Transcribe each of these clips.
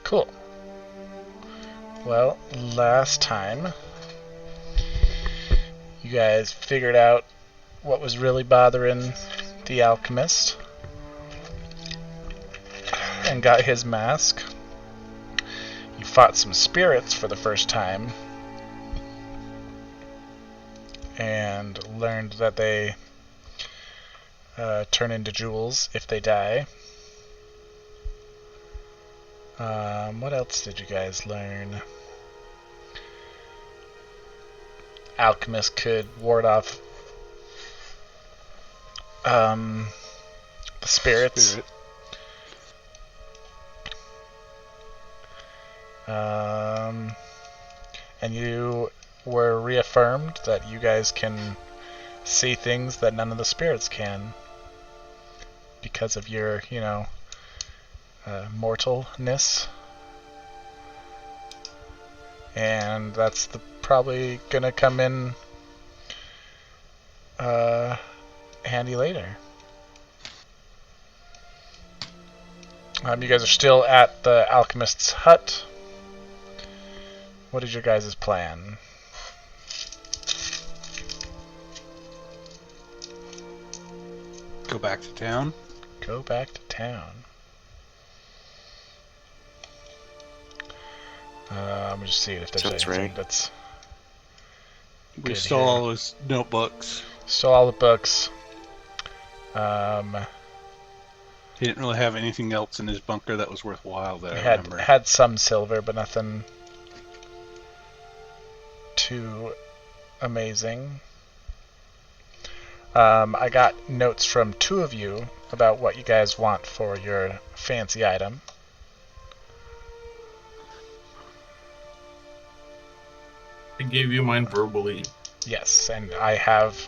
Cool. Well, last time you guys figured out what was really bothering the alchemist and got his mask. You fought some spirits for the first time and learned that they turn into jewels if they die. What else did you guys learn? Alchemist could ward off the spirits. And you were reaffirmed that you guys can see things that none of the spirits can because of your, mortalness. And that's probably gonna come in handy later. You guys are still at the alchemist's hut. What is your guys' plan? Go back to town? Go back to town. I'm just seeing if there's anything that's... We stole all his notebooks. Stole all the books. He didn't really have anything else in his bunker that was worthwhile that I remember. Had some silver, but nothing too amazing. I got notes from 2 of you about what you guys want for your fancy item. I gave you mine verbally. Yes, and I have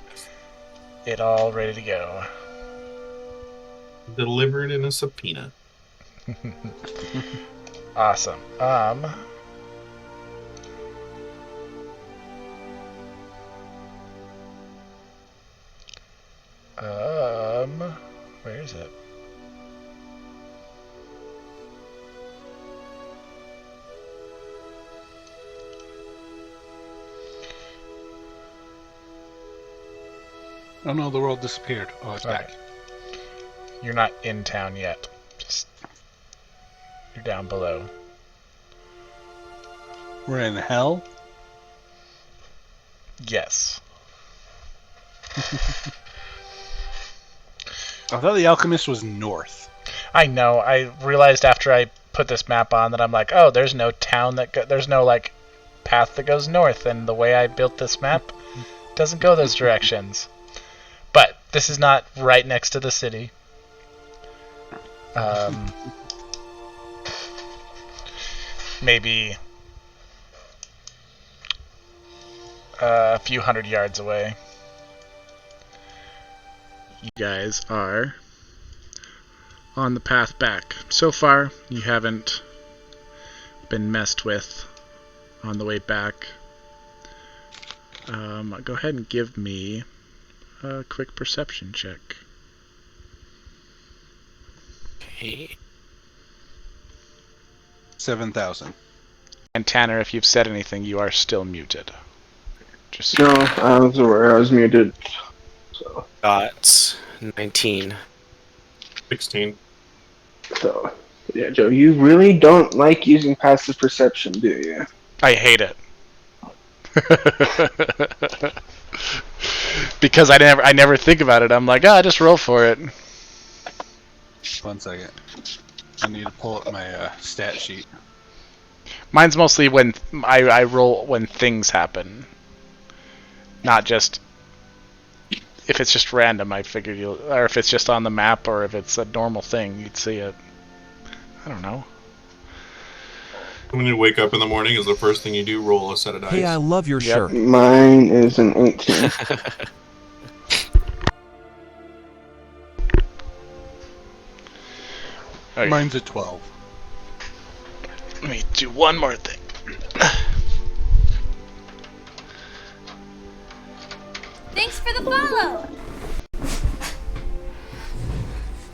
it all ready to go. Delivered in a subpoena. Awesome. Where is it? Oh no, the world disappeared. Oh, it's back. You're not in town yet. You're down below. We're in hell? Yes. I thought the alchemist was north. I know. I realized after I put this map on that I'm like, oh, there's no town there's no path that goes north, and the way I built this map doesn't go those directions. But this is not right next to the city. Maybe a few hundred yards away. You guys are on the path back. So far, you haven't been messed with on the way back. Go ahead and give me a quick perception check. Okay. 7,000. And Tanner, if you've said anything, you are still muted. No, I was aware I was muted. So. Got 19. 16. So, yeah, Joe, you really don't like using passive perception, do you? I hate it. Because I never think about it. I'm like, just roll for it. 1 second. I need to pull up my stat sheet. Mine's mostly when I roll when things happen. Not just... If it's just random, I figured or if it's just on the map, or if it's a normal thing, you'd see it. I don't know. When you wake up in the morning, is the first thing you do roll a set of dice? Hey, I love your shirt. Mine is an 18. Okay. Mine's a 12. Let me do one more thing. Thanks for the follow!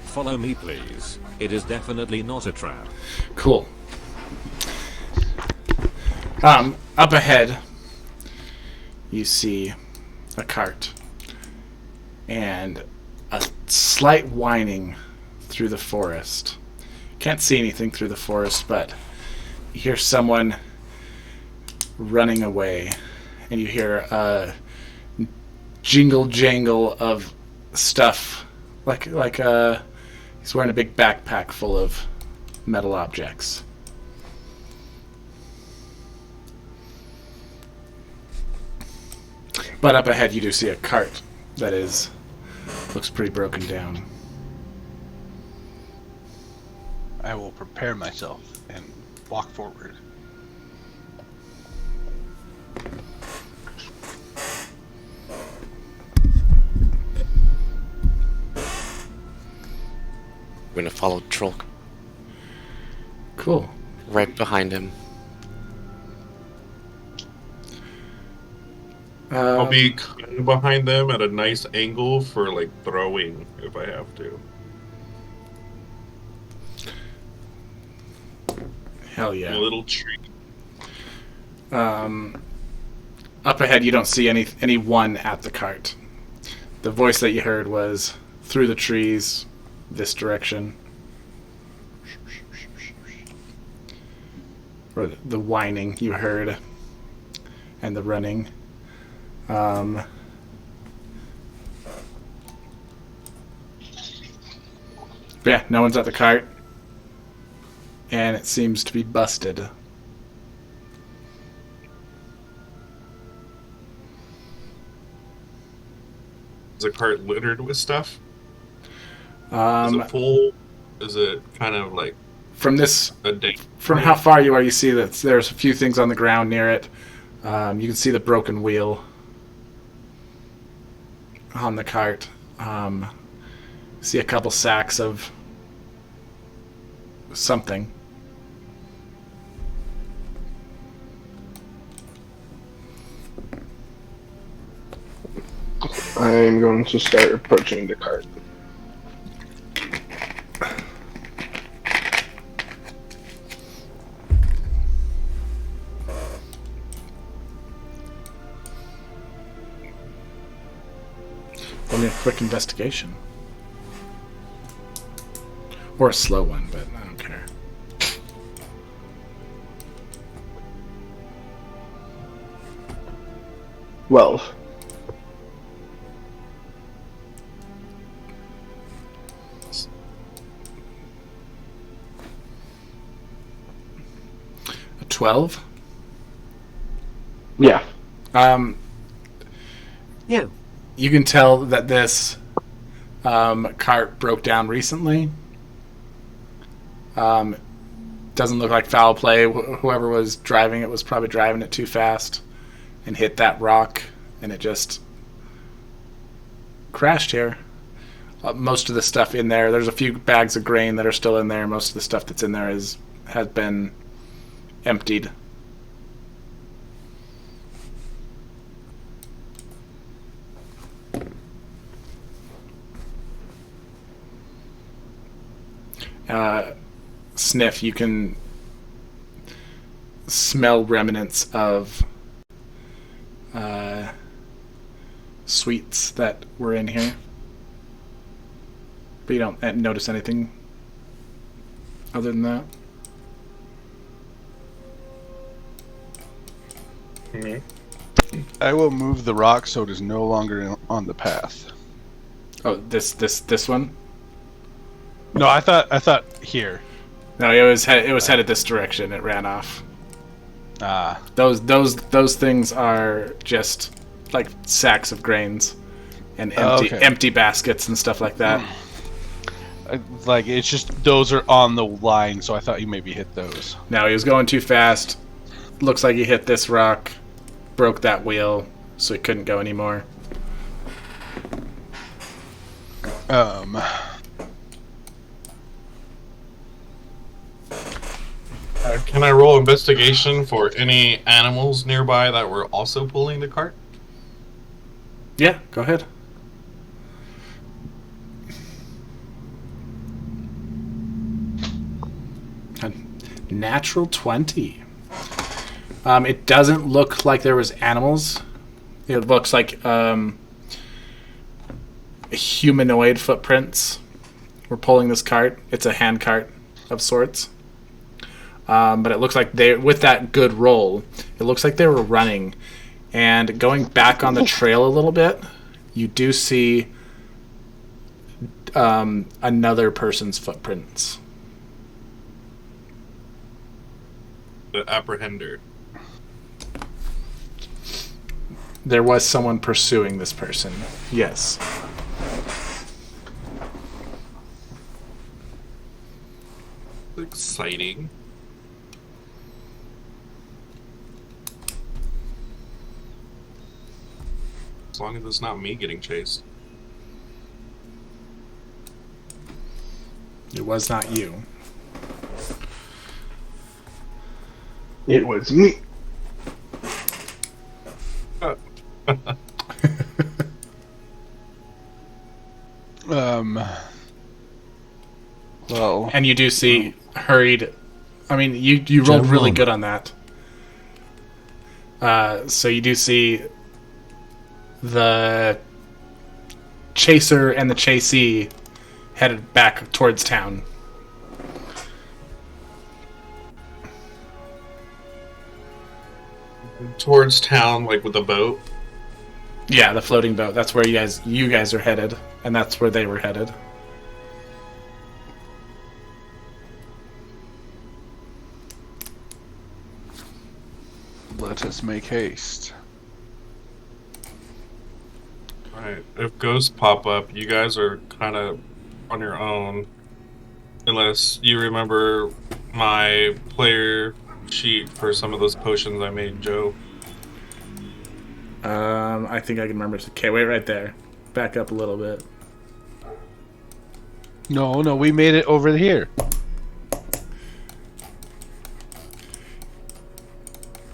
Follow me, please. It is definitely not a trap. Cool. Up ahead, you see a cart and a slight whining through the forest. Can't see anything through the forest, but you hear someone running away, and you hear a jingle jangle of stuff, like he's wearing a big backpack full of metal objects. But up ahead, you do see a cart that looks pretty broken down. I will prepare myself and walk forward. We're gonna follow Troll Cool. right behind him. I'll be kind of behind them at a nice angle for like throwing if I have to. Hell yeah. A little tree. Up ahead, you don't see anyone at the cart. The voice that you heard was through the trees, this direction. Or the whining you heard, and the running. Yeah, no one's at the cart. And it seems to be busted. Is the cart littered with stuff? Is Um, it full? Is it kind of like from this, a day? from how far you are, you see that there's a few things on the ground near it. You can see the broken wheel on the cart. See a couple sacks of something. I'm going to start approaching the cart. Only a quick investigation. Or a slow one, but I don't care. Well, A 12? yeah. Yeah. You can tell that this cart broke down recently. Doesn't look like foul play. Whoever was driving it was probably driving it too fast and hit that rock, and it just crashed here. Most of the stuff in there's a few bags of grain that are still in there. Most of the stuff that's in there has been emptied. Sniff, you can smell remnants of sweets that were in here, but you don't notice anything other than that. I will move the rock so it is no longer on the path. Oh, this one? No, I thought here. No, it was headed this direction. It ran off. Ah, Those things are just like sacks of grains and empty baskets and stuff like that. like it's just those are on the line, so I thought you maybe hit those. No, he was going too fast. Looks like he hit this rock, broke that wheel, so he couldn't go anymore. Can I roll investigation for any animals nearby that were also pulling the cart? Yeah, go ahead. A natural 20. It doesn't look like there was animals. It looks like humanoid footprints were pulling this cart. It's a hand cart of sorts. But it looks like with that good roll, it looks like they were running. And going back on the trail a little bit, you do see another person's footprints. The apprehender. There was someone pursuing this person. Yes. Exciting. As long as it's not me getting chased. It was not you. It was me. Well, And you do see hurried. I mean, you rolled really good on that. So you do see the chaser and the chasee headed back towards town. Towards town, like with a boat. Yeah, the floating boat. That's where you guys are headed, and that's where they were headed. let us make haste. Right. If ghosts pop up, you guys are kind of on your own. Unless you remember my player sheet for some of those potions I made, Joe. I think I can remember. Okay, wait right there. Back up a little bit. No, we made it over here.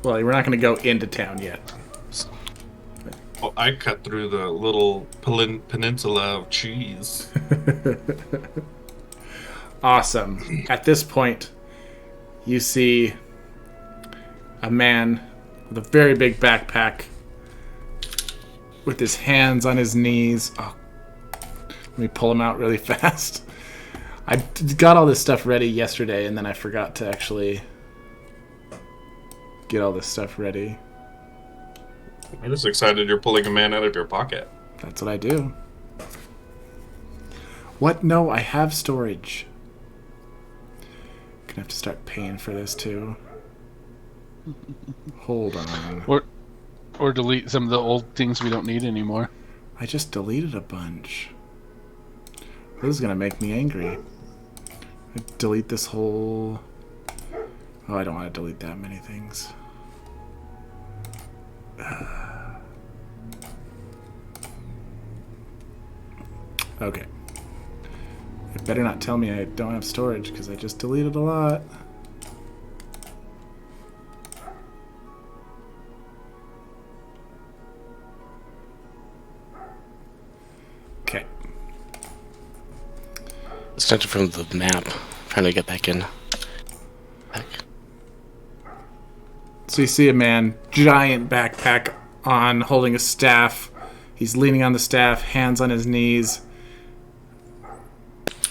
Well, we're not going to go into town yet. Well, I cut through the little peninsula of trees. Awesome. At this point, you see a man with a very big backpack with his hands on his knees. Oh, let me pull him out really fast. I got all this stuff ready yesterday, and then I forgot to actually get all this stuff ready. I'm just excited you're pulling a man out of your pocket. That's what I do. What? No, I have storage. Gonna have to start paying for this too. Hold on. Or delete some of the old things we don't need anymore. I just deleted a bunch. This is gonna make me angry. I delete this whole... Oh, I don't want to delete that many things. Okay. It better not tell me I don't have storage, because I just deleted a lot. Okay. Started from the map, trying to get back in. Back. So you see a man, giant backpack on, holding a staff. He's leaning on the staff, hands on his knees,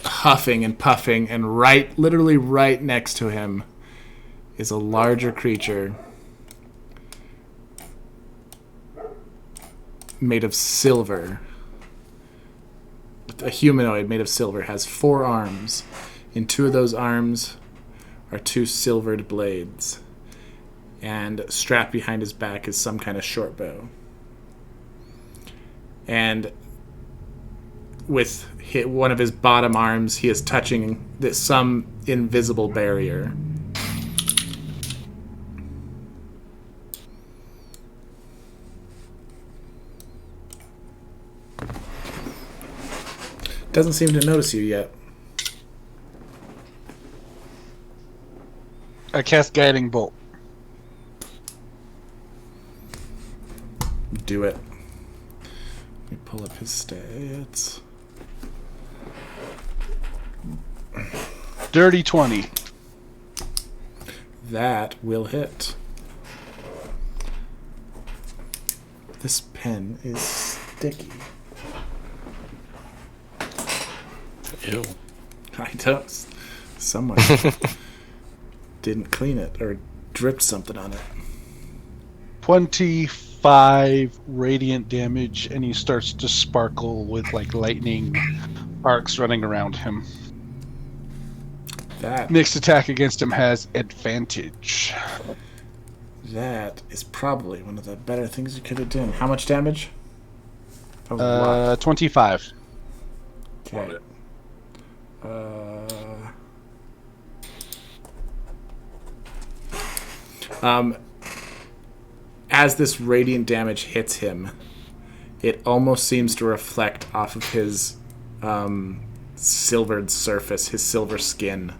huffing and puffing, and literally right next to him is a larger creature made of silver. A humanoid made of silver, has 4 arms. In 2 of those arms are 2 silvered blades. And strapped behind his back is some kind of short bow. And with one of his bottom arms, he is touching some invisible barrier. Doesn't seem to notice you yet. I cast Guiding Bolt. Do it. Let me pull up his stats. Dirty 20. That will hit. This pen is sticky. Ew. I don't. Someone didn't clean it or dripped something on it. 25 radiant damage, and he starts to sparkle with like lightning arcs running around him. That Next attack against him has advantage. that is probably one of the better things you could have done. How much damage? That was a lot. 25. Okay. As this radiant damage hits him, it almost seems to reflect off of his silvered surface, his silver skin.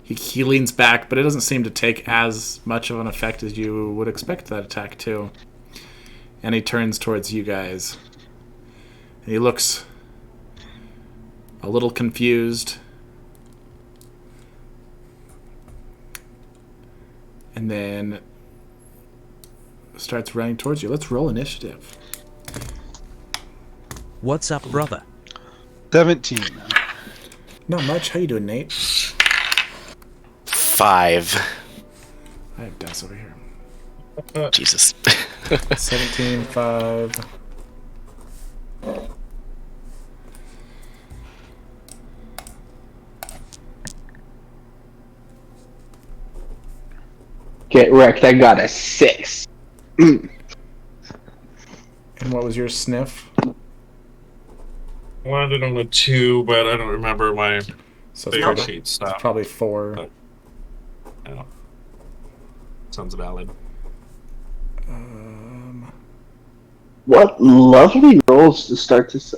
He leans back, but it doesn't seem to take as much of an effect as you would expect that attack to. And he turns towards you guys. And he looks a little confused. And then starts running towards you. Let's roll initiative. What's up, brother? 17. Not much. How you doing, Nate? 5. I have dice over here. Jesus. 17, 5. Get wrecked. I got a 6. And what was your sniff? Landed on a 2, but I don't remember my So favorite probably, sheet stuff. probably 4. Yeah. Sounds valid. What lovely rolls to start this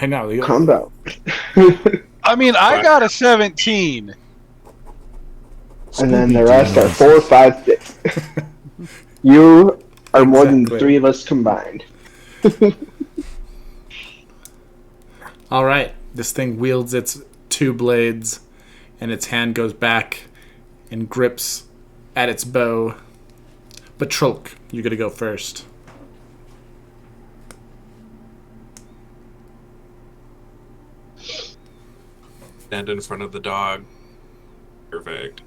I know. combat. I mean, I got a 17. And then the rest are 4, 5, 6. You are more than the Exactly. 3 of us combined. All right. This thing wields its 2 blades, and its hand goes back and grips at its bow. But Trolk, you're going to go first. Stand in front of the dog. Perfect.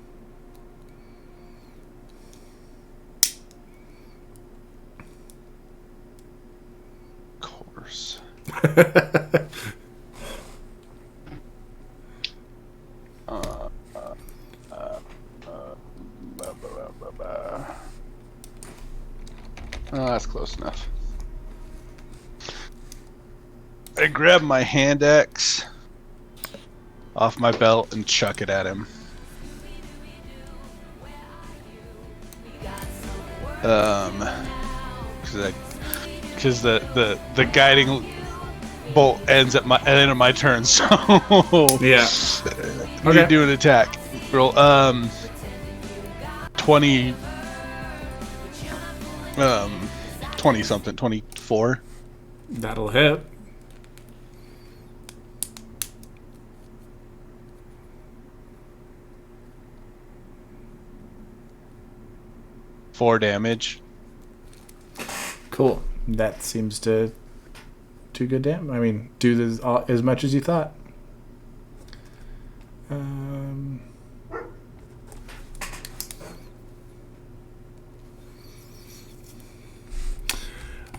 Of course. Oh, that's close enough. I grab my hand axe off my belt and chuck it at him. Because the guiding bolt ends at the end of my turn, so Yeah. we Okay. do an attack. Roll 20 20 something, 24. That'll hit. Four damage. Cool. That seems to do good damage. I mean, do this as much as you thought.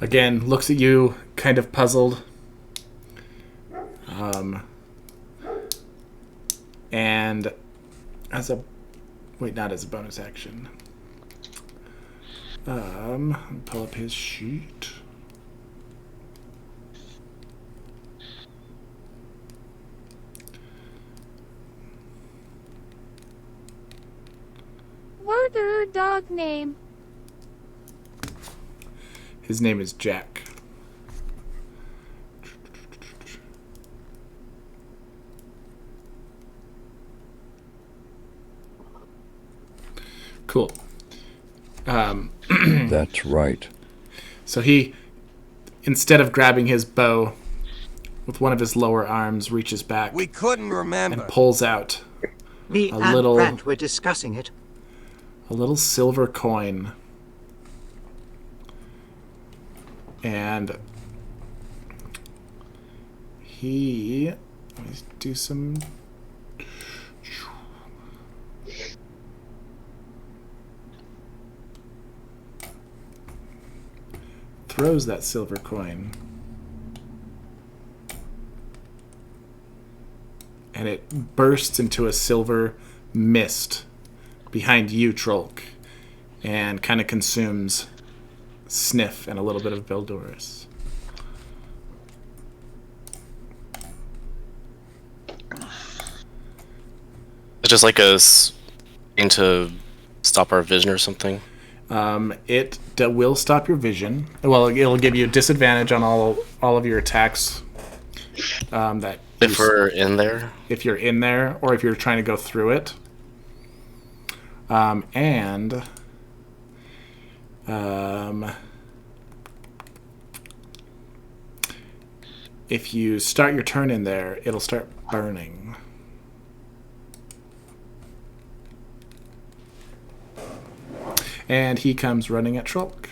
Again, looks at you, kind of puzzled. And as a... Wait, not as a bonus action. Pull up his sheet. What's her dog name? His name is Jack. Cool. That's right. So he, instead of grabbing his bow with one of his lower arms, reaches back We couldn't remember. and pulls out Me a and little- Brent were discussing it. a little silver coin. And he... Let me do some... Throws that silver coin. And it bursts into a silver mist behind you, Trolk, and kind of consumes Sniff and a little bit of Beldoris. It's just like thing to stop our vision or something. It will stop your vision. Well, it'll give you a disadvantage on all of your attacks. That If we're in there, if you're in there, or if you're trying to go through it. And if you start your turn in there, it'll start burning. And he comes running at Trolk.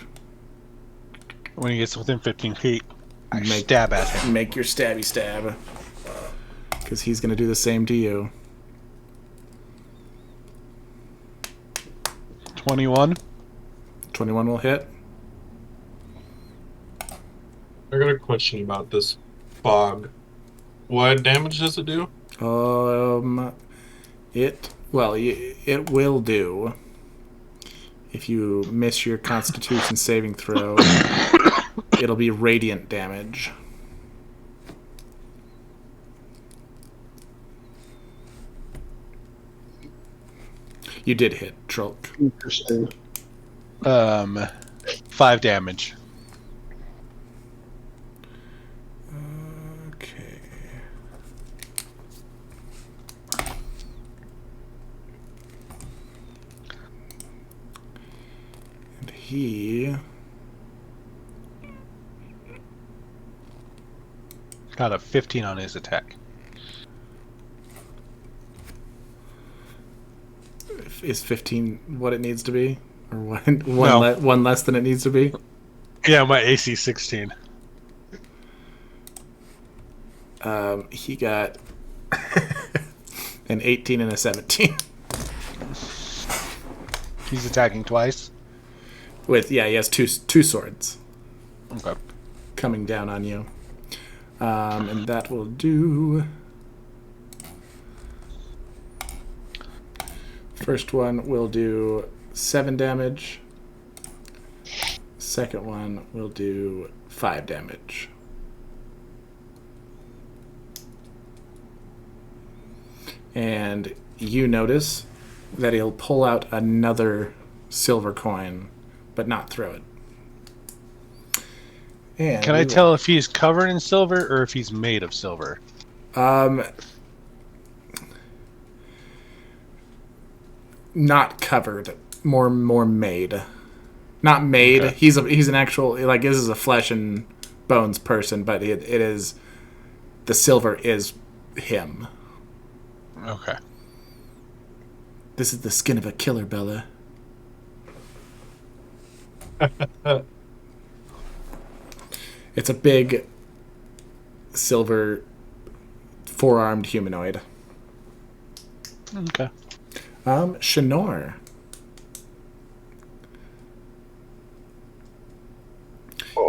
When he gets within 15 feet, I stab at him. Make your stabby stab. Because he's going to do the same to you. 21. 21 will hit. I got a question about this fog. What damage does it do? It will do. If you miss your Constitution saving throw, it'll be radiant damage. You did hit, Trolk. Interesting. 5 damage. Okay. And he... Got a 15 on his attack. Is 15 what it needs to be? Or No. one less than it needs to be? Yeah, my AC 16. He got an 18 and a 17. He's attacking twice. He has two swords Okay. coming down on you. And that will do... First one will do 7 damage. Second one will do 5 damage. And you notice that he'll pull out another silver coin, but not throw it. And Can I tell if he's covered in silver or if he's made of silver? Not covered, more made. Not made. Okay. He's an actual, like, this is a flesh and bones person, but it is, the silver is him. Okay. This is the skin of a killer, Bella. It's a big silver 4-armed humanoid. Okay. Shanor.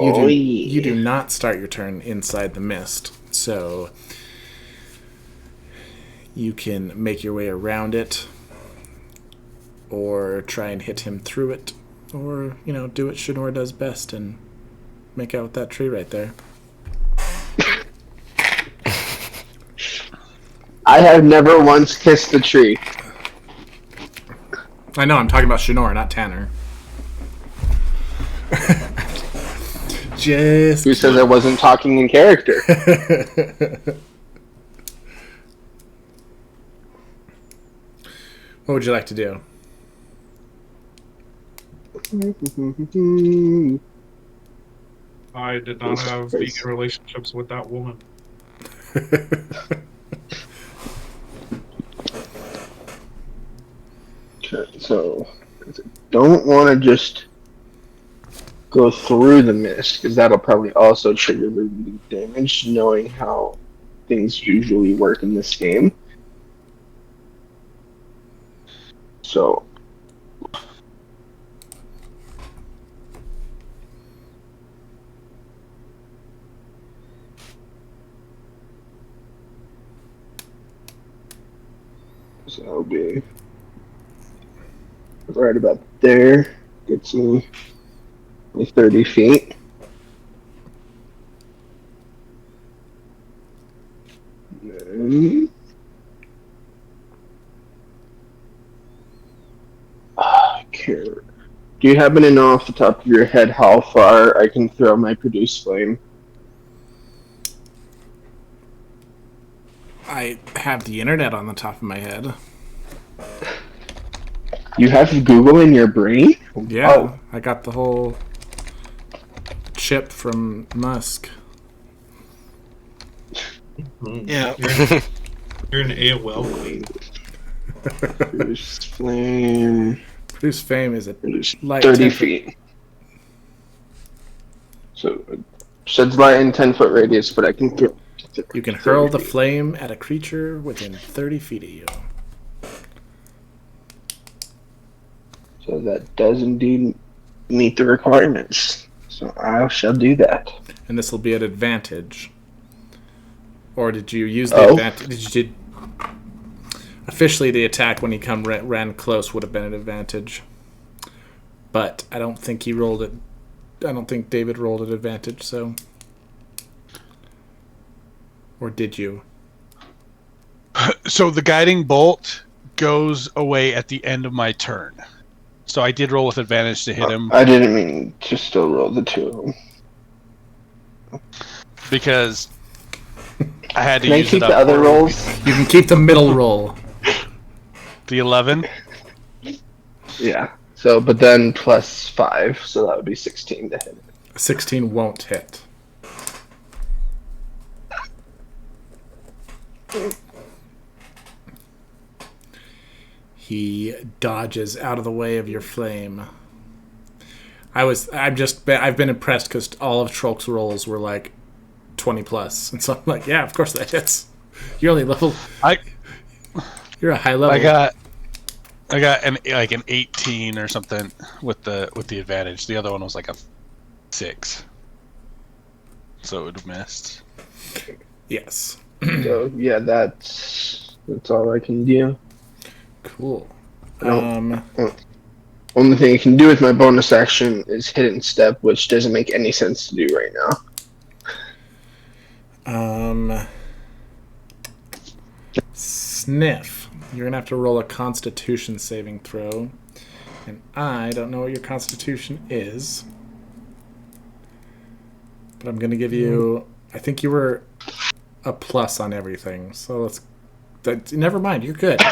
You do not start your turn inside the mist, so you can make your way around it, or try and hit him through it, or, do what Shanor does best and make out with that tree right there. I have never once kissed a tree. I know, I'm talking about Shanor, not Tanner. Who says I wasn't talking in character? What would you like to do? I did not have vegan relationships with that woman. Okay, so I don't want to just go through the mist, because that'll probably also trigger radiant damage, knowing how things usually work in this game. So that'll be right about there. Gets me 30 feet. Then, do you happen to know off the top of your head how far I can throw my produce flame? I have the internet on the top of my head. You have Google in your brain? Yeah, Oh. I got the whole chip from Musk. Yeah. You're an AOL queen. Produce flame. Produce fame is a Produce light 30 10 feet. So it sheds light in 10-foot radius, but I can throw. You can hurl the flame at a creature within 30 feet of you. So that does indeed meet the requirements. So I shall do that. And this will be at advantage. Or did you use the advantage? Officially, the attack when he ran close would have been an advantage. But I don't think he rolled it. I don't think David rolled an advantage, so. Or did you? So the guiding bolt goes away at the end of my turn. So I did roll with advantage to hit him. I didn't mean to still roll the two of them. Because I had to Can I use keep it up. the other rolls? You can keep the middle roll. The 11? Yeah. So, but then plus 5, so that would be 16 to hit. 16 won't hit. He dodges out of the way of your flame. I've been impressed because all of Trolk's rolls were like 20 plus, and so I'm like, yeah, of course that hits. You're only level. You're a high level. I got an 18 or something with the advantage. The other one was like a 6, so it would have missed. Yes. So yeah, that's all I can do. Cool. Only thing I can do with my bonus action is hidden step, which doesn't make any sense to do right now. Sniff. You're gonna have to roll a Constitution saving throw, and I don't know what your Constitution is, but I'm gonna give you. I think you were a plus on everything, so let's. Never mind. You're good.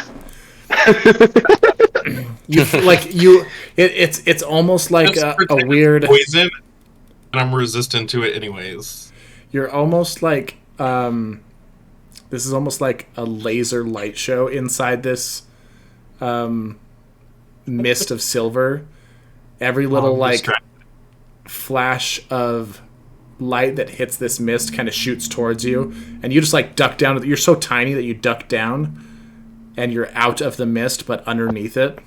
It's almost like a weird poison, and I'm resistant to it anyways. You're almost like this is almost like a laser light show inside this mist of silver. Every little flash of light that hits this mist kind of shoots towards you, and you just like duck down. You're so tiny that you duck down, and you're out of the mist, but underneath it,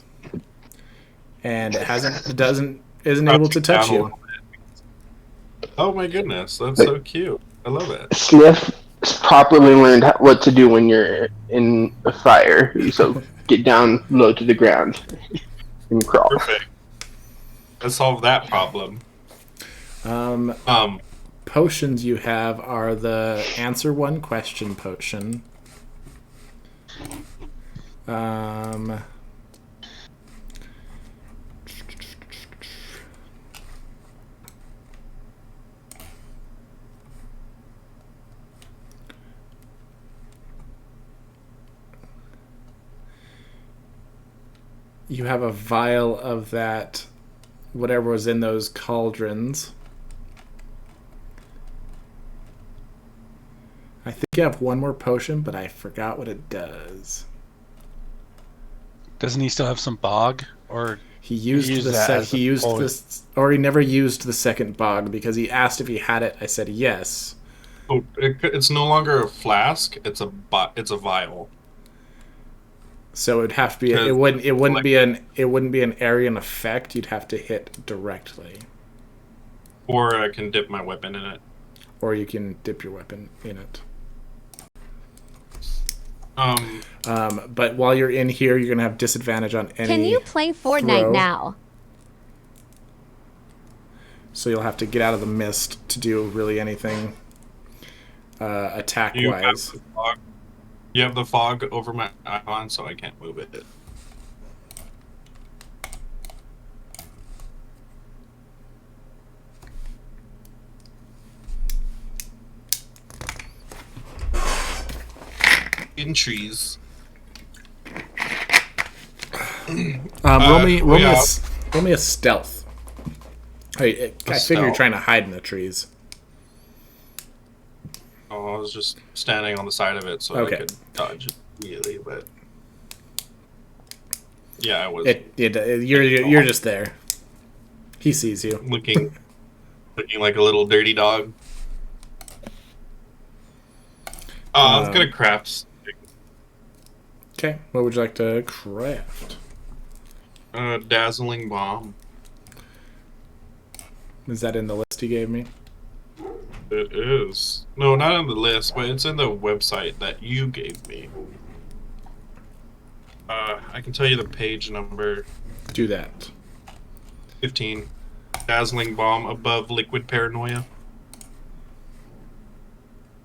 and isn't able to touch you. Oh my goodness, that's so cute! I love it. Sniff properly learned what to do when you're in a fire. So get down low to the ground and crawl. Perfect. Let's solve that problem. Potions you have are the answer one question potion. You have a vial of that, whatever was in those cauldrons. I think you have one more potion, but I forgot what it does. Doesn't he still have some bog? Or He used used the that set. as He a used point. this, or he never used the second bog because he asked if he had it. I said yes. Oh, it's no longer a flask. It's a vial. So it'd have to be. It 'Cause, wouldn't. It wouldn't like- be an. It wouldn't be an Arian effect. You'd have to hit directly, Or I can dip my weapon in it. or you can dip your weapon in it. But while you're in here, you're gonna have disadvantage on any. Can you play Fortnite throw. now? So you'll have to get out of the mist to do really anything attack You have wise. the fog. You have the fog over my icon, so I can't move it. In trees. Roll me yeah. roll me a stealth. I figure you're stealth. trying to hide in the trees. Oh, I was just standing on the side of it so Okay. I could dodge immediately, but yeah, I was You're just there. He sees you. looking like a little dirty dog. I was gonna craft Okay, what would you like to craft? a dazzling bomb. Is that in the list you gave me? It is. No, not on the list, but it's in the website that you gave me. I can tell you the page number. Do that. 15. Dazzling bomb above liquid paranoia.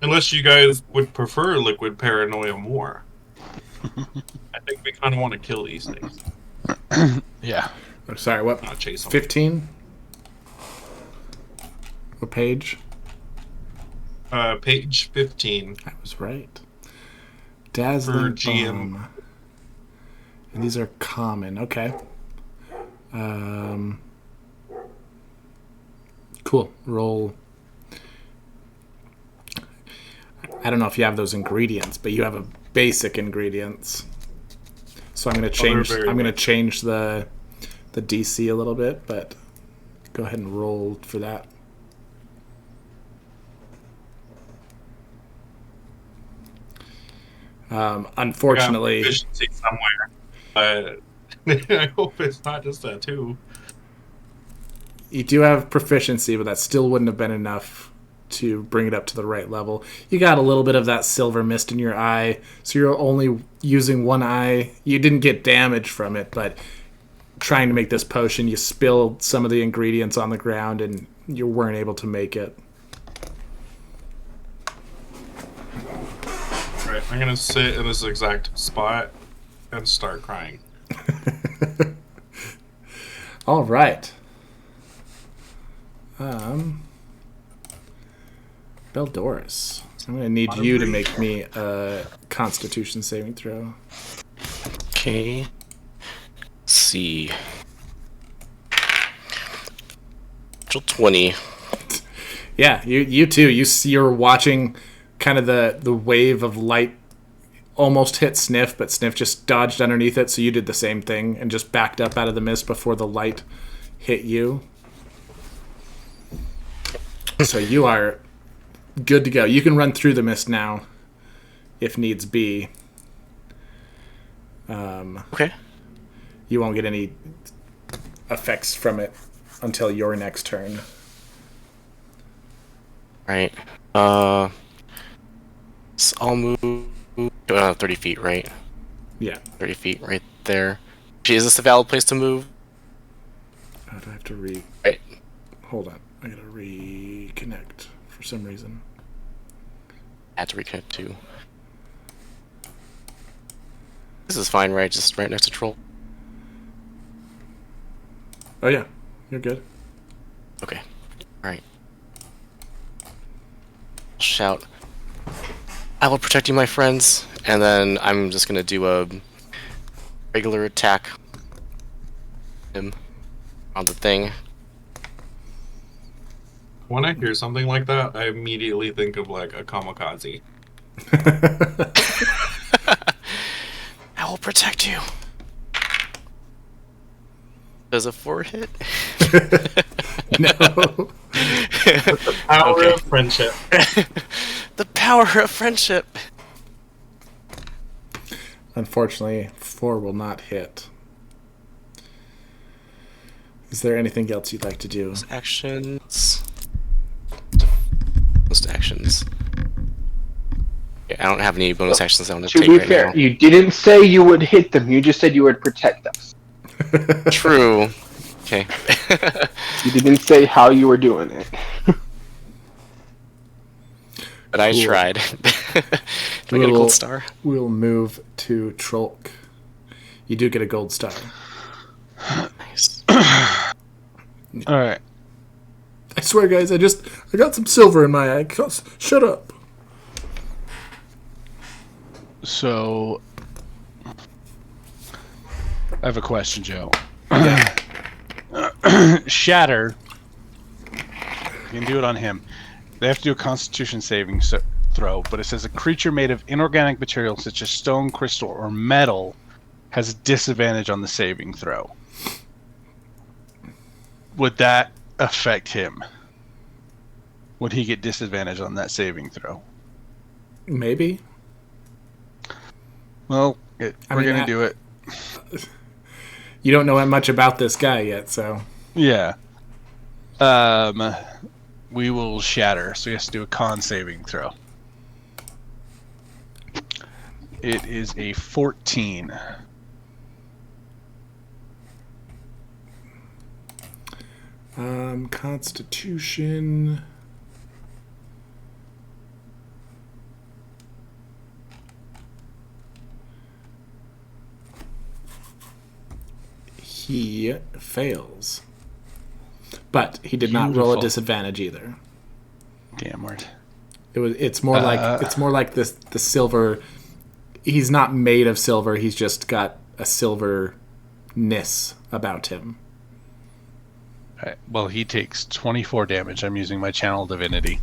Unless you guys would prefer liquid paranoia more. I think we kind of want to kill these things, Yeah. Oh, sorry, what? not chase them. 15? What page? Page 15. I was right. Dazzling For GM. bomb. And these are common. Okay. Cool. Roll. I don't know if you have those ingredients, but you have a basic ingredients. So I'm gonna change. very I'm gonna change the DC a little bit, but go ahead and roll for that. Unfortunately, Got efficiency somewhere, but I hope it's not just that too. you do have proficiency, but that still wouldn't have been enough to bring it up to the right level. You got a little bit of that silver mist in your eye, so you're only using one eye. You didn't get damage from it, but trying to make this potion, you spilled some of the ingredients on the ground and you weren't able to make it. Right, I'm gonna sit in this exact spot and start crying. All right. Beldoris, I'm going to need you to make me a Constitution saving throw. Okay. Let's see. 20. Yeah, you too. You're watching kind of the wave of light almost hit Sniff, but Sniff just dodged underneath it, so you did the same thing and just backed up out of the mist before the light hit you. So you are good to go. You can run through the mist now if needs be. Okay. You won't get any effects from it until your next turn. Right. So I'll move 30 feet, right? Yeah. 30 feet right there. Is this a valid place to move? Oh, do I have to Right. Hold on. I gotta reconnect for some reason. I had to reconnect too. This is fine, right? Just right next to Troll. Oh yeah, you're good. Okay. Alright. Shout. I will protect you, my friends. And then I'm just gonna do a regular attack him on the thing. When I hear something like that, I immediately think of like a kamikaze. I will protect you. Does a 4 hit? No. Power Okay. of friendship. The power of friendship. Unfortunately, 4 will not hit. Is there anything else you'd like to do? Actions. Most actions. Yeah, I don't have any bonus actions I want to To take be right fair, now. you didn't say you would hit them. You just said you would protect us. True. Okay. You didn't say how you were doing it. But I Cool. tried. Do I get a gold star? We'll move to Trolk. You do get a gold star. Nice. All right. I swear, guys, I got some silver in my eye. Shut up. So, I have a question, Joe. Shatter. You can do it on him. They have to do a Constitution saving throw, but it says a creature made of inorganic material such as stone, crystal, or metal has a disadvantage on the saving throw. Would that affect him? Would he get disadvantage on that saving throw? Maybe. Well, we're going to do it. You don't know much about this guy yet, so. Yeah. We will shatter, so he has to do a con saving throw. It is a 14. Constitution. He fails. But he did not roll a Beautiful. disadvantage either. Damn word. It's more like this the silver. He's not made of silver, he's just got a silverness about him. Alright, well, he takes 24 damage. I'm using my channel divinity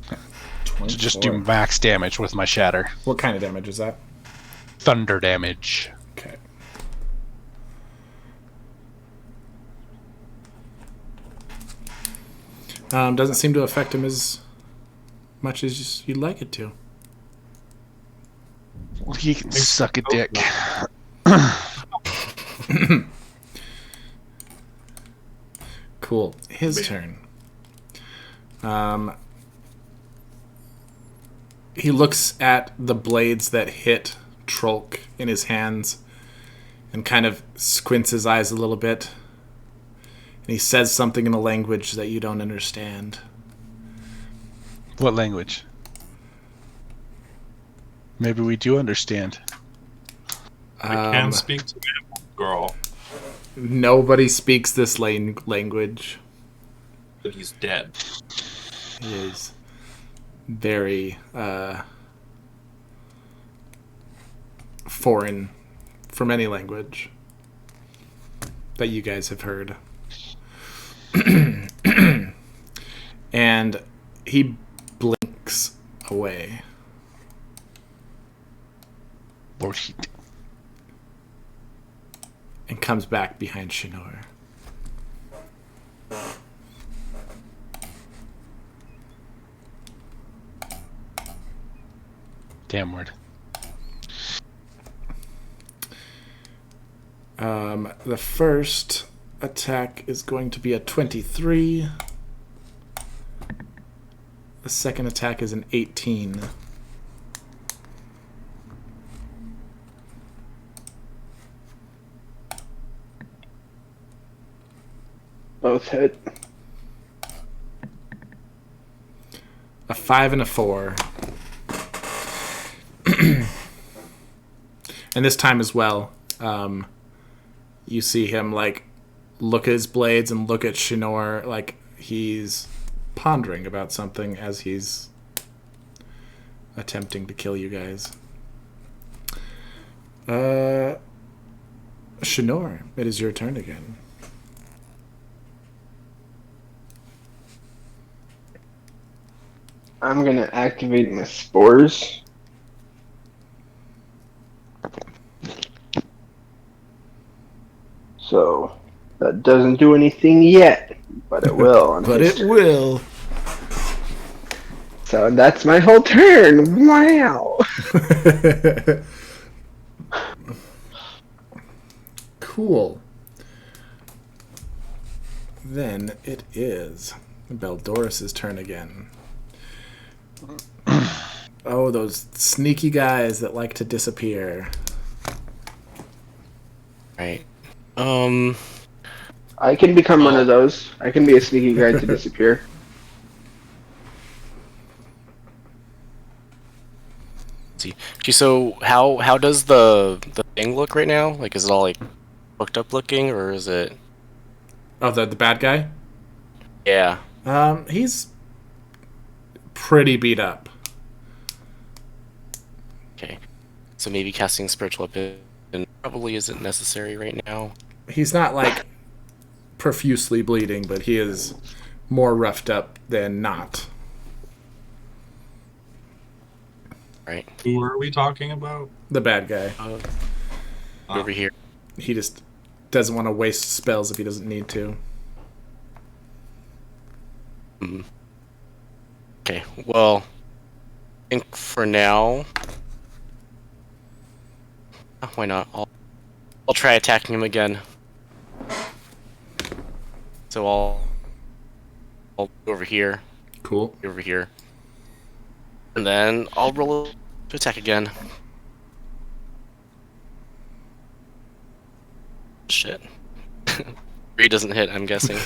to just do 24. max damage with my shatter. What kind of damage is that? Thunder damage. Okay. Doesn't seem to affect him as much as you'd like it to. Well, he can suck a dick. Cool. His turn. He looks at the blades that hit Trolk in his hands and kind of squints his eyes a little bit. And he says something in a language that you don't understand. What language? Maybe we do understand. I can speak to that girl, Nobody speaks this language. but he's dead. It is very foreign from any language that you guys have heard. And he blinks away. Bullshit. And comes back behind Shinor. Damn word. The first attack is going to be a 23. The second attack is an 18. Both hit. A 5 and a 4. And this time as well, you see him like look at his blades and look at Shinor like he's pondering about something as he's attempting to kill you guys. Shinor, it is your turn again. I'm gonna activate my spores. So That doesn't do anything yet, but it will. On But his it turn. will. So that's my whole turn. Wow. Cool. Then it is Beldoris's turn again. Oh, those sneaky guys that like to disappear. Right. I can become one of those. I can be a sneaky guy to disappear. See. So how does the thing look right now? Like, is it all like hooked up looking, or is it? Oh, the bad guy? Yeah. He's pretty beat up. Okay. So maybe casting spiritual weapon probably isn't necessary right now. He's not like profusely bleeding, but he is more roughed up than not. Right. Who are we talking about? The bad guy. Over here. He just doesn't want to waste spells if he doesn't need to. Okay. Well, I think for now. Why not? I'll try attacking him again. So I'll go over here, Cool. over here, and then I'll roll to attack again. Shit. 3 doesn't hit, I'm guessing.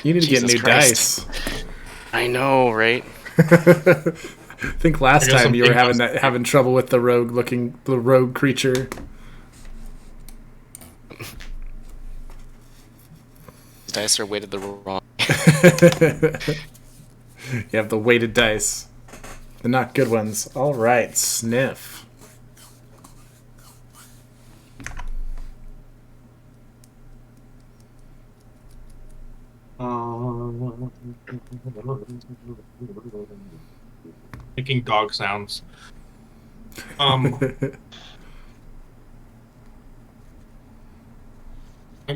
You need to get Jesus new Christ. dice. I know, right? I think last I guess time I'm you were thinking- having trouble with the rogue creature. These dice are weighted the wrong. You have the weighted dice. They're not good ones. All right, sniff. Making dog sounds. I'm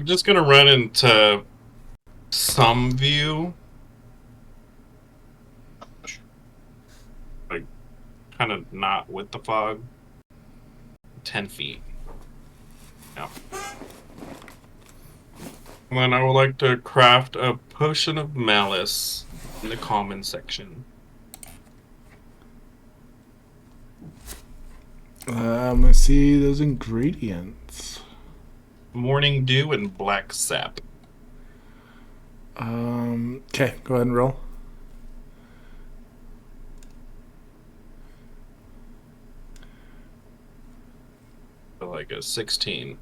just gonna run into some view. Like, kind of not with the fog. 10 feet. Yeah. And then I would like to craft a potion of malice in the common section. Let's see those ingredients. Morning dew and black sap. Okay, go ahead and roll. So like a 16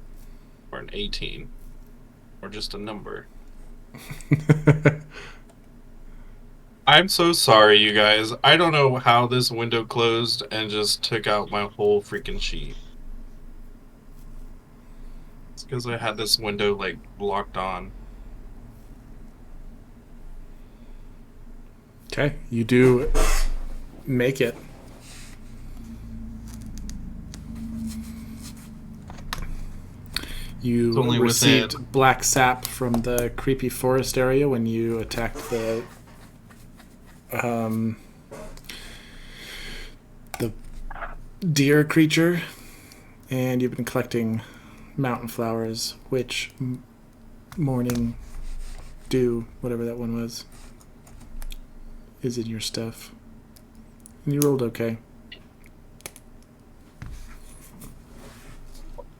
or an 18 or just a number. I'm so sorry, you guys. I don't know how this window closed and just took out my whole freaking sheet. It's because I had this window like locked on. Okay, you do make it. You It's only received within- black sap from the creepy forest area when you attacked the deer creature, and you've been collecting mountain flowers, which morning dew, whatever that one was, is in your stuff. And you rolled okay.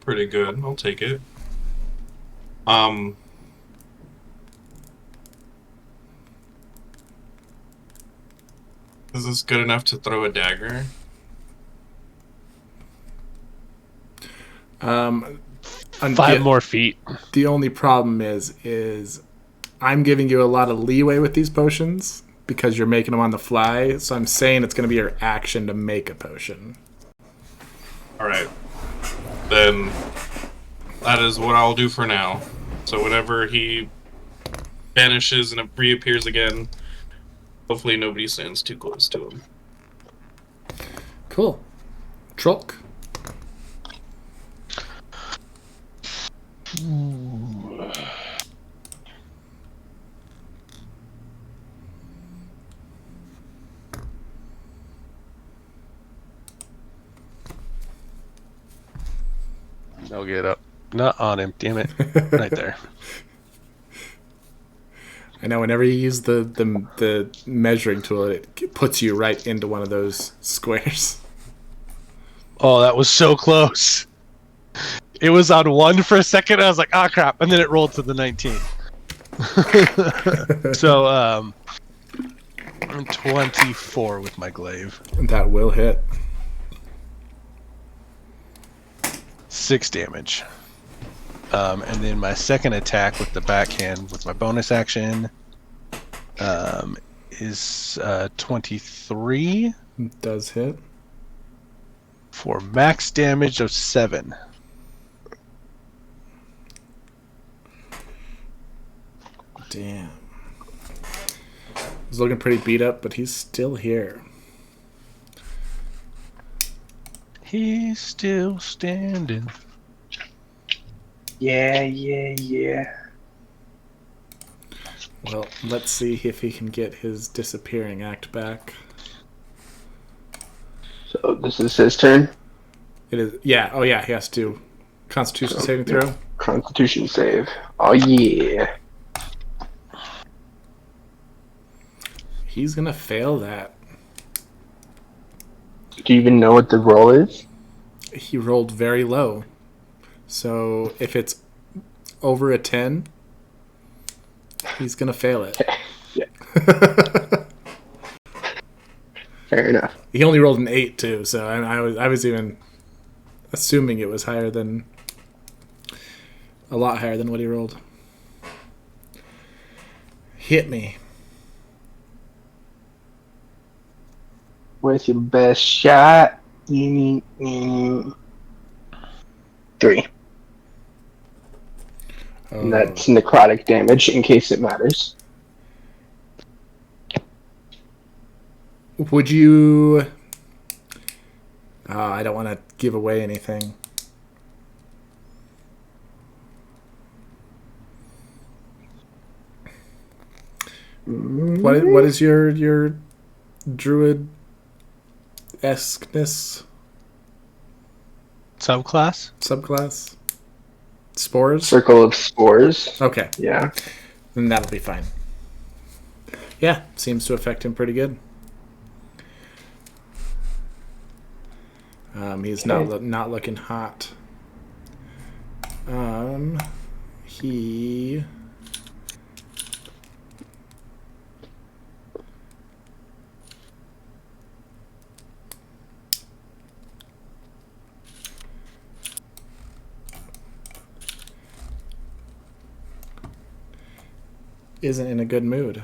Pretty good. I'll take it. Is this good enough to throw a dagger? And 5 more feet. The only problem is I'm giving you a lot of leeway with these potions because you're making them on the fly. So I'm saying it's going to be your action to make a potion. Alright. Then that is what I'll do for now. So whenever he vanishes and it reappears again, hopefully nobody stands too close to him. Cool. Trolk. No, get up. Not on him. Damn it. Right there. I know. Whenever you use the measuring tool, it puts you right into one of those squares. Oh, that was so close. It was on 1 for a second. I was like, "Ah, crap!" And then it rolled to the 19. So, I'm 24 with my glaive. That will hit. 6 damage. And then my second attack with the backhand with my bonus action is 23 It does hit. for max damage of 7. Damn. He's looking pretty beat up, but he's still here. He's still standing. Yeah. Well, let's see if he can get his disappearing act back. So this is his turn. It is. Yeah. Oh, yeah. He has to Constitution saving throw. Constitution save. Oh yeah. He's gonna fail that. Do you even know what the roll is? He rolled very low. So if it's over a 10, he's gonna fail it. Yeah. Fair enough. He only rolled an 8 too, so I was even assuming it was higher than a lot higher than what he rolled. Hit me. Where's your best shot? 3. And that's necrotic damage, in case it matters. Would you... I don't want to give away anything. What is your druid esqueness subclass? Spores? Circle of spores. Okay, Yeah. then that'll be fine. Yeah, seems to affect him pretty good. He's not looking hot. He isn't in a good mood.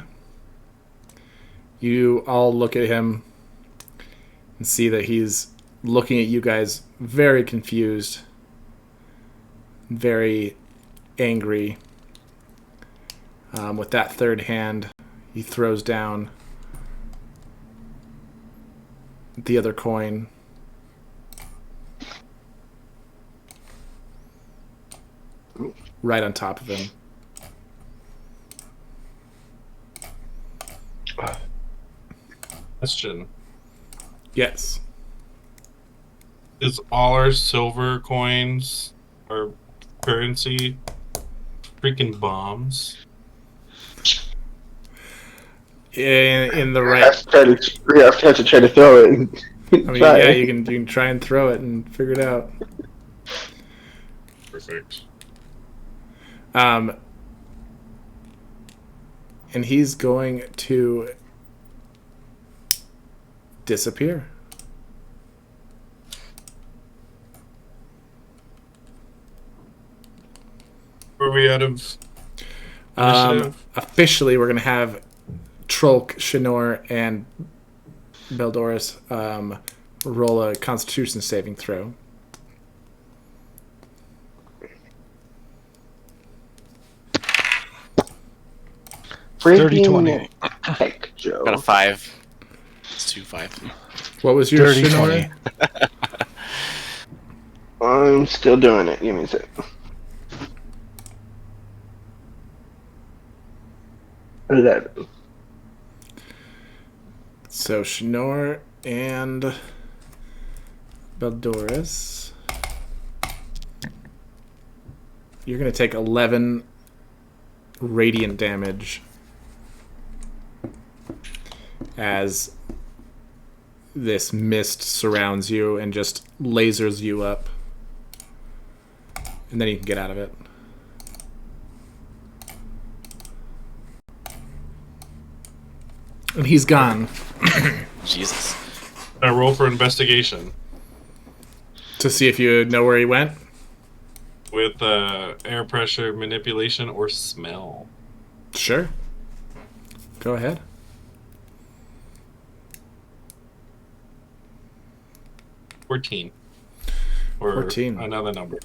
You all look at him and see that he's looking at you guys very confused, very angry. With that third hand, he throws down the other coin. Right on top of him. Question. Yes. Is all our silver coins or currency freaking bombs? In the We right. have to try to throw it. I mean, yeah, you can try and throw it and figure it out. Perfect. And he's going to disappear. Were we out of initiative? Officially, we're going to have Trolk, Shinor, and Beldoris roll a Constitution saving throw. Dirty 20. Heck, Joe. Got a 5. It's 2 5. What was your Dirty Shinor? 20. I'm still doing it. Give me a sec. What is that? So Shinor and Beldoris. you're going to take 11 radiant damage as this mist surrounds you and just lasers you up. And then you can get out of it. And he's gone. Jesus. I roll for investigation To see if you know where he went. with air pressure manipulation or smell. Sure. Go ahead. 14. Or 14. another number.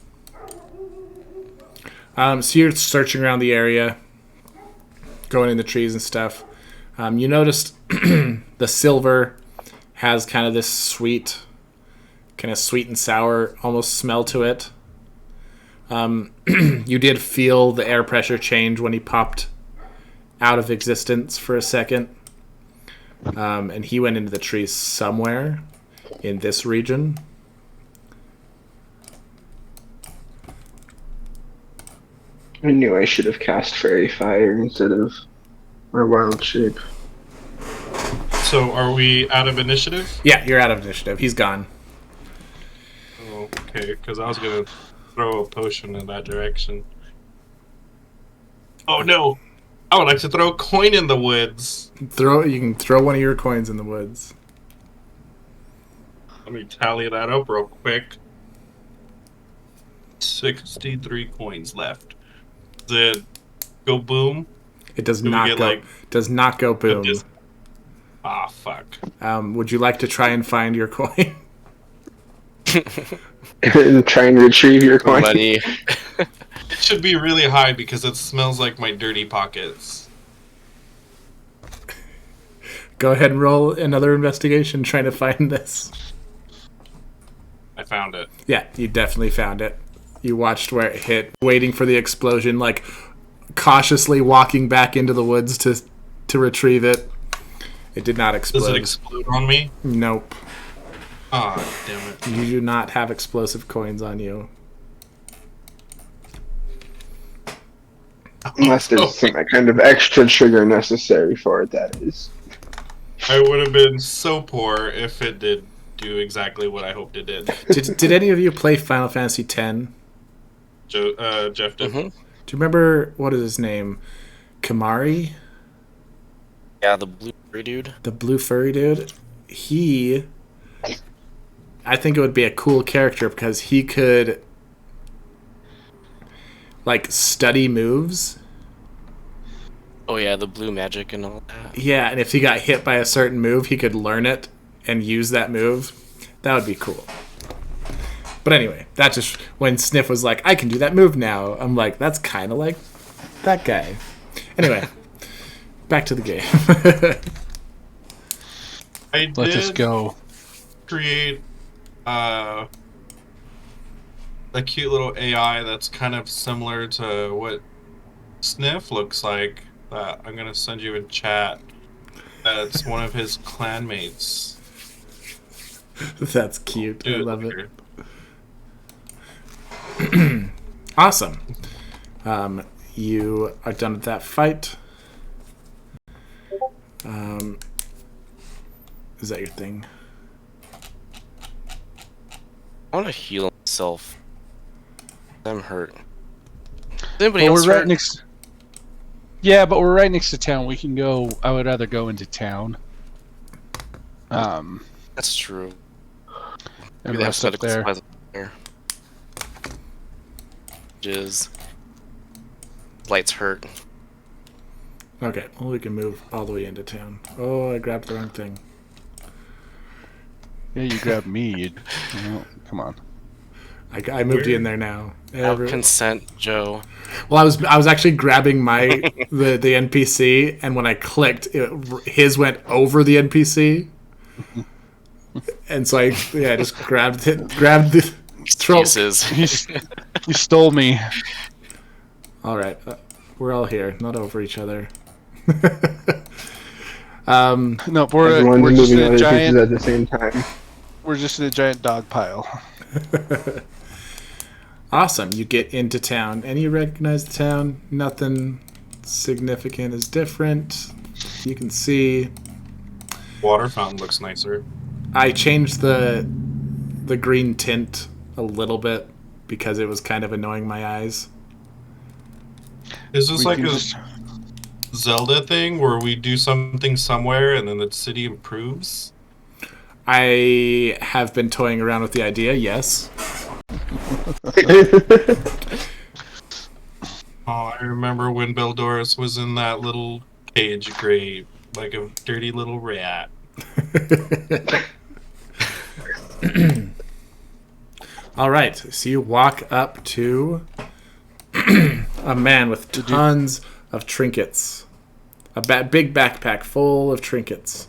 So you're searching around the area, going in the trees and stuff. You noticed the silver has kind of this sweet and sour almost smell to it. You did feel the air pressure change when he popped out of existence for a second. And he went into the trees somewhere in this region. I knew I should have cast Fairy Fire instead of my Wild Shape. So are we out of initiative? Yeah, you're out of initiative. He's gone. Oh, okay, because I was going to throw a potion in that direction. Oh no! I would like to throw a coin in the woods. You can throw one of your coins in the woods. Let me tally that up real quick. 63 coins left. Does it go boom? It does Do we not get, go. like, Does not go boom. Ah, fuck. Would you like to try and find your coin? Try and retrieve your coin. Money. It should be really high because it smells like my dirty pockets. Go ahead and roll another investigation trying to find this. I found it. Yeah, you definitely found it. You watched where it hit, waiting for the explosion, like cautiously walking back into the woods to retrieve it. It did not explode. Does it explode on me? Nope. Ah, damn it. You do not have explosive coins on you. Unless there's some kind of extra trigger necessary for it, that is. I would have been so poor if it did do exactly what I hoped it did. Did any of you play Final Fantasy X? Jeff did. Mm-hmm. Do you remember, what is his name? Kamari? Yeah, the blue furry dude. The blue furry dude? I think it would be a cool character because he could, like, study moves. Oh yeah, the blue magic and all that. Yeah, and if he got hit by a certain move, he could learn it and use that move. That would be cool. But anyway, that just, when Sniff was like, I can do that move now, I'm like, that's kind of like that guy. Anyway, back to the game. I Let us did go. create a cute little AI that's kind of similar to what Sniff looks like. That I'm gonna send you in chat. That's one of his clanmates. That's cute. I Dude, love it. here. Awesome. You are done with that fight. Is that your thing? I want to heal myself. I'm hurt. Is anybody Well, else we're right hurt? next. Yeah, but we're right next to town. We can go. I would rather go into town. That's true. And Maybe they have rest up medical there. supplies up there. Jizz. Lights hurt. Okay, well, we can move all the way into town. Oh, I grabbed the wrong thing. Yeah, you grabbed me. Come on. I moved you in there now. Without consent, Joe. Well, I was actually grabbing my the NPC, and when I clicked, his went over the NPC, and so I just grabbed the troll. Excuses. You stole me. All right, we're all here, not over each other. No, Everyone's we're just moving in a other giant. pieces at the same time. We're just in a giant dog pile. Awesome. You get into town, and you recognize the town. Nothing significant is different. You can see Water fountain looks nicer. I changed the green tint a little bit because it was kind of annoying my eyes. Is this We like can a just- Zelda thing where we do something somewhere and then the city improves? I have been toying around with the idea, yes. Oh, I remember when Beldoris was in that little cage grave, like a dirty little rat. All right, so you walk up to a man with tons of trinkets. A big backpack full of trinkets.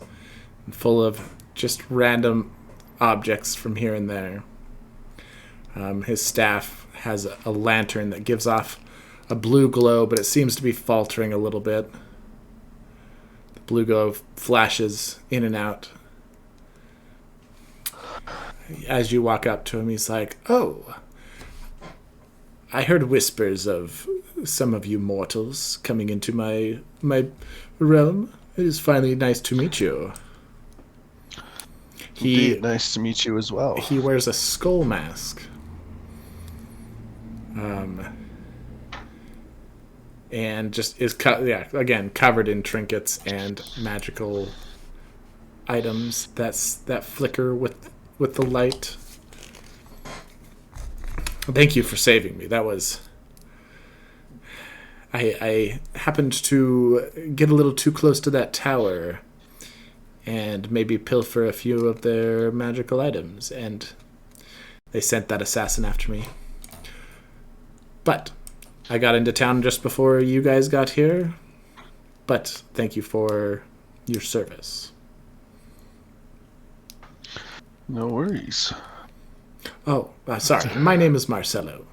And full of just random objects from here and there. His staff has a lantern that gives off a blue glow, but it seems to be faltering a little bit. The blue glow flashes in and out. As you walk up to him, he's like, "Oh, I heard whispers of some of you mortals coming into my realm. It is finally nice to meet you." Indeed, nice to meet you as well. He wears a skull mask. And just is again covered in trinkets and magical items that flicker with the light. Thank you for saving me. That was I happened to get a little too close to that tower and maybe pilfer a few of their magical items, and they sent that assassin after me. But I got into town just before you guys got here. But thank you for your service. No worries. Oh, sorry. My name is Marcelo.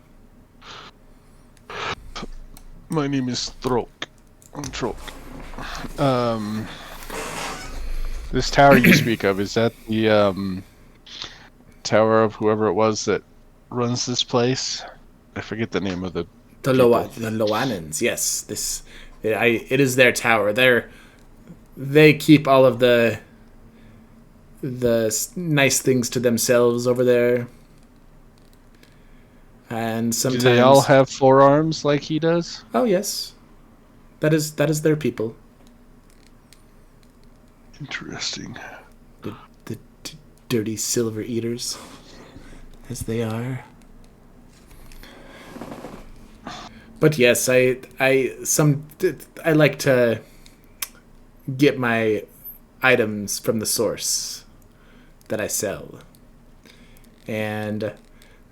My name is Throk. I'm Trok. This tower you speak of, is that the tower of whoever it was that runs this place? I forget the name of the The Loanans, yes. It is their tower. They keep all of the nice things to themselves over there. And sometimes Do they all have forearms like he does? Oh yes. That is their people. Interesting. The dirty silver eaters, as they are. But yes, I like to get my items from the source that I sell. And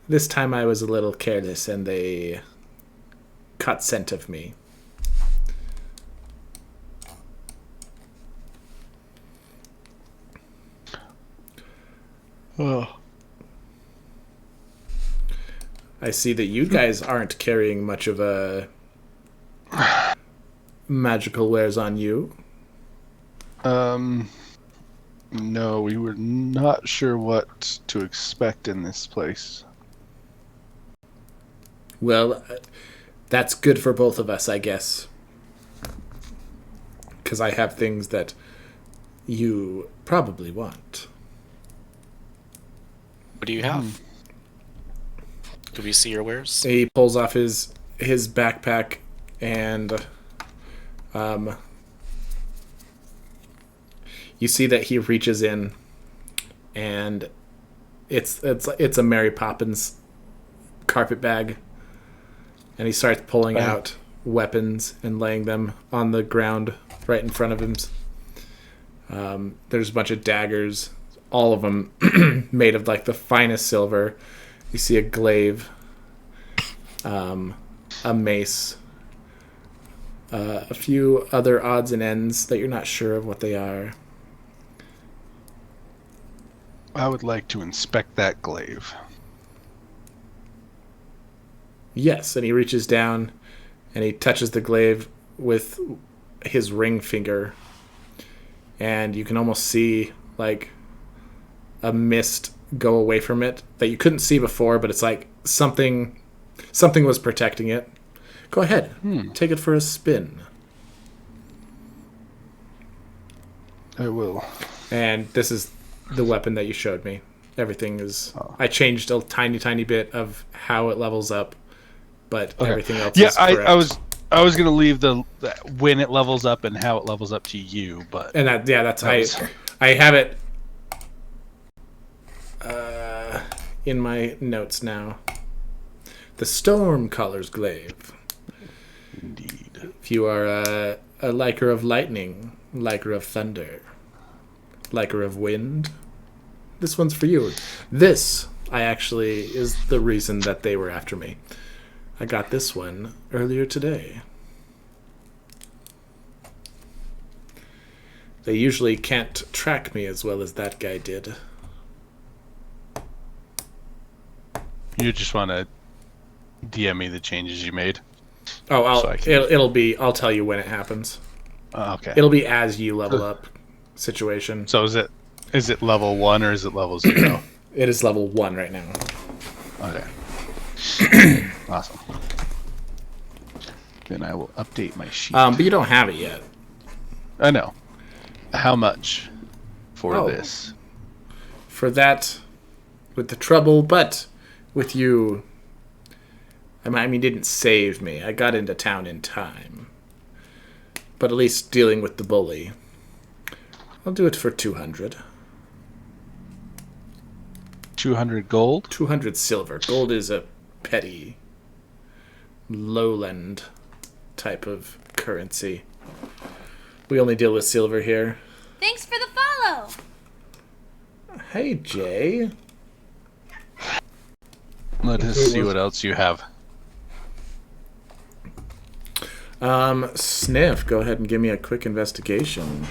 this time I was a little careless and they caught scent of me. Oh. I see that you guys aren't carrying much of a magical wares on you. No, we were not sure what to expect in this place. Well, that's good for both of us, I guess. Because I have things that you probably want. What do you have? Do we see your wares? He pulls off his backpack and you see that he reaches in and it's a Mary Poppins carpet bag, and he starts pulling out weapons and laying them on the ground right in front of him. There's a bunch of daggers, all of them made of like the finest silver. You see a glaive, a mace, a few other odds and ends that you're not sure of what they are. I would like to inspect that glaive. Yes, and he reaches down and he touches the glaive with his ring finger, and you can almost see like a mist go away from it that you couldn't see before, but it's like something Something was protecting it. Go ahead. Take it for a spin. I will. And this is the weapon that you showed me. Everything is... I changed a tiny, tiny bit of how it levels up, but everything else is correct. I was gonna leave the when it levels up and how it levels up to you, but And I have it in my notes now. The storm colors glaive. indeed. If you are a liker of lightning, liker of thunder, liker of wind, this one's for you. This, is the reason that they were after me. I got this one earlier today. They usually can't track me as well as that guy did. You just want to DM me the changes you made. Oh, I'll tell you when it happens. Okay. It'll be as you level up situation. So is it level 1 or is it level 0? It is level 1 right now. Okay. Awesome. Then I will update my sheet. But you don't have it yet. I know. How much for this? For that, with the trouble, but with you, I mean, didn't save me. I got into town in time. But at least dealing with the bully. I'll do it for 200. 200 gold? 200 silver. Gold is a petty, lowland type of currency. We only deal with silver here. Thanks for the follow. Hey, Jay. Let us see what else you have. Sniff, go ahead and give me a quick investigation.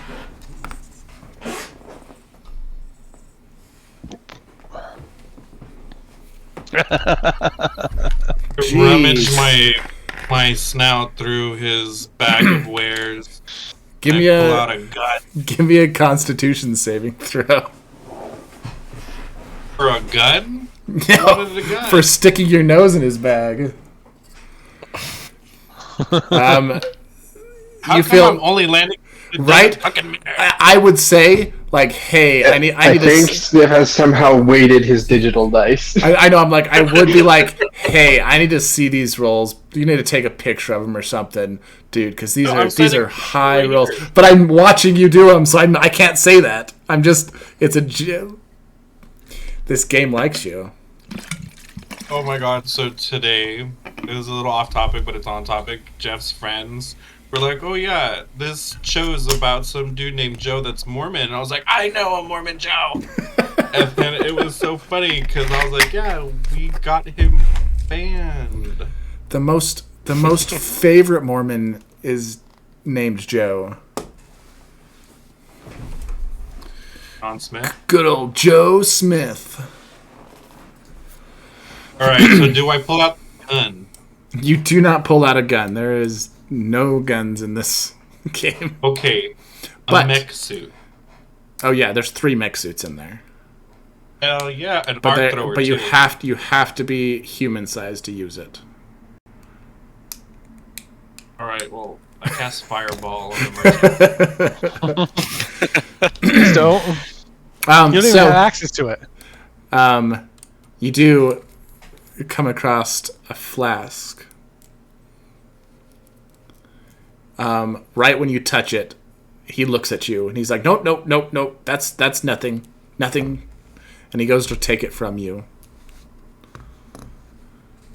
Rummage my snout through his bag of wares. Give me pull out a gun. Give me a Constitution saving throw. For a gun? No, What is a gun? for sticking your nose in his bag. How you come feel I'm only landing right? fucking I would say like, hey, I need think to. Sniff has somehow weighted his digital dice. I know. I'm like, I would be like, hey, I need to see these rolls. You need to take a picture of them or something, dude, because these are high rolls. But I'm watching you do them, so I can't say that. I'm just. This game likes you. Oh my god, so today, it was a little off topic, but it's on topic. Jeff's friends were like, oh yeah, this show is about some dude named Joe that's Mormon. And I was like, I know a Mormon Joe! And then it was so funny, because I was like, yeah, we got him banned. The most favorite Mormon is named Joe. John Smith? Good old Joe Smith. Alright, so do I pull out the gun? You do not pull out a gun. There is no guns in this game. Okay, But- a mech suit. Oh yeah, there's 3 mech suits in there. Hell yeah, an But arc thrower but you too. have to be human sized to use it. Alright, well, I cast Fireball on the merchant. Please don't. You don't even have access to it. You do come across a flask. Right when you touch it, he looks at you and he's like, nope. That's nothing. And he goes to take it from you.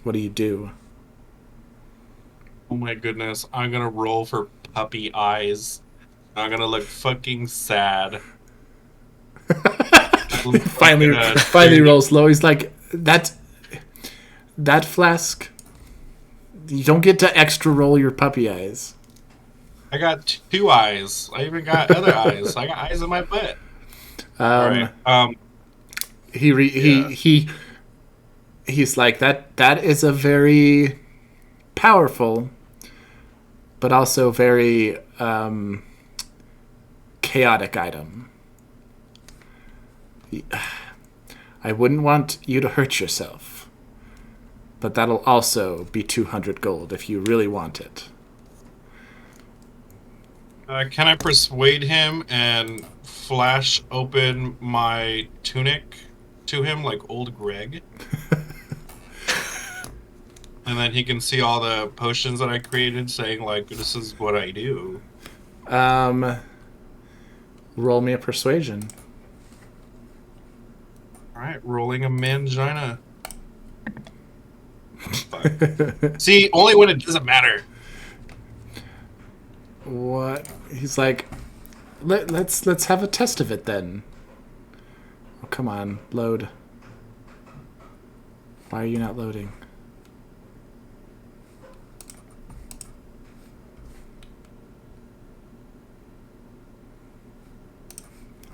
What do you do? Oh my goodness, I'm gonna roll for puppy eyes. I'm gonna look fucking sad. finally rolls low. He's like, that flask. You don't get to extra roll your puppy eyes. I got 2 eyes. I even got other eyes. I got eyes in my butt. Alright. He's like, that is a very powerful but also very chaotic item. I wouldn't want you to hurt yourself. but that'll also be 200 gold if you really want it. Can I persuade him and flash open my tunic to him like old Greg? And then he can see all the potions that I created saying, like, this is what I do. Roll me a persuasion. Alright, rolling a mangina. See, only when it doesn't matter. What? He's like, let's have a test of it then. Oh, come on, load. Why are you not loading?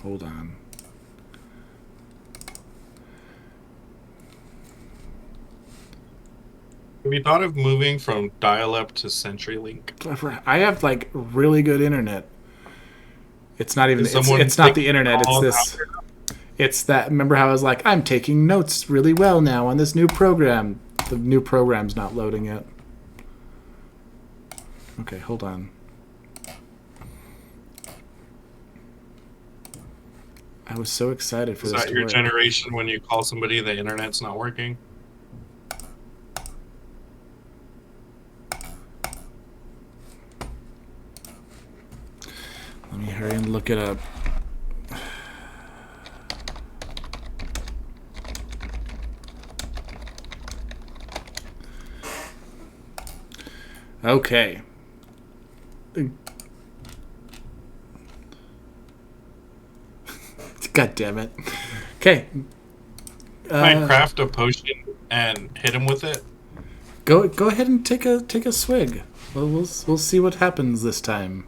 Hold on. Have you thought of moving from dial-up to CenturyLink? I have like really good internet. It's not even. Is someone It's not the taking internet. It's calls this. out there? It's that. Remember how I was like, I'm taking notes really well now on this new program. The new program's not loading yet. Okay, hold on. I was so excited for Is this that to your work. generation when you call somebody the internet's not working? Let me hurry and look it up. Okay. God damn it. Okay. Can I craft a potion and hit him with it? Go ahead and take a swig. We'll see what happens this time.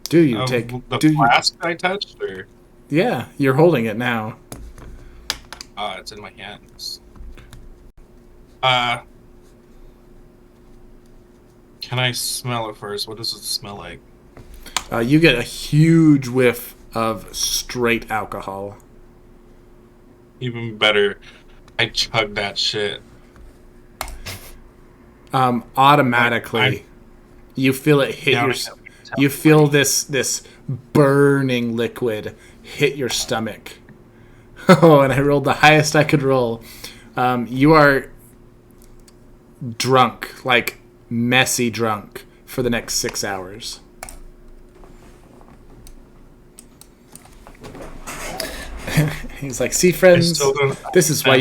Do you take the do you? flask I touched, or Yeah, you're holding it now. it's in my hands. Can I smell it first? What does it smell like? You get a huge whiff of straight alcohol. Even better, I chug that shit. Automatically, you feel it hit your. You feel this burning liquid hit your stomach. Oh, and I rolled the highest I could roll. You are drunk, like messy drunk, for the next 6 hours. He's like, see, friends, this is why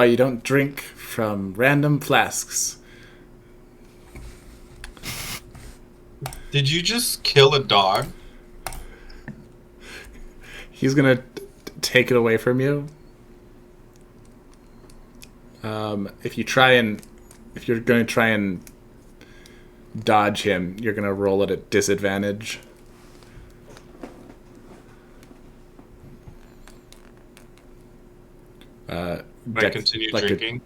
you don't drink from random flasks. Did you just kill a dog? He's gonna take it away from you. If you're going to try and dodge him, you're going to roll it at disadvantage. I continue drinking.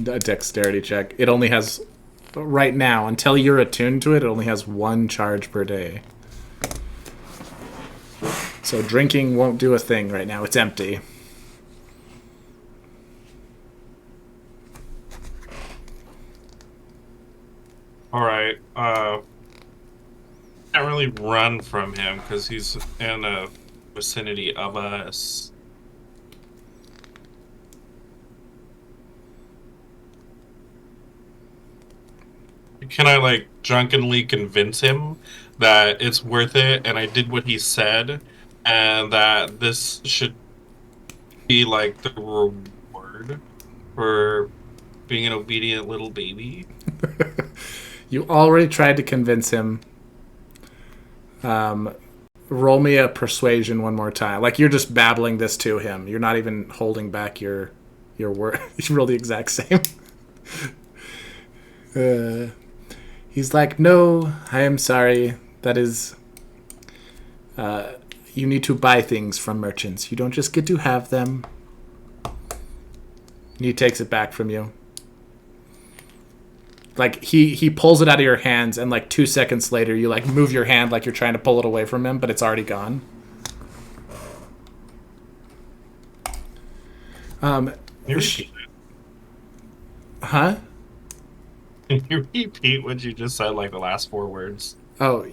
A dexterity check. It only has, right now, until you're attuned to it, it only has 1 charge per day. So drinking won't do a thing right now. It's empty. Alright, can't really run from him because he's in a vicinity of us. Can I, like, drunkenly convince him that it's worth it and I did what he said and that this should be, like, the reward for being an obedient little baby? You already tried to convince him. Roll me a persuasion one more time. Like, you're just babbling this to him. You're not even holding back your word. You roll the exact same. He's like, no, I am sorry. That is... you need to buy things from merchants. You don't just get to have them. And he takes it back from you. Like, he pulls it out of your hands, and like 2 seconds later, you like move your hand like you're trying to pull it away from him, but it's already gone. You repeat, Huh? can you repeat what you just said, like the last 4 words? Oh,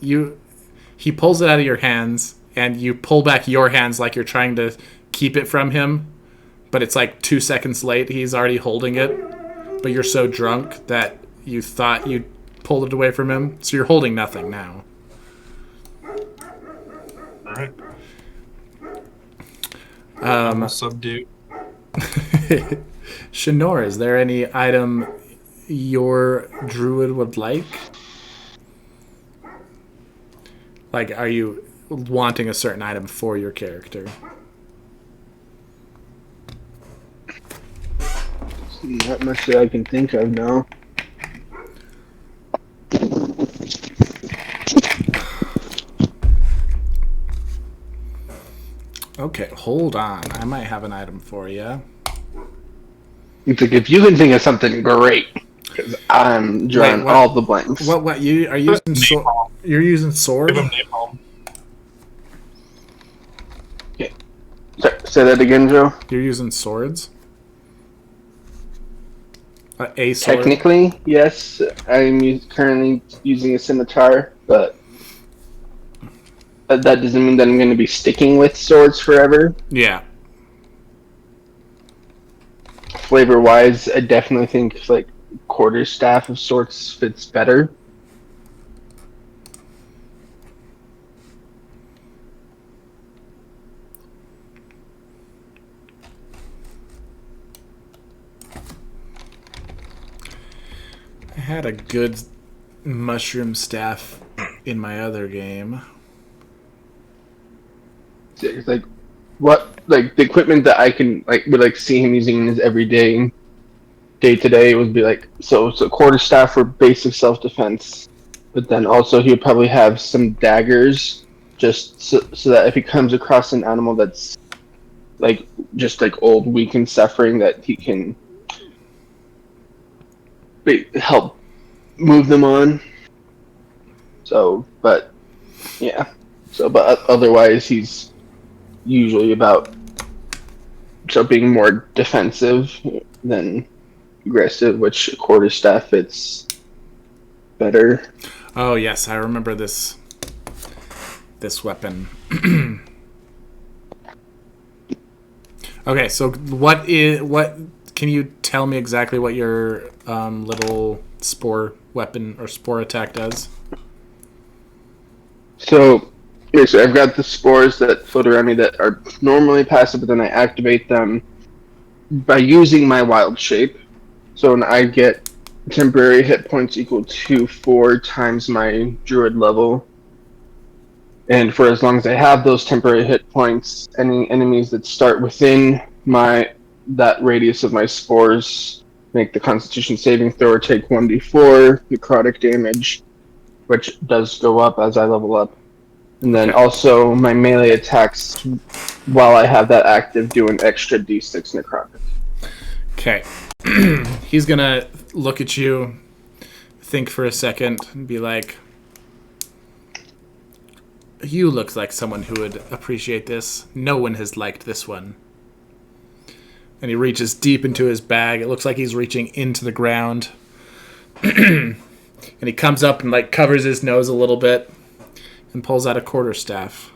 he pulls it out of your hands, and you pull back your hands like you're trying to keep it from him, but it's like 2 seconds late. He's already holding it, but you're so drunk that you thought you pulled it away from him, so you're holding nothing now. Alright. Subdue. Shinor, is there any item your druid would like? Like, are you wanting a certain item for your character? Not much that I can think of now. Okay, hold on. I might have an item for you. It's like, if you can think of something, great. Because I'm drawing what- all the blanks. What you are using? Napalm. You're using sword. Give him napalm. Say that again, Joe. You're using swords. A sword. Technically, yes. I'm currently using a scimitar, but that doesn't mean that I'm going to be sticking with swords forever. Yeah. Flavor-wise, I definitely think like quarterstaff of sorts fits better. I had a good mushroom staff in my other game. It's like what, like the equipment that I can would see him using in his everyday, day to day would be like so quarterstaff for basic self defense, but then also he would probably have some daggers just so that if he comes across an animal that's just old, weak, and suffering, that he can help move them on. So, but yeah, but otherwise he's usually about being more defensive than aggressive, which quarterstaff fits better. Oh yes, I remember this weapon. Okay, so what can you tell me exactly what your little spore weapon or spore attack does? So I've got the spores that float around me that are normally passive, but then I activate them by using my wild shape. So when I get temporary hit points equal to 4 times my druid level, and for as long as I have those temporary hit points, any enemies that start within that radius of my spores make the Constitution saving throw or take 1d4 necrotic damage, which does go up as I level up. And then also my melee attacks, while I have that active, do an extra d6 necrotic. Okay. He's gonna look at you, think for a second, and be like, "You look like someone who would appreciate this. No one has liked this one." And he reaches deep into his bag. It looks like he's reaching into the ground. And he comes up and covers his nose a little bit and pulls out a quarterstaff.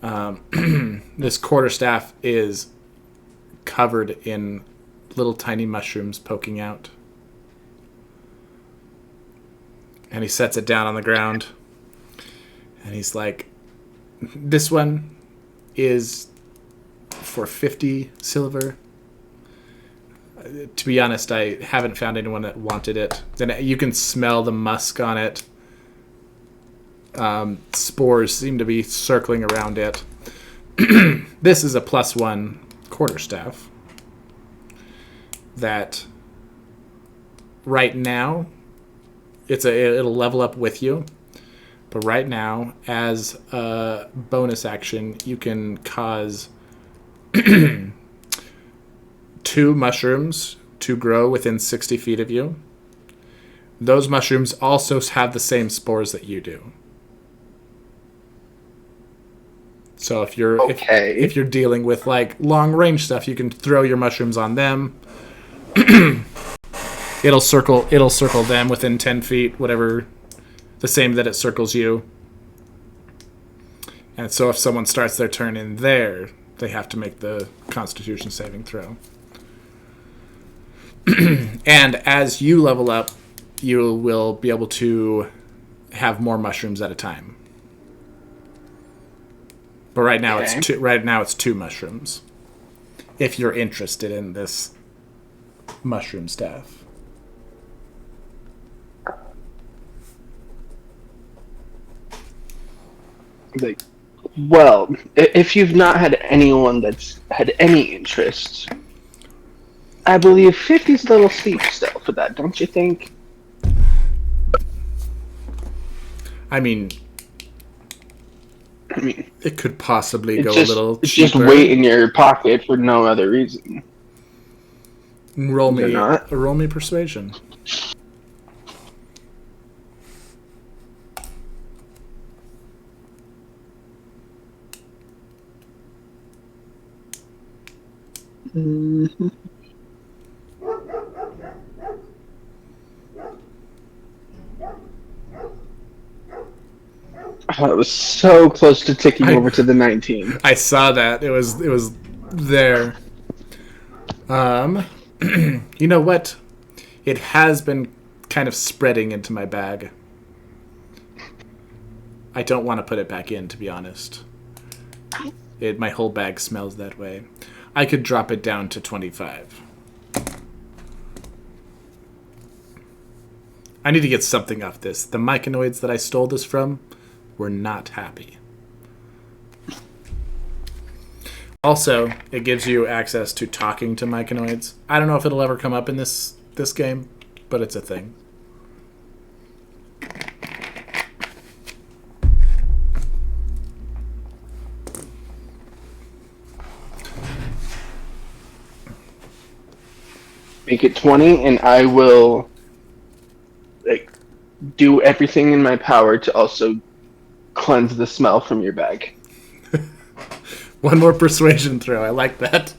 This quarterstaff is covered in little tiny mushrooms poking out. And he sets it down on the ground. And he's like, "This one is for 50 silver. To be honest, I haven't found anyone that wanted it." Then you can smell the musk on it. Spores seem to be circling around it. This is a +1 quarterstaff that right now it'll level up with you. But right now, as a bonus action, you can cause 2 mushrooms to grow within 60 feet of you. Those mushrooms also have the same spores that you do. So if you're Okay. if you're dealing with like long range stuff, you can throw your mushrooms on them. It'll circle them within 10 feet, whatever, the same that it circles you. And so if someone starts their turn in there, they have to make the Constitution saving throw. And as you level up, you will be able to have more mushrooms at a time. But right now it's two mushrooms. If you're interested in this mushroom staff. Like, well, if you've not had anyone that's had any interest, I believe 50's a little steep still for that, don't you think? I mean, it could possibly go just, a little it's just cheaper. weight in your pocket for no other reason. Roll They're not? me persuasion. Mm-hmm. I was so close to ticking over to the 19. I saw that. It was there. You know what? It has been kind of spreading into my bag. I don't want to put it back in, to be honest. My whole bag smells that way. I could drop it down to 25. I need to get something off this. The myconoids that I stole this from were not happy. Also, it gives you access to talking to myconoids. I don't know if it'll ever come up in this game, but it's a thing. Make it 20, and I will do everything in my power to also cleanse the smell from your bag. One more persuasion throw. I like that.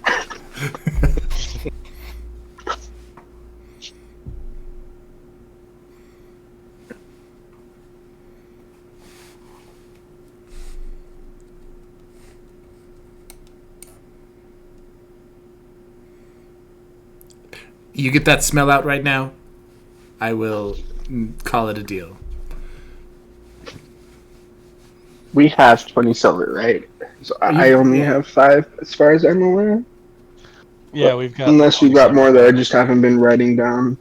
You get that smell out right now, I will call it a deal. We have 20 silver, right? So I only have 5 as far as I'm aware. Yeah, we've got. Unless you got more that I just haven't been writing down.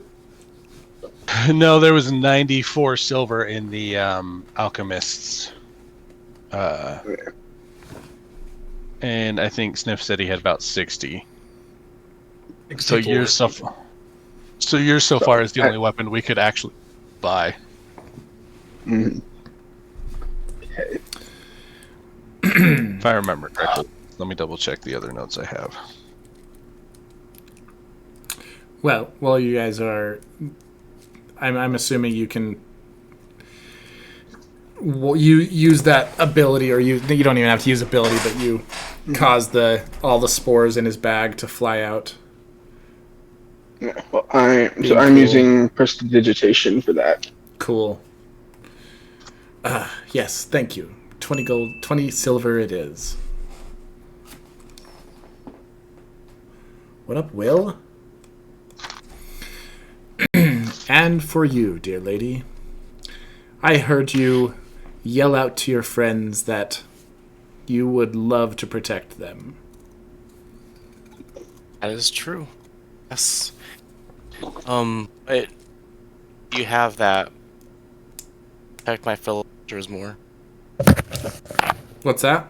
No, there was 94 silver in the alchemists. And I think Sniff said he had about 60. So yours so far is the only weapon we could actually buy. Mm-hmm. Okay. If I remember correctly. Let me double check the other notes I have. Well, while you guys are, I'm assuming you can. You use that ability, or you don't even have to use ability, but you cause all the spores in his bag to fly out. Yeah, well, I'm using prestidigitation for that. Cool. Yes, thank you. 20 gold, 20 silver it is. What up, Will? And for you, dear lady. I heard you yell out to your friends that you would love to protect them. That is true. Yes. But you have that protect my fellow adventurers more. What's that?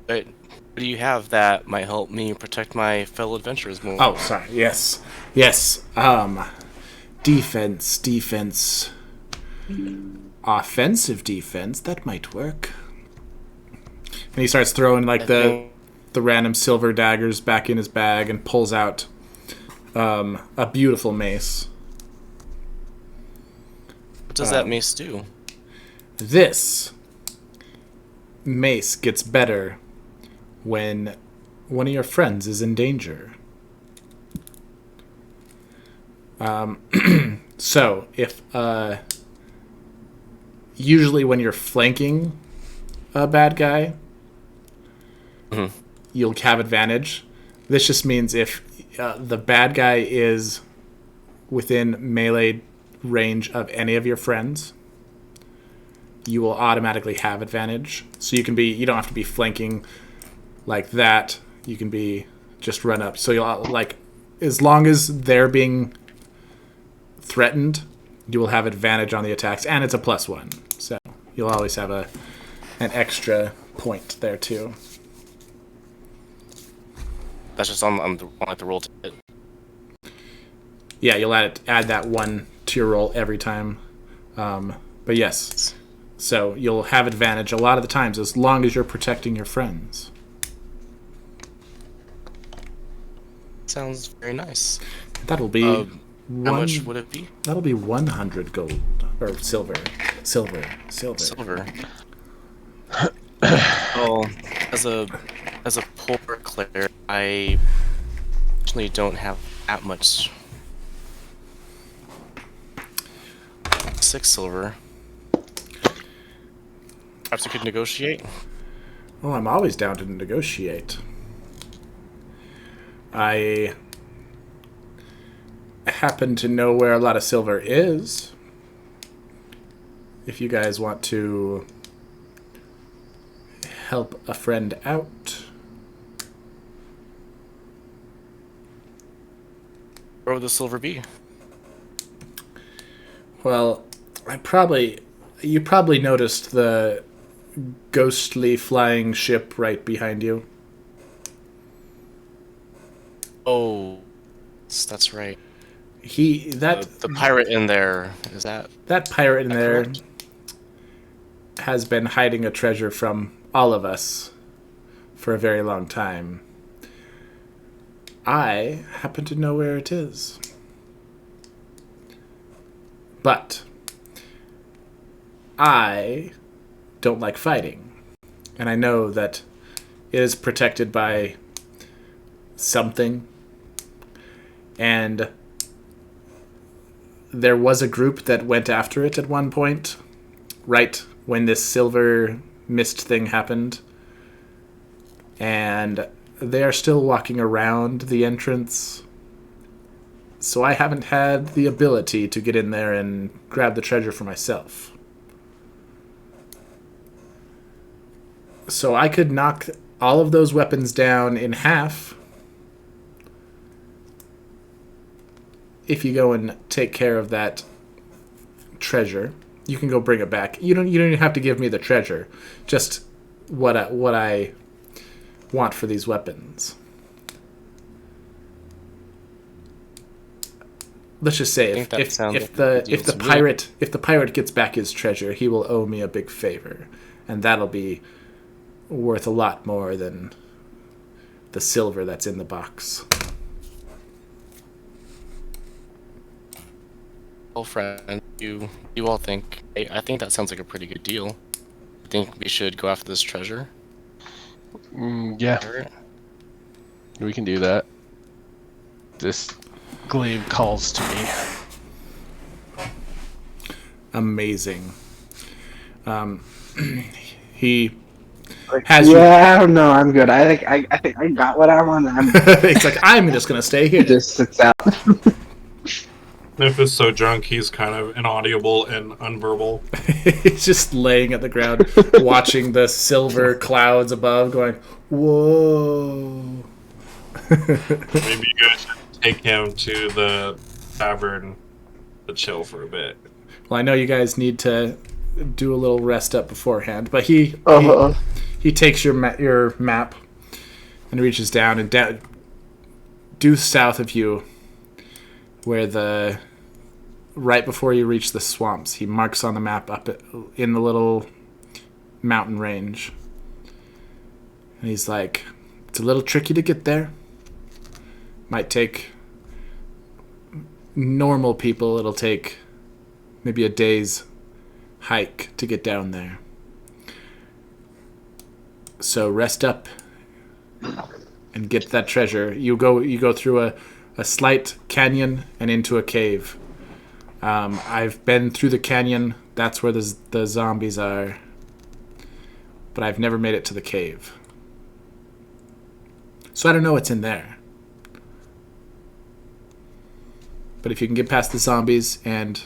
But do you have that might help me protect my fellow adventurers more? Oh, sorry. Yes. Defense. Offensive defense, that might work. And he starts throwing like the random silver daggers back in his bag and pulls out a beautiful mace. What does that mace do? This mace gets better when one of your friends is in danger. So, if usually when you're flanking a bad guy, you'll have advantage. This just means if the bad guy is within melee range of any of your friends, you will automatically have advantage. So you don't have to be flanking like that. You can be just run up. So you'll as long as they're being threatened, you will have advantage on the attacks, and it's a +1. So you'll always have an extra point there too. That's just on the roll to hit. Yeah, you'll add that 1 to your roll every time. But yes, so you'll have advantage a lot of the times as long as you're protecting your friends. Sounds very nice. That'll be How much would it be? That'll be 100 gold or silver. Silver. Well, as a poor cleric, I actually don't have that much. 6 silver. Perhaps we could negotiate. Oh, I'm always down to negotiate. I happen to know where a lot of silver is. If you guys want to help a friend out. Where would the silver be? Well, you probably noticed the ghostly flying ship right behind you. Oh, that's right. The pirate in there, is that pirate in there correct? has been hiding a treasure from all of us for a very long time. I happen to know where it is. But I don't like fighting. And I know that it is protected by something. And there was a group that went after it at one point, right when this silver mist thing happened. And they are still walking around the entrance. So I haven't had the ability to get in there and grab the treasure for myself. So I could knock all of those weapons down in half if you go and take care of that treasure. You can go bring it back. You don't even have to give me the treasure. Just what I want for these weapons. Let's just say if the pirate gets back his treasure, he will owe me a big favor, and that'll be worth a lot more than the silver that's in the box. Well, friend, you all think? I think that sounds like a pretty good deal. I think we should go after this treasure. Yeah, we can do that. This glaive calls to me. Amazing. He has I don't know. I'm good. I think I got what I want. It's like, I'm just gonna stay here. Just sits out. If it's so drunk, he's kind of inaudible and unverbal. He's just laying at the ground, watching the silver clouds above, going, "Whoa." Maybe you guys should take him to the tavern to chill for a bit. Well, I know you guys need to do a little rest up beforehand, but he takes your map and reaches down and due south of you, where right before you reach the swamps, he marks on the map up in the little mountain range. And he's like, it's a little tricky to get there. Might take normal people, it'll take maybe a day's hike to get down there. So rest up and get that treasure. You go through a slight canyon and into a cave. I've been through the canyon. That's where the zombies are. But I've never made it to the cave. So I don't know what's in there. But if you can get past the zombies and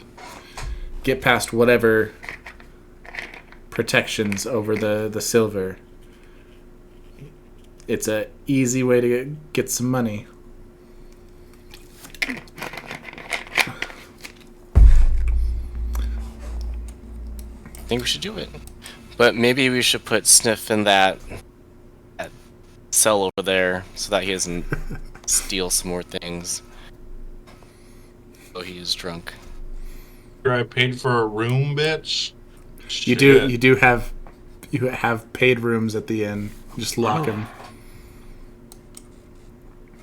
get past whatever protections over the silver, it's a easy way to get some money. I think we should do it. But maybe we should put Sniff in that cell over there so that he doesn't steal some more things. Oh, he is drunk. I paid for a room, bitch. You do have paid rooms at the inn. Just lock them.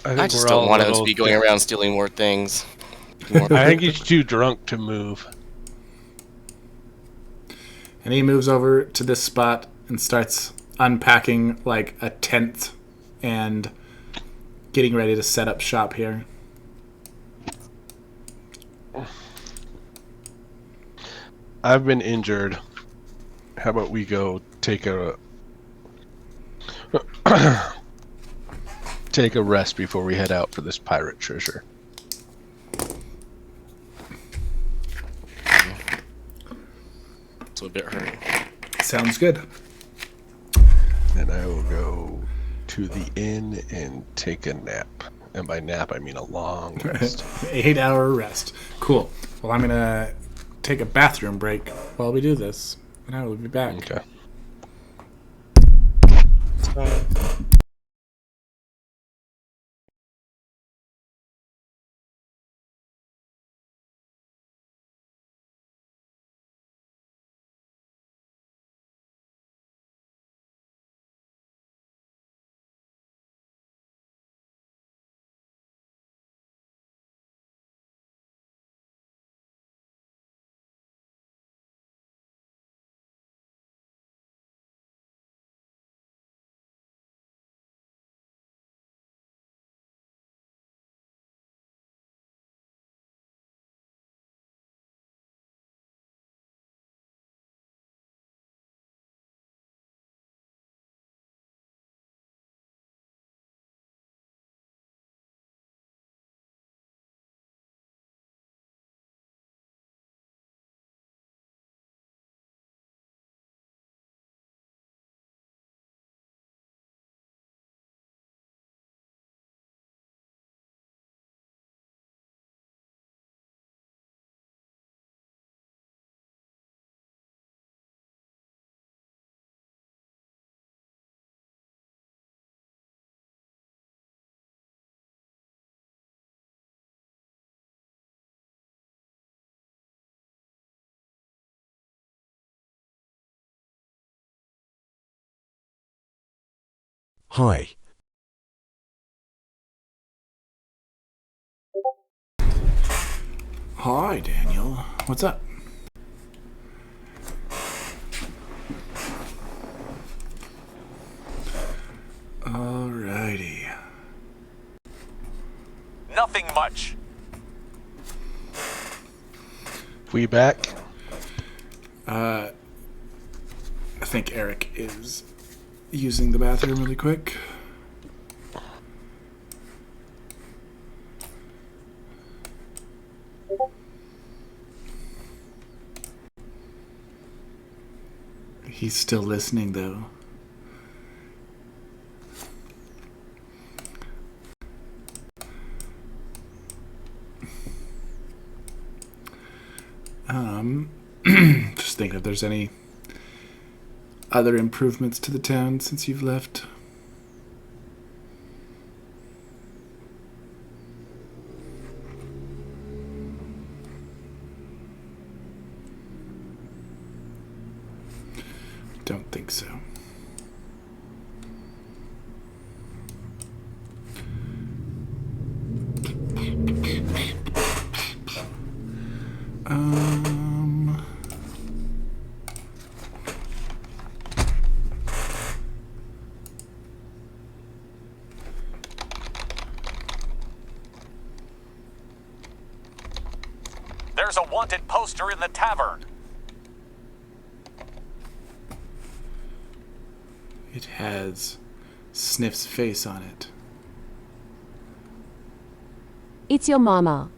I just don't want him to be going around stealing more things. I think he's too drunk to move. And he moves over to this spot and starts unpacking like a tent and getting ready to set up shop here. I've been injured. How about we go take a take a rest before we head out for this pirate treasure? It's a bit hurt. Sounds good. And I will go to the inn and take a nap. And by nap, I mean a long rest. 8-hour rest. Cool. Well, I'm gonna take a bathroom break while we do this, and I will be back. Okay. Hi. Hi, Daniel. What's up? Alrighty. Nothing much. We back? I think Eric is using the bathroom really quick. He's still listening, though. Just thinking if there's any other improvements to the town since you've left. Don't think so. There's a wanted poster in the tavern. It has Sniff's face on it. It's your mama.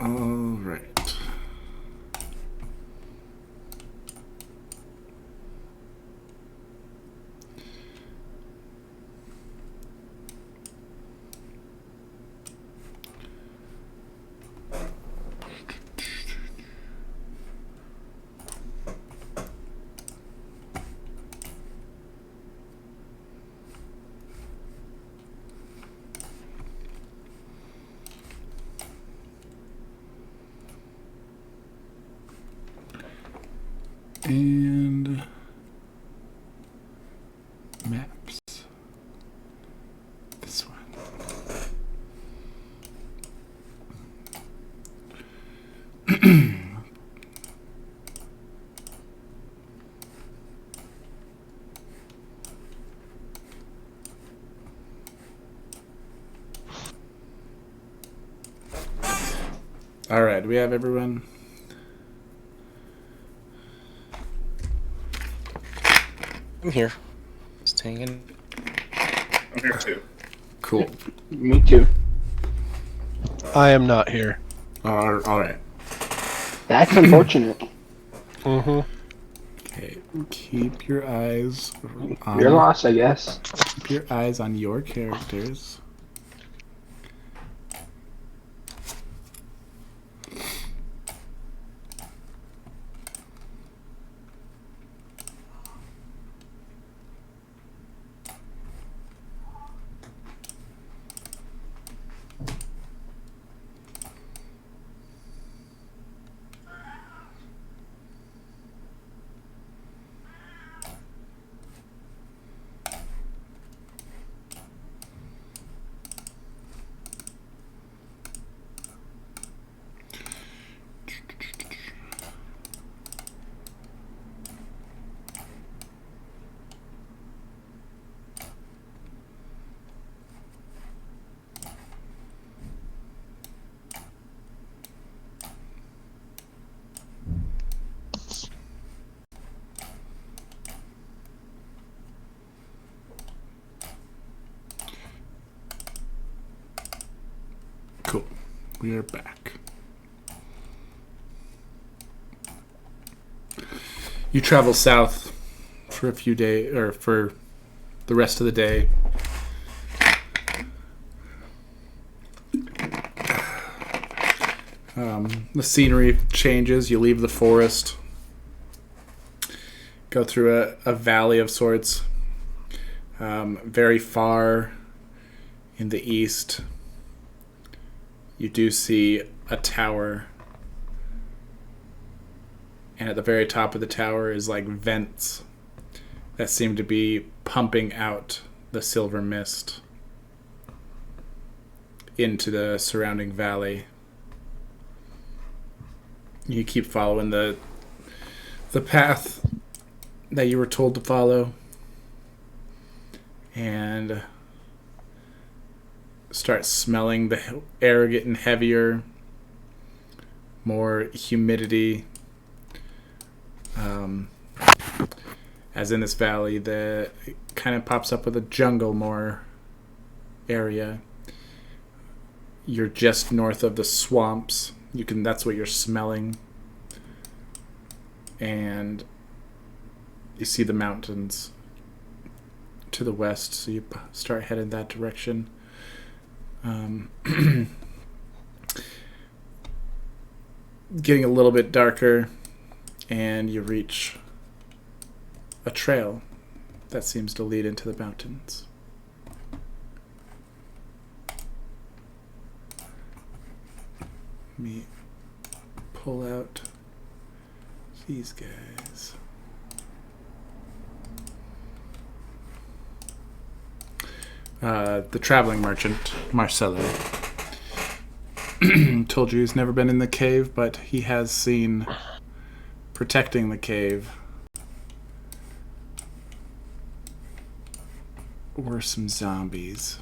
All right. And maps. This one. All right, do we have everyone? I'm here. Just hanging. I'm here too. Cool. Me too. I am not here. All right. That's unfortunate. Mm-hmm. Okay. Keep your eyes on Your loss, I guess. Keep your eyes on your characters. Cool. We are back. You travel south for a few days, or for the rest of the day. The scenery changes. You leave the forest, go through a valley of sorts. Very far in the east, you do see a tower, and at the very top of the tower is like vents that seem to be pumping out the silver mist into the surrounding valley. You keep following the path that you were told to follow, and start smelling the air getting heavier, more humidity. As in this valley, it kind of pops up with a jungle more area. You're just north of the swamps. That's what you're smelling. And you see the mountains to the west, so you start heading that direction. Getting a little bit darker, and you reach a trail that seems to lead into the mountains. Let me pull out these guys. The traveling merchant, Marcelo, told you he's never been in the cave, but he has seen, protecting the cave, were some zombies.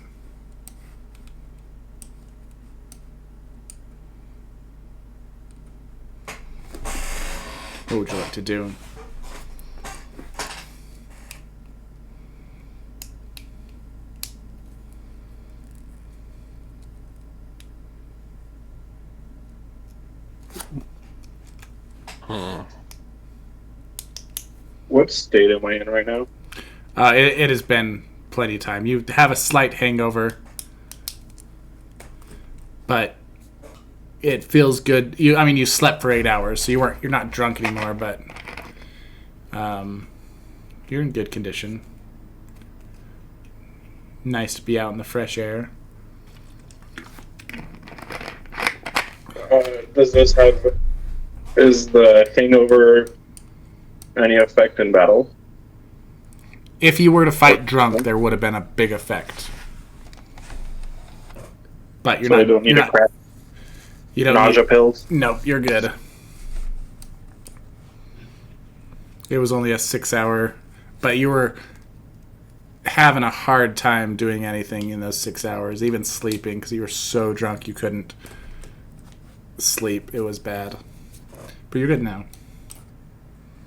What would you like to do? What state am I in right now? It has been plenty of time. You have a slight hangover, but it feels good. You slept for 8 hours, so you're not drunk anymore, but you're in good condition. Nice to be out in the fresh air. Is the hangover any effect in battle? If you were to fight drunk, there would have been a big effect. But you're So not. I don't need you're to not, crack you don't nausea need, pills? Nope, you're good. It was only a 6-hour, but you were having a hard time doing anything in those 6 hours, even sleeping, because you were so drunk you couldn't sleep. It was bad. But you're good now.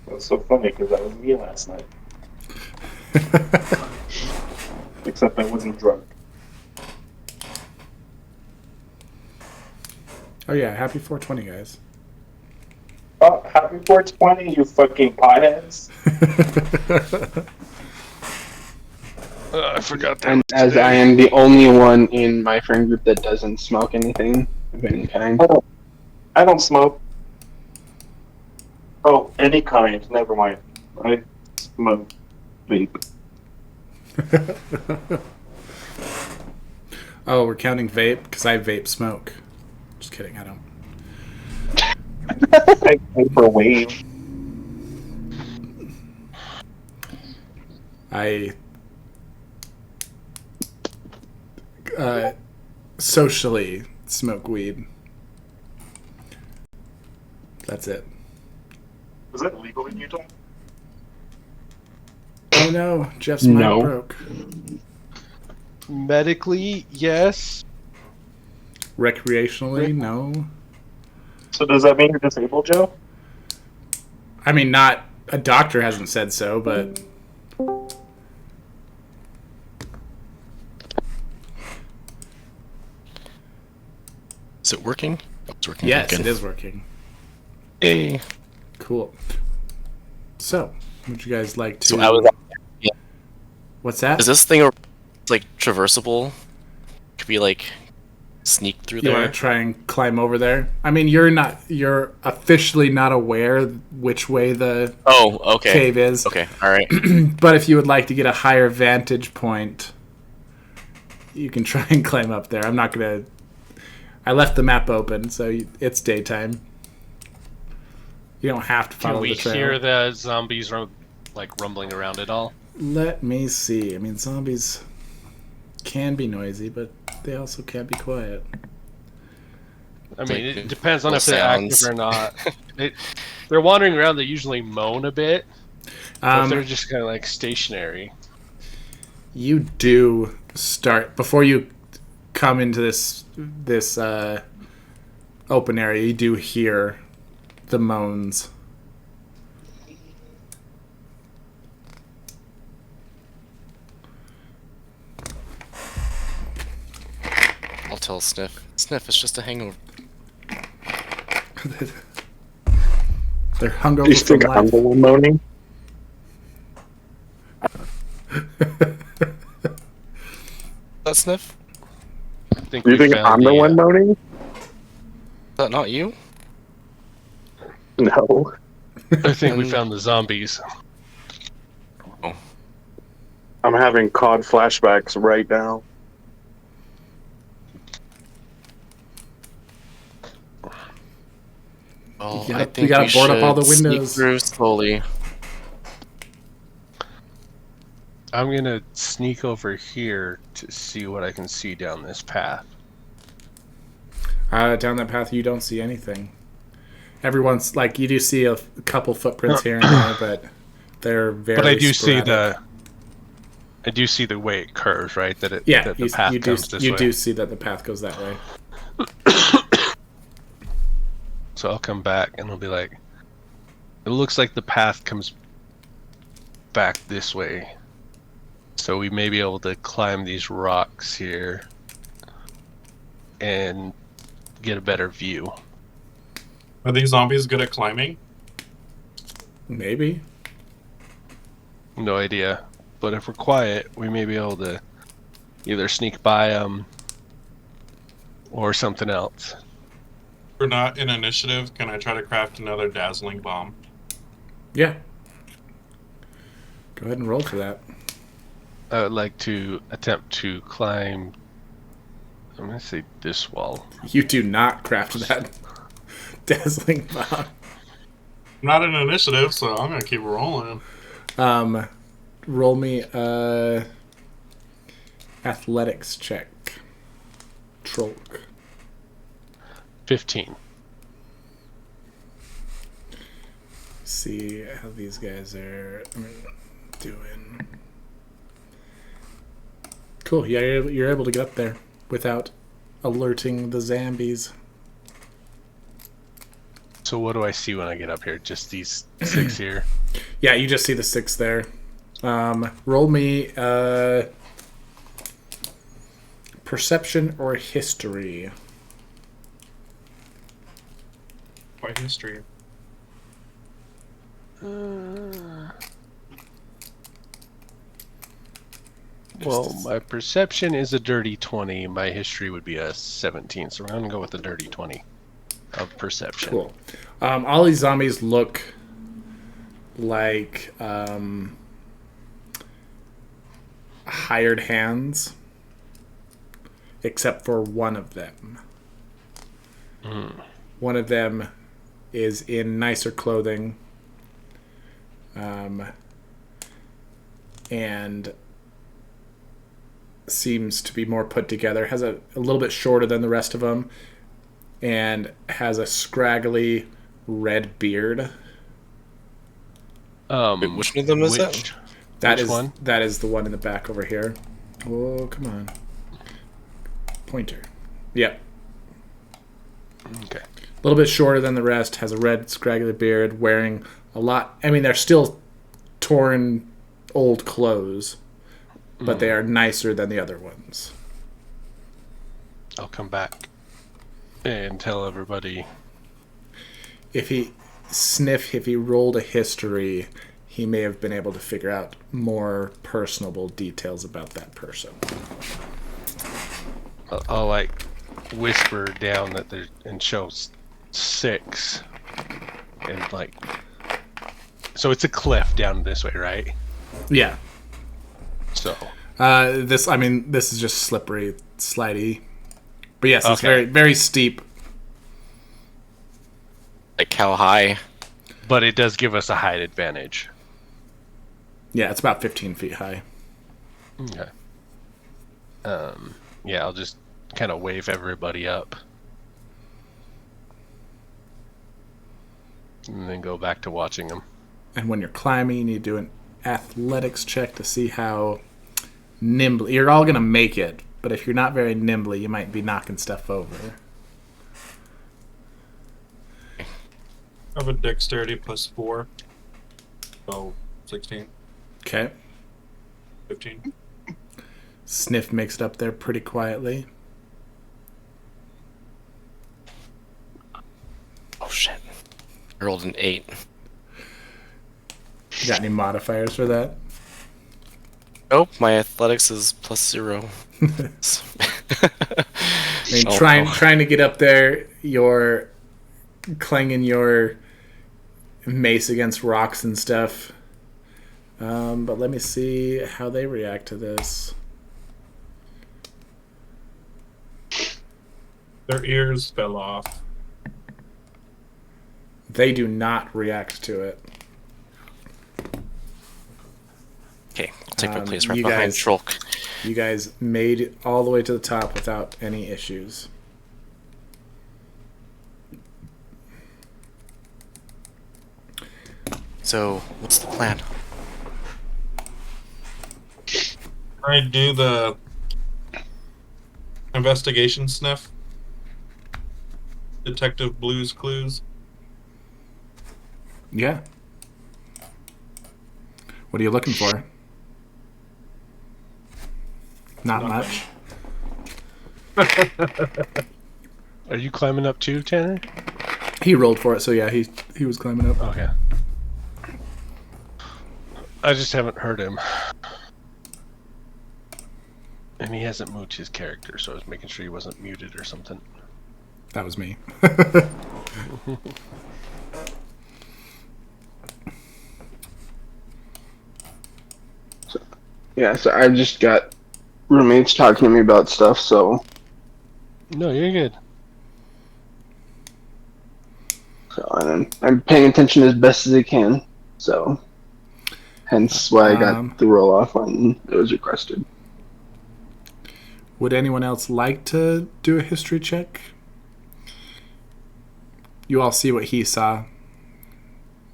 That's so funny because that was me last night. Except I wasn't drunk. Oh yeah, happy 420, guys. Oh, happy 420, you fucking potheads. I forgot that. And as I am the only one in my friend group that doesn't smoke anything of any kind. I don't smoke. Oh, any kind. Never mind. I smoke vape. Oh, we're counting vape? Because I vape smoke. Just kidding, I don't. I vape for wave. I socially smoke weed. That's it. Is that legal in Utah? Oh no, Jeff's mic No. broke. Medically, yes. Recreationally, no. So does that mean you're disabled, Joe? I mean, not a doctor hasn't said so, but Is it working? Oh, it's working. yes, again. it is working. Hey. Cool. So, would you guys like to? So I was. Yeah. What's that? Is this thing like traversable? Could we like sneak through You there? want to try and climb over there? I mean, you're officially not aware which way the Oh, okay. cave is. Okay, all right. But if you would like to get a higher vantage point, you can try and climb up there. I'm not gonna. I left the map open, so it's daytime. You don't have to follow Can we the trail. hear the zombies rumbling around at all? Let me see. I mean, zombies can be noisy, but they also can be quiet. I mean, Like it depends on if they're sounds. active or not. They're wandering around. They usually moan a bit. But if they're just kind of like stationary. You do start before you come into this open area. You do hear the moans. I'll tell Sniff. Sniff, it's just a hangover. They're hungover Do you from think I'm life. the one moaning? that, Sniff? I think Do you we think found I'm the one moaning? Is that not you? No. I think we found the zombies. I'm having COD flashbacks right now. Well, You I gotta- think we gotta board up all the should sneak windows. through slowly. I'm gonna sneak over here to see what I can see down this path. Down that path, you don't see anything. Everyone's like, you do see a couple footprints here and there, but they're very. But I do sporadic. I do see the way it curves, right? That it Yeah, that the path comes this you way. do see that the path goes that way. So I'll come back and I'll be like, it looks like the path comes back this way. So we may be able to climb these rocks here and get a better view. Are these zombies good at climbing? Maybe. No idea. But if we're quiet, we may be able to either sneak by them or something else. If we're not in initiative, can I try to craft another dazzling bomb? Yeah. Go ahead and roll for that. I would like to attempt to climb. I'm going to say this wall. You do not craft that dazzling bomb. I'm not in initiative, so I'm gonna keep rolling. Roll me a athletics check. Trolk. 15. See how these guys are doing. Cool. Yeah, you're able to get up there without alerting the zombies. So what do I see when I get up here? Just these 6 here? Yeah, you just see the 6 there. Roll me perception or history. By history. Well, my perception is a dirty 20. My history would be a 17. So we're going to go with the dirty 20 of perception. Cool. All these zombies look like hired hands, except for one of them. One of them is in nicer clothing, and seems to be more put together. Has a little bit shorter than the rest of them, and has a scraggly red beard. Wait, which one of them is that? That Which one? That is the one in the back over here. Oh, come on. Pointer. Yep. Okay. A little bit shorter than the rest, has a red scraggly beard, wearing a lot. I mean, they're still torn old clothes, but they are nicer than the other ones. I'll come back and tell everybody. If he rolled a history, he may have been able to figure out more personable details about that person. I'll like whisper down that there and show 6 and like. So it's a cliff down this way, right? Yeah. So. This is just slippery, slidey. But yes, it's Okay. very, very steep. Like how high? But it does give us a height advantage. Yeah, it's about 15 feet high. Okay. Yeah, I'll just kind of wave everybody up. And then go back to watching them. And when you're climbing, you need to do an athletics check to see how nimbly. You're all going to make it, but if you're not very nimbly, you might be knocking stuff over. I have a dexterity +4. So 16. Okay. 15. Sniff makes it up there pretty quietly. Oh shit. I rolled an 8. You got any modifiers for that? Nope, my athletics is +0. I mean, trying to get up there, you're clanging your mace against rocks and stuff. But let me see how they react to this. Their ears fell off. They do not react to it. Okay, I'll take my place right you behind guys- Trolk. You guys made it all the way to the top without any issues. So, what's the plan? I do the investigation sniff. Detective Blues Clues. Yeah. What are you looking for? Not much. Are you climbing up too, Tanner? He rolled for it, so yeah, he was climbing up. Okay. I just haven't heard him. And he hasn't moved his character, so I was making sure he wasn't muted or something. That was me. Yeah, so I've just got roommates talking to me about stuff, so No, you're good. and I'm paying attention as best as I can. So hence why I got the roll off when it was requested. Would anyone else like to do a history check? You all see what he saw.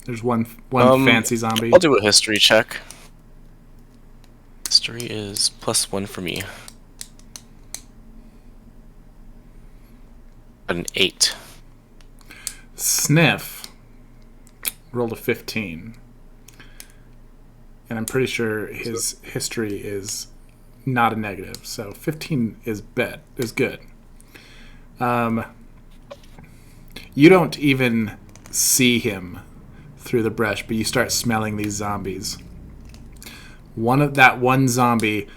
There's one fancy zombie. I'll do a history check. History is +1 for me. An 8. Sniff rolled a 15. And I'm pretty sure his history is not a negative. So 15 is good. You don't even see him through the brush, but you start smelling these zombies. One zombie,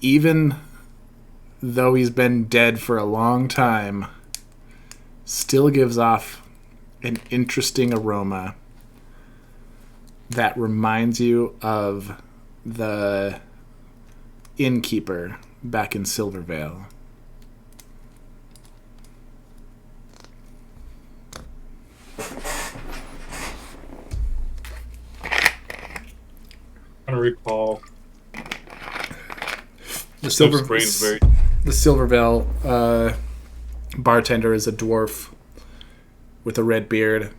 even though he's been dead for a long time, still gives off an interesting aroma that reminds you of the innkeeper back in Silvervale. I recall. The Silvervale bartender is a dwarf with a red beard,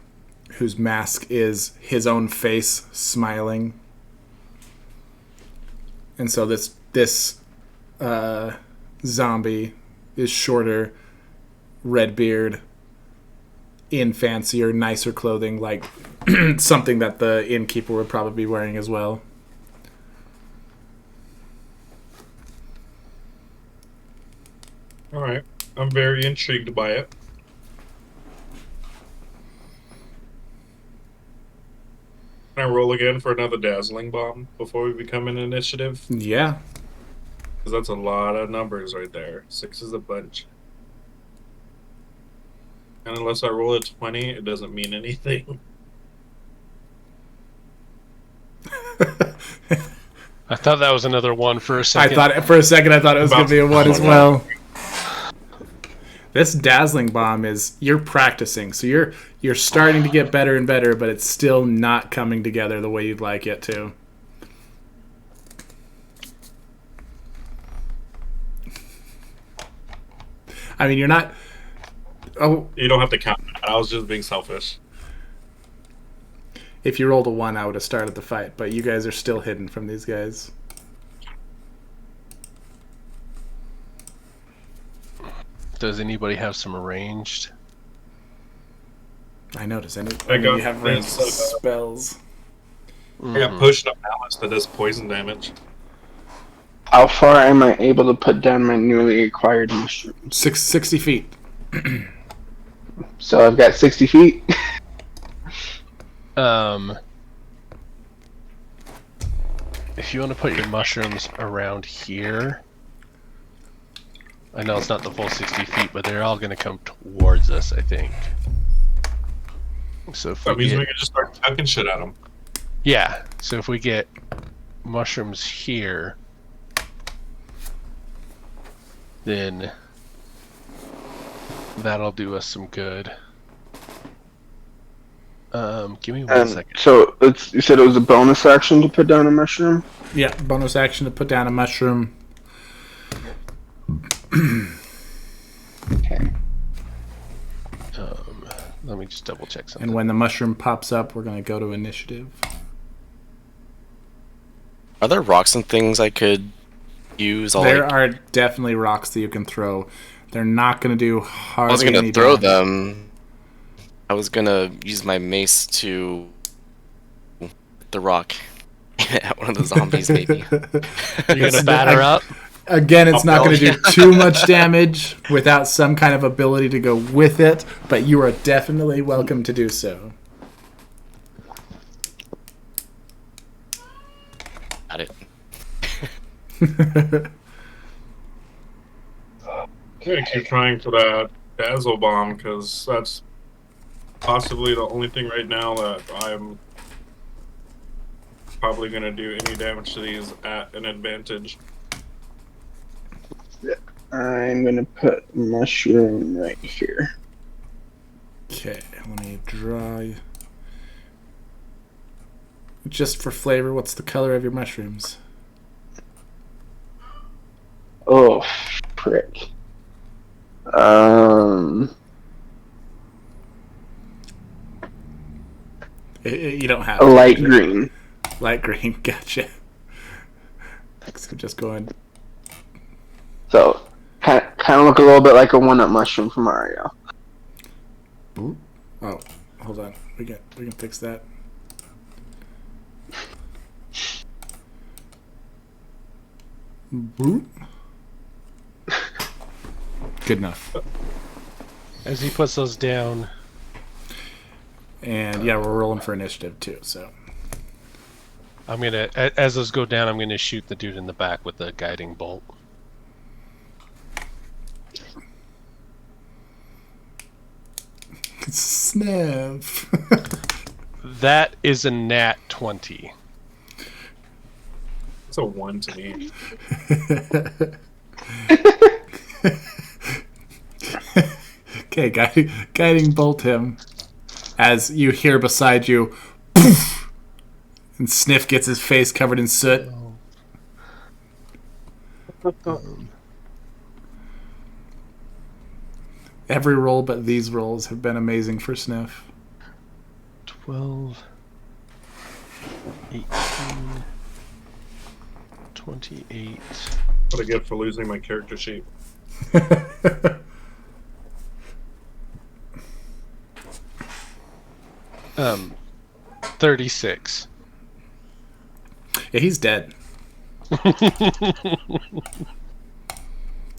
whose mask is his own face smiling. And so this zombie is shorter, red beard, in fancier, nicer clothing, like something that the innkeeper would probably be wearing as well. Alright. I'm very intrigued by it. Can I roll again for another dazzling bomb before we become an initiative? Yeah. Because that's a lot of numbers right there. 6 is a bunch. And unless I roll a 20, it doesn't mean anything. I thought that was another one for a second. I thought it was going to be a 1 as well. This dazzling bomb is, you're practicing, so you're starting to get better and better, but it's still not coming together the way you'd like it to. I mean, you're not. Oh, You don't have to count that. I was just being selfish. if you rolled a 1, I would have started the fight, but you guys are still hidden from these guys. Does anybody have some arranged? I notice. You got have ranged this, spells. I got Potion of Malice that does poison damage. How far am I able to put down my newly acquired mushrooms? 60 feet. So I've got 60 feet. if you want to put your mushrooms around here, I know it's not the full 60 feet, but they're all going to come towards us, I think. So if That we means get, we can just start chucking shit at them. yeah, so if we get mushrooms here, then that'll do us some good. Give me one second. So you said it was a bonus action to put down a mushroom? Yeah, bonus action to put down a mushroom. Okay. Let me just double check something. And when the mushroom pops up, we're going to go to initiative. Are there rocks and things I could use? There are definitely rocks that you can throw. They're not going to do hardly I was going any to throw damage. them. I was going to use my mace to the rock at one of the zombies, maybe. You're going to batter up? Again, it's not going to do too much damage without some kind of ability to go with it, but you are definitely welcome to do so. Got it. I'm gonna keep trying for that dazzle bomb because that's possibly the only thing right now that I'm probably gonna do any damage to these at an advantage. I'm gonna put mushroom right here. Okay, let me draw. Just for flavor, what's the color of your mushrooms? Oh, frick. You don't have a to. light green. Light green, gotcha. So just going. So, kind of look a little bit like a one-up mushroom from Mario. Oh, hold on. We can fix that. Boop. Good enough. As he puts those down. And yeah, we're rolling for initiative too, so. I'm gonna, as those go down, I'm gonna shoot the dude in the back with the guiding bolt. Sniff. That is a nat 20. It's a 1 to me. Okay, guiding bolt him as you hear beside you, poof, and Sniff gets his face covered in soot. Every roll but these rolls have been amazing for Sniff. 12, 18, 28. What I get for losing my character sheet. 36. Yeah, he's dead.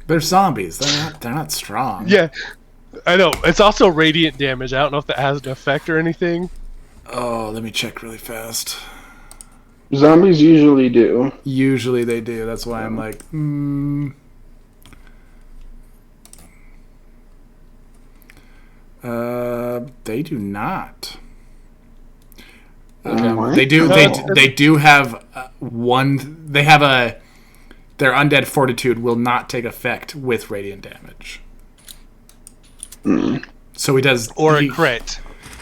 They're zombies. They're not strong. Yeah, I know. It's also radiant damage. I don't know if that has an effect or anything. Oh, let me check really fast. Zombies usually do. Usually they do. That's why I'm like, they do not. They do. They do have one. They have a. Their undead fortitude will not take effect with radiant damage. So he does. Or a crit,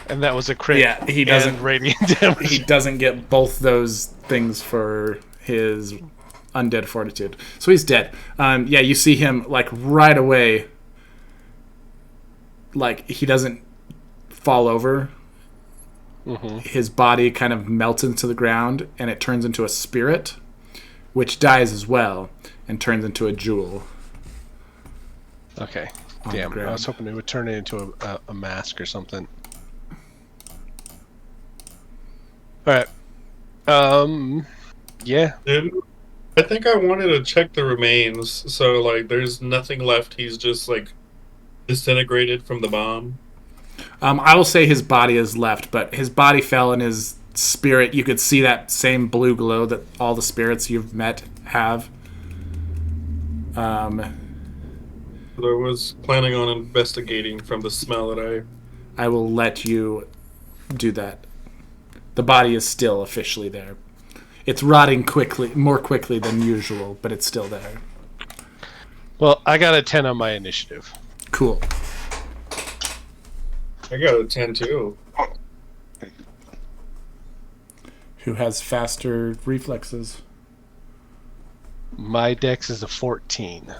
and that was a crit. Yeah, he doesn't. Radiant damage. He doesn't get both those things for his undead fortitude. So he's dead. Yeah, you see him like right away. Like he doesn't fall over. His body kind of melts into the ground, and it turns into a spirit, which dies as well, and turns into a jewel. Okay. Damn, I was hoping it would turn it into a mask or something. Alright. Yeah. Dude, I think I wanted to check the remains, so like there's nothing left, he's just like disintegrated from the bomb. I will say his body is left, but his body fell in his spirit. You could see that same blue glow that all the spirits you've met have. I was planning on investigating from the smell that I will let you do that. The body is still officially there. It's rotting more quickly than usual, but it's still there. Well, I got a 10 on my initiative. Cool. I got a 10 too. Who has faster reflexes? My dex is a 14.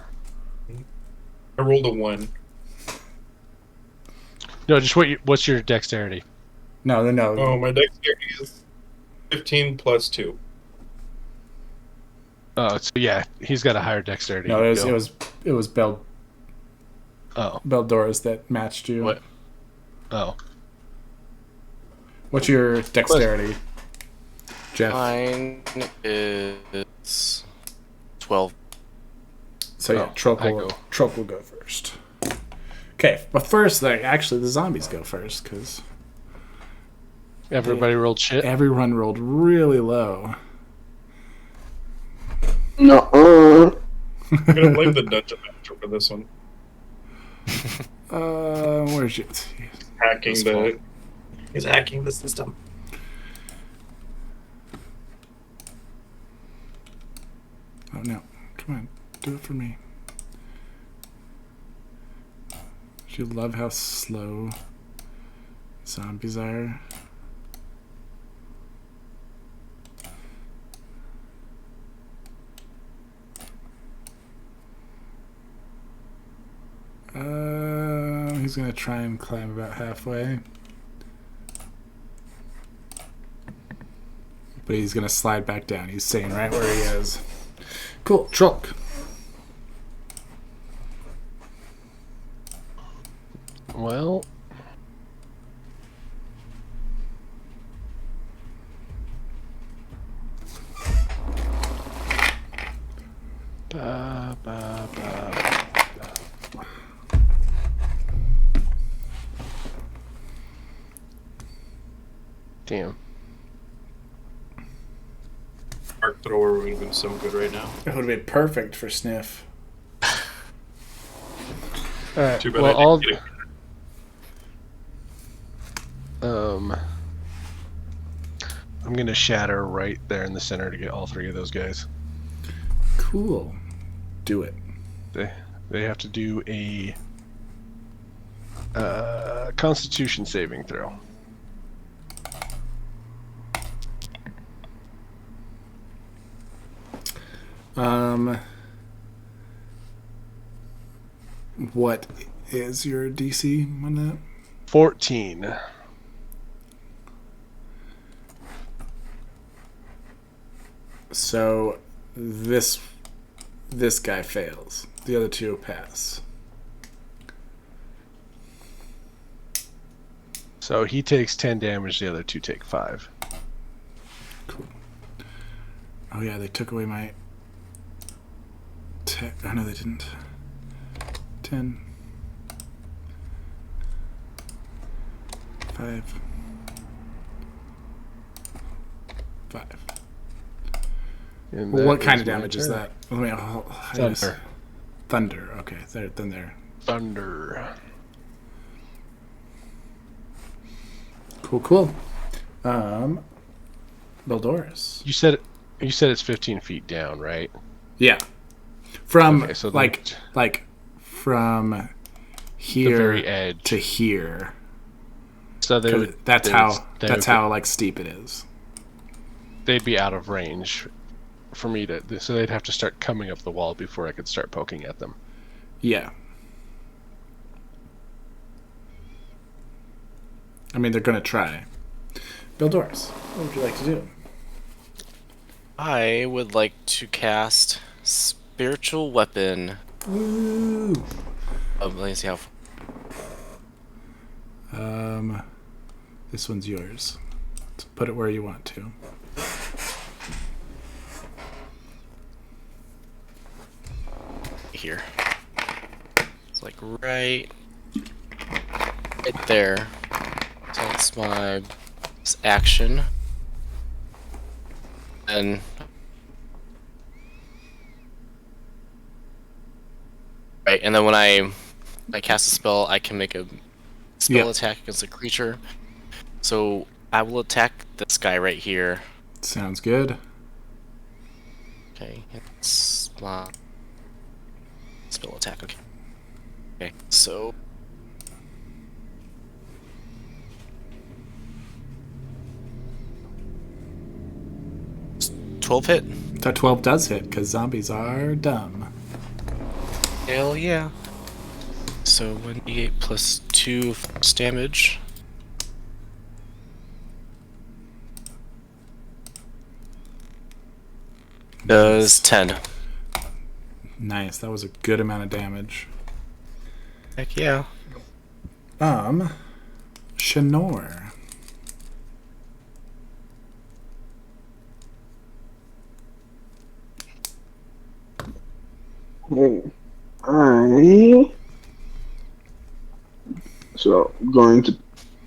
I rolled a 1. No, just what's your dexterity? No. Oh, my dexterity is 15 plus 2. Oh, so yeah, he's got a higher dexterity. No, it was Beldora's that matched you. What? Oh. What's your dexterity, Jeff? Mine is 12. So yeah, Troke will go first. Okay, but first, actually, the zombies go first because everybody rolled shit. Everyone rolled really low. No. I'm gonna blame the dungeon master for this one. Where's you? He's hacking the system. Oh no! Come on, do it for me. Do you love how slow zombies are? He's gonna try and climb about halfway. But he's gonna slide back down. He's staying right where he is. Cool, Trolk. Well, damn. Arc thrower would have been so good right now. It would have been perfect for Sniff. Alright, Too bad well, I all... didn't get it. I'm gonna shatter right there in the center to get all three of those guys. Cool. Do it. They have to do a Constitution saving throw. What is your DC on that? 14. So this guy fails. The other two pass. So he takes 10 damage, the other two take 5. Cool. Oh yeah, they took away my oh no, they didn't. 10. 5. 5. Well, what kind of damage is that? Thunder. Thunder. Okay, then there. Thunder. Cool. Beldoris. You said it's 15 feet down, right? Yeah. From okay, so like from here the very edge to here. So that's how like steep it is. They'd be out of range for me to, so they'd have to start coming up the wall before I could start poking at them. Yeah. I mean, they're gonna try. Beldoris, what would you like to do? I would like to cast Spiritual Weapon. Woo! Let me see how. This one's yours. So put it where you want to. Here. It's like right there. So that's my action. and right, and then when I cast a spell, I can make a spell attack against a creature. So I will attack this guy right here. Sounds good. Okay, it's spell attack. Okay. Okay, so 12 hit. That 12 does hit because zombies are dumb. Hell yeah. So 1d8 plus 2 force damage. Does 10. Nice. That was a good amount of damage. Heck yeah. Shanor.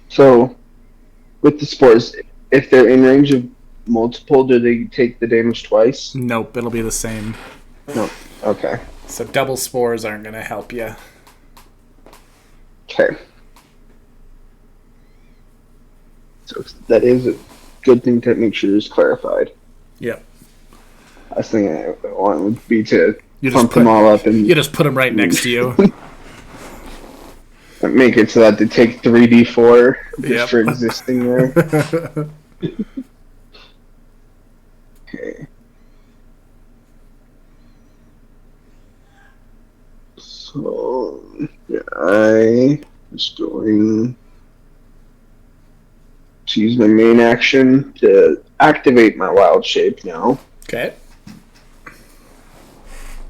So with the spores, if they're in range of multiple, do they take the damage twice? Nope, it'll be the same. Nope. Okay. So double spores aren't going to help you. Okay. So that is a good thing to make sure is clarified. Yep. Last thing I want would be to You pump them all up and you just put them right next to you. make it so that they take 3d4 just for existing there. Okay. So yeah, I just going to use my main action to activate my wild shape now. Okay.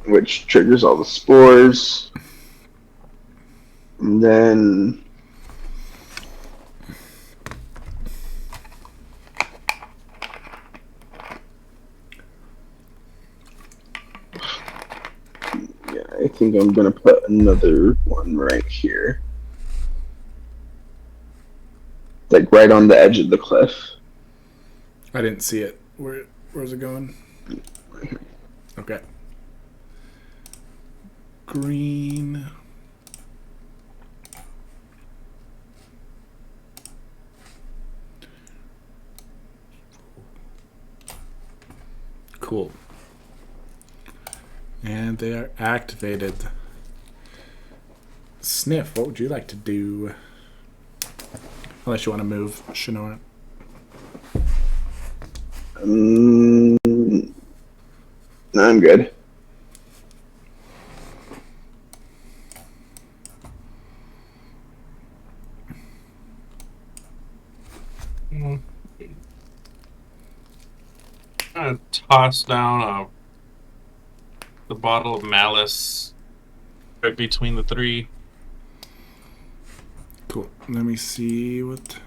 Which triggers all the spores. And then yeah, I think I'm gonna put another one right here. Like right on the edge of the cliff. I didn't see it. Where's it going? Okay. Green. Cool. And they are activated. Sniff, what would you like to do? Unless you want to move, Shinoa. No, I'm good. I'm gonna toss down the bottle of malice right between the three. Cool. Let me see what...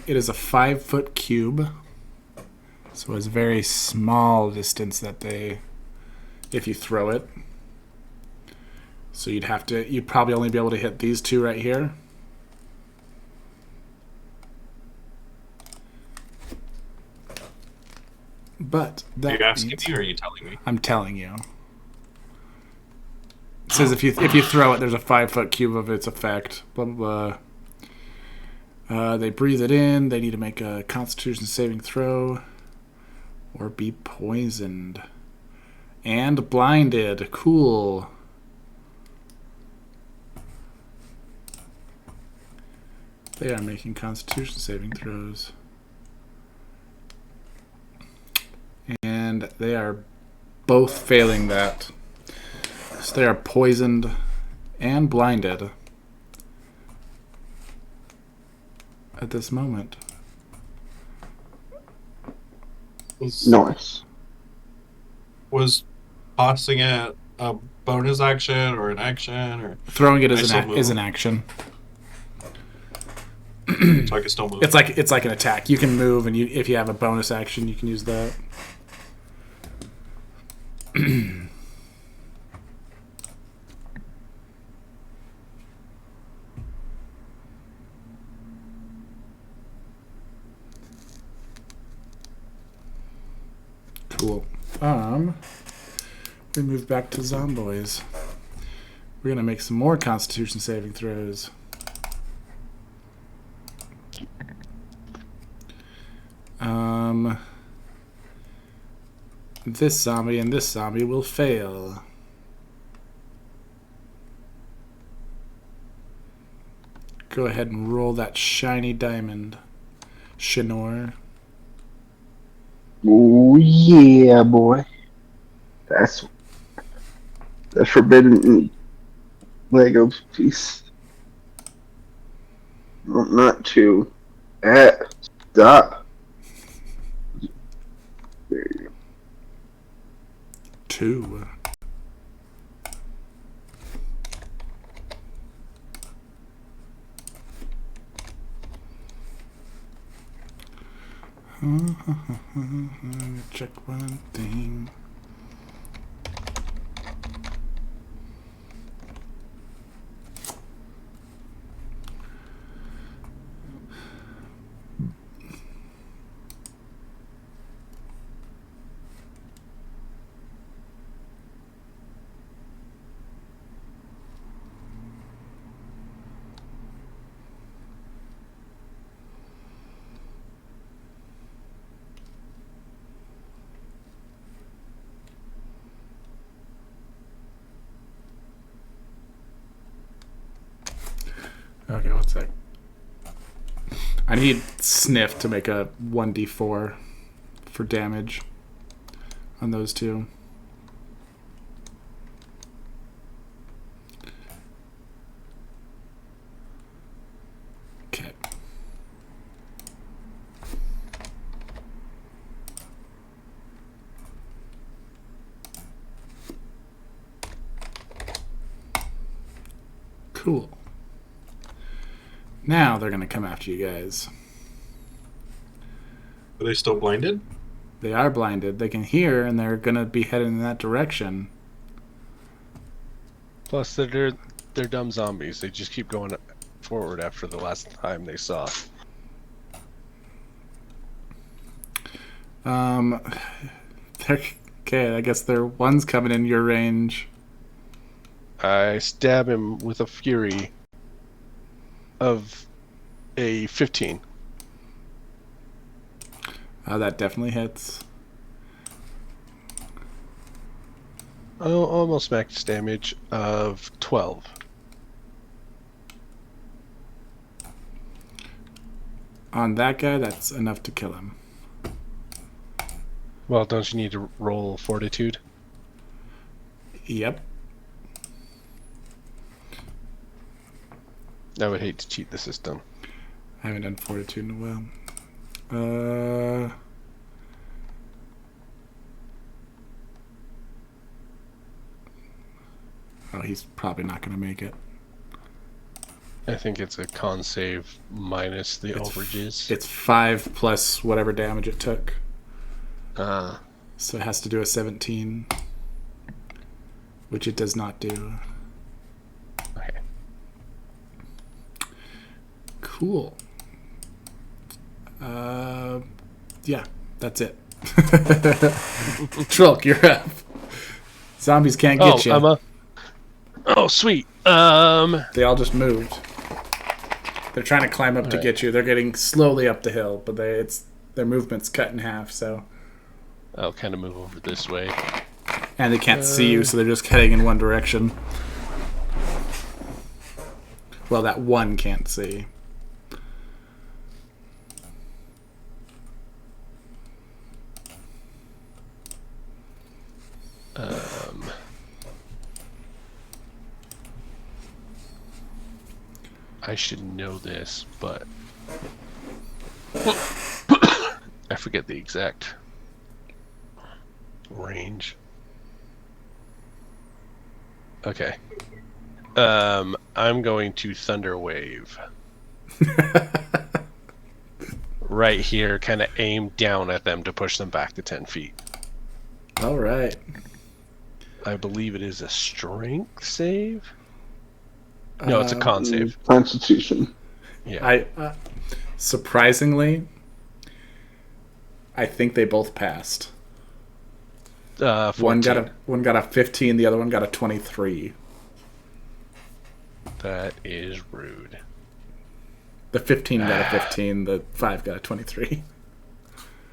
It is a 5-foot cube, so it's a very small distance that they, if you throw it. So you'd probably only be able to hit these two right here. But that are you asking me or are you telling me? I'm telling you. It says if you throw it, there's a 5-foot cube of its effect. Blah blah blah. They breathe it in. They need to make a Constitution saving throw, or be poisoned, and blinded. Cool. They are making Constitution saving throws, and they are both failing that. So they are poisoned and blinded at this moment. Nice. Was tossing it a bonus action or an action or throwing it is an action. So I can still move. It's like an attack. You can move, and if you have a bonus action, you can use that. Cool. We move back to Zomboys. We're gonna make some more Constitution saving throws. This zombie and this zombie will fail. Go ahead and roll that shiny diamond, Shinor. Oh yeah, boy. That's forbidden Lego piece. No, not two. Stop. There you go. 2. Check one thing. Okay, what's that? I need Sniff to make a 1d4 for damage on those two. Okay. Cool. Now they're going to come after you guys. Are they still blinded? They are blinded. They can hear, and they're going to be headed in that direction. Plus, they're dumb zombies. They just keep going forward after the last time they saw. Okay, I guess one's coming in your range. I stab him with a fury of a 15. That definitely hits. Oh, almost max damage of 12. On that guy, that's enough to kill him. Well, don't you need to roll fortitude? Yep. I would hate to cheat the system. I haven't done fortitude in a while. Oh, he's probably not going to make it. I think it's a con save minus the overages. It's 5 plus whatever damage it took. So it has to do a 17, which it does not do. Okay. Cool. Yeah, that's it. Trulk, you're up. Zombies can't get you. Oh, sweet. They all just moved. They're trying to climb up to get you. They're getting slowly up the hill, but their movement's cut in half, so. I'll kind of move over this way. And they can't see you, so they're just heading in one direction. Well, that one can't see. I should know this, but I forget the exact range. Okay. I'm going to Thunder Wave. right here, kind of aim down at them to push them back to 10 feet. All right. I believe it is a strength save. No, it's a con save. Constitution. Yeah. Surprisingly, I think they both passed. 14. One got a 15, the other one got a 23. That is rude. The 15 got a 15, the 5 got a 23.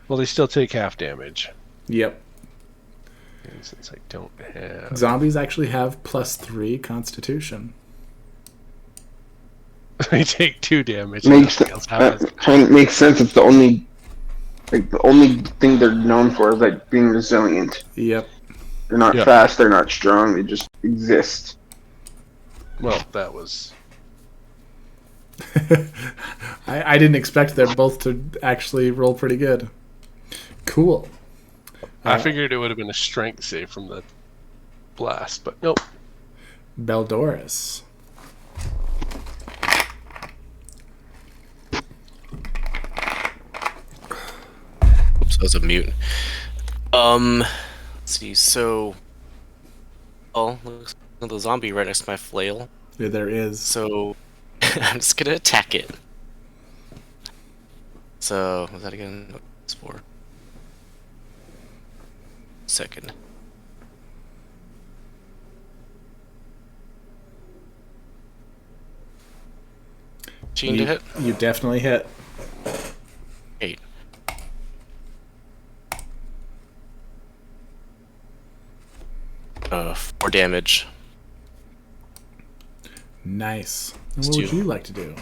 Well, they still take half damage. Yep. And since I don't have... Zombies actually have +3 Constitution. They take 2 damage. Makes sense. It's the only thing they're known for is like being resilient. Yep. They're not fast. They're not strong. They just exist. Well, that was... I didn't expect them both to actually roll pretty good. Cool. I figured it would have been a strength save from the blast, but nope. Beldoris. Oops, that was a mute. Let's see, so... Oh, looks like the zombie right next to my flail. Yeah, there is. So, I'm just gonna attack it. So, what's that again? What it's for? Second. Gene to hit? You definitely hit. 8. Uh, 4 damage. Nice. And what would you like to do?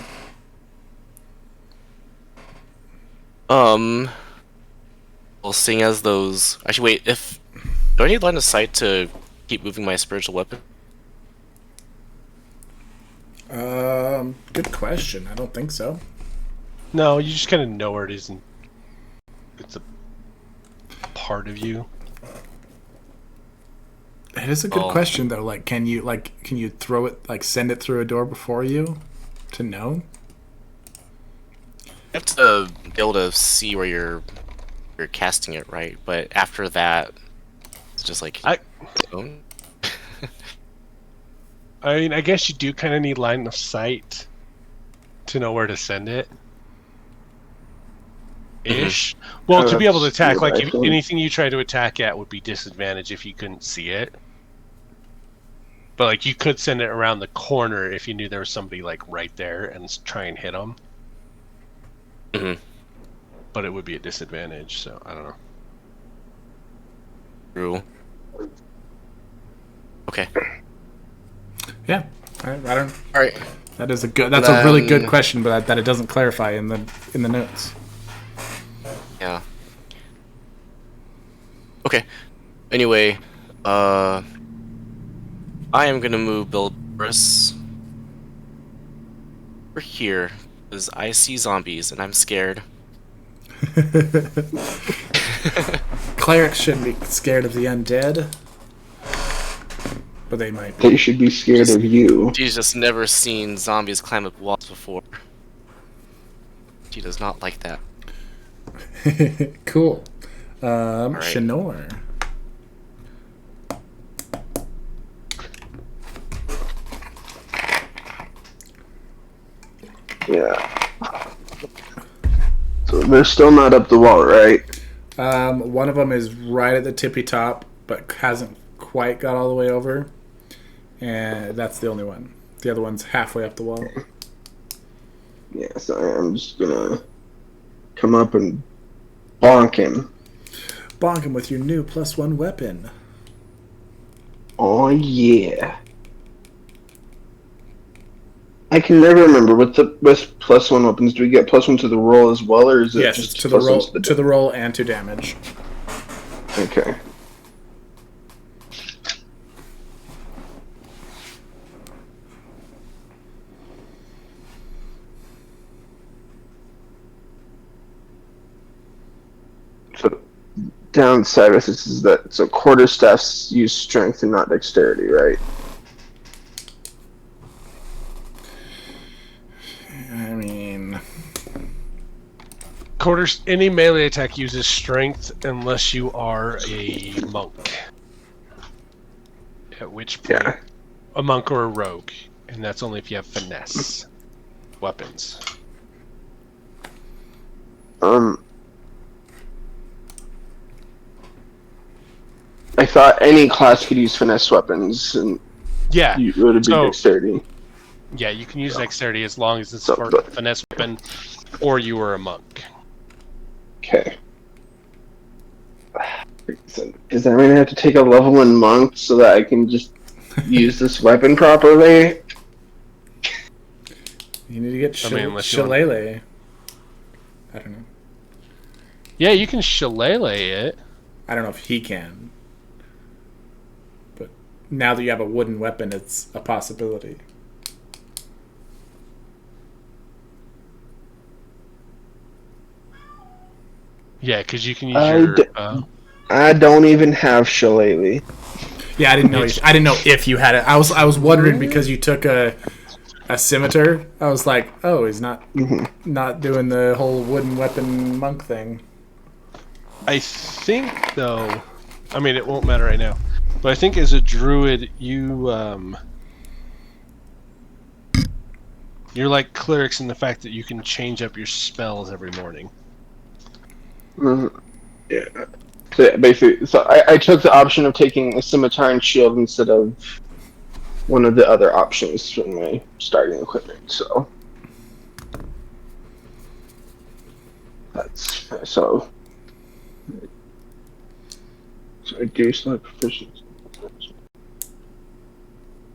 Well, seeing as those... Actually, wait, if... Do I need line of sight to keep moving my spiritual weapon? Good question. I don't think so. No, you just kind of know where it is, and it's a part of you. It is a good question, though. Like, can you throw it, like, send it through a door before you to know? You have to be able to see where you're casting it, right? But after that, it's just like... I mean, I guess you do kind of need line of sight to know where to send it. Ish. Well, to be able to attack, like, anything you try to attack at would be disadvantage if you couldn't see it. But, like, you could send it around the corner if you knew there was somebody, like, right there and try and hit them. Mm-hmm. But it would be a disadvantage, so I don't know. True. Okay. Yeah. I don't... Alright. That is a good... That's a really good question, but that it doesn't clarify in the notes. Yeah. Okay. Anyway, I am gonna move Bill Burris over here because I see zombies and I'm scared. Clerics shouldn't be scared of the undead, but they might be. They should be scared of you. She's just never seen zombies climb up walls before. She does not like that. Cool. Right. Shanor. Yeah. So they're still not up the wall, right? One of them is right at the tippy top, but hasn't quite got all the way over. And that's the only one. The other one's halfway up the wall. Yeah, so I'm just gonna come up and bonk him. Bonk him with your new +1 weapon. Oh yeah. I can never remember with +1 weapons. Do we get +1 to the roll as well, or is it just to the roll? To the roll and to damage. Okay. So downside of this is that quarterstaffs use strength and not dexterity, right? I mean, Quarters. Any melee attack uses strength unless you are a monk. At which point, Yeah. a monk or a rogue, and that's only if you have finesse weapons. I thought any class could use finesse weapons, and Yeah. it would be dexterity. Yeah, you can use dexterity as long as it's So, for a but- finesse weapon, or you are a monk. Okay. Is that mean I have to take a level in monk so that I can just use this weapon properly? You need to get unless you want- shillelagh. I don't know. Yeah, you can shillelagh it. I don't know if he can. But now that you have a wooden weapon, it's a possibility. Yeah, because you can use your. I don't even have shillelagh. Yeah, I didn't know. I didn't know if you had it. I was wondering because you took a scimitar. I was like, oh, he's not doing the whole wooden weapon monk thing. I think though, I mean it won't matter right now, but I think as a druid you're like clerics in the fact that you can change up your spells every morning. Yeah. So yeah, basically, I took the option of taking a scimitar and shield instead of one of the other options from my starting equipment. So that's so. So I do select proficiency.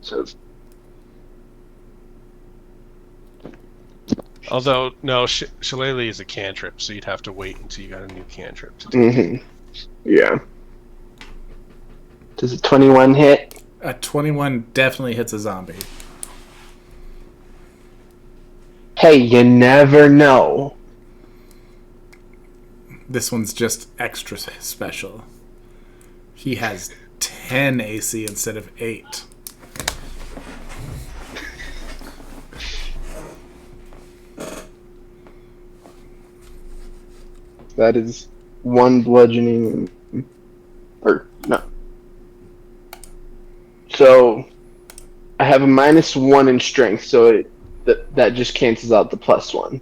So Although no, shillelagh is a cantrip, so you'd have to wait until you got a new cantrip to do. Yeah. Does a 21 hit? A 21 definitely hits a zombie. Hey, you never know. This one's just extra special. He has 10 AC instead of 8. That is 1 bludgeoning. Or, no. So, I have a -1 in strength, so that just cancels out the +1.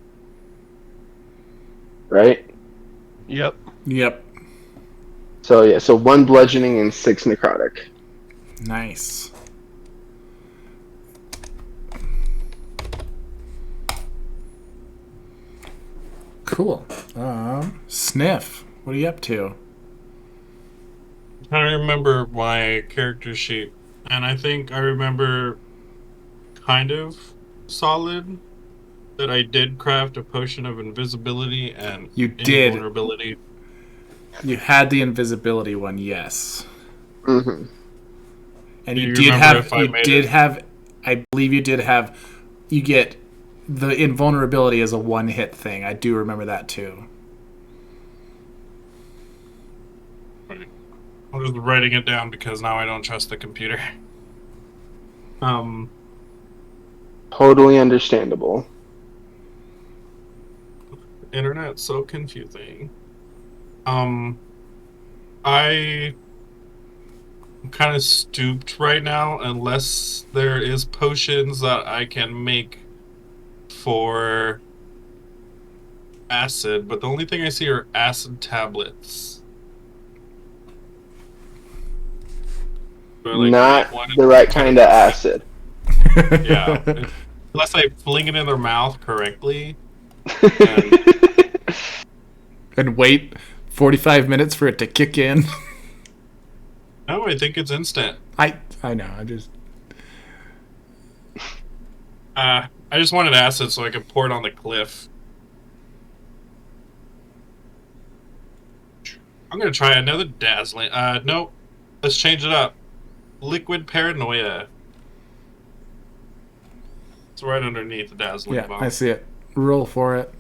Right? Yep. So, yeah, so 1 bludgeoning and 6 necrotic. Nice. Cool. Sniff, what are you up to? I remember my character sheet, and I think I remember kind of solid that I did craft a potion of invisibility and You did. invulnerability. You had the invisibility one, yes. Mm-hmm. And Do you you did remember have. if I You made did it? have. I believe you did have. You get the invulnerability as a one-hit thing. I do remember that too. I'm just writing it down because now I don't trust the computer. Totally understandable. Internet's so confusing. I'm kind of stooped right now unless there is potions that I can make for acid, but the only thing I see are acid tablets. Or, like, Not make one the right kind of acid. Yeah. Unless I fling it in their mouth correctly. And wait 45 minutes for it to kick in. No, I think it's instant. I know. I just. I just wanted acid so I could pour it on the cliff. I'm gonna try another dazzling. Nope. Let's change it up. Liquid paranoia. It's right underneath the dazzling Yeah, bomb. I see it. Roll for it.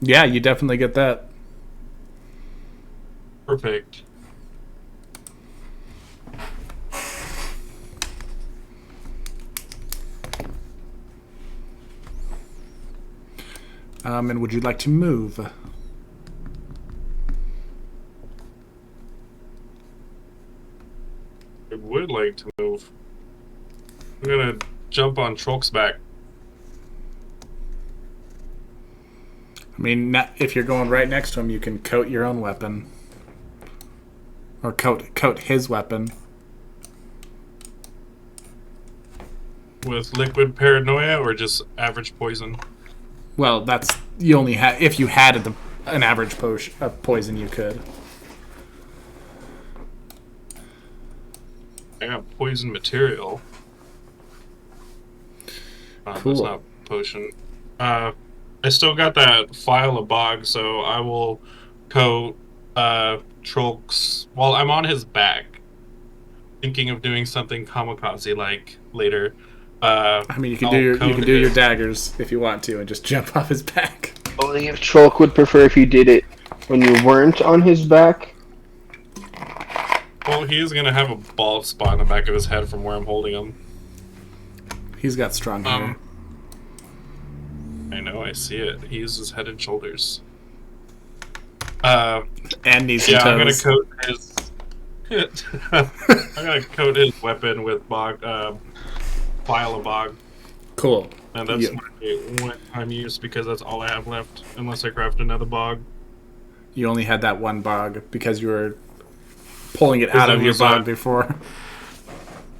Yeah, you definitely get that. Perfect. And would you like to move? I would like to move. I'm gonna jump on Trolk's back. I mean, if you're going right next to him, you can coat your own weapon. Or coat his weapon. With liquid paranoia or just average poison? Well, that's you only had if you had an average poison, you could. I got poison material. Cool. That's not potion. I still got that vial of bog, so I will coat Trolk's while I'm on his back. Thinking of doing something kamikaze like later. I mean, you can do your daggers if you want to, and just jump off his back. Only if Trolk would prefer if you did it when you weren't on his back. Well, he is gonna have a bald spot in the back of his head from where I'm holding him. He's got strong hair. I know, I see it. He uses Head and Shoulders. And knees and toes. I'm gonna coat his. I'm gonna coat his weapon with bog, vial of bog. Cool. And that's my one-time use because that's all I have left, unless I craft another bog. You only had that one bog because you were pulling it out of your bog before.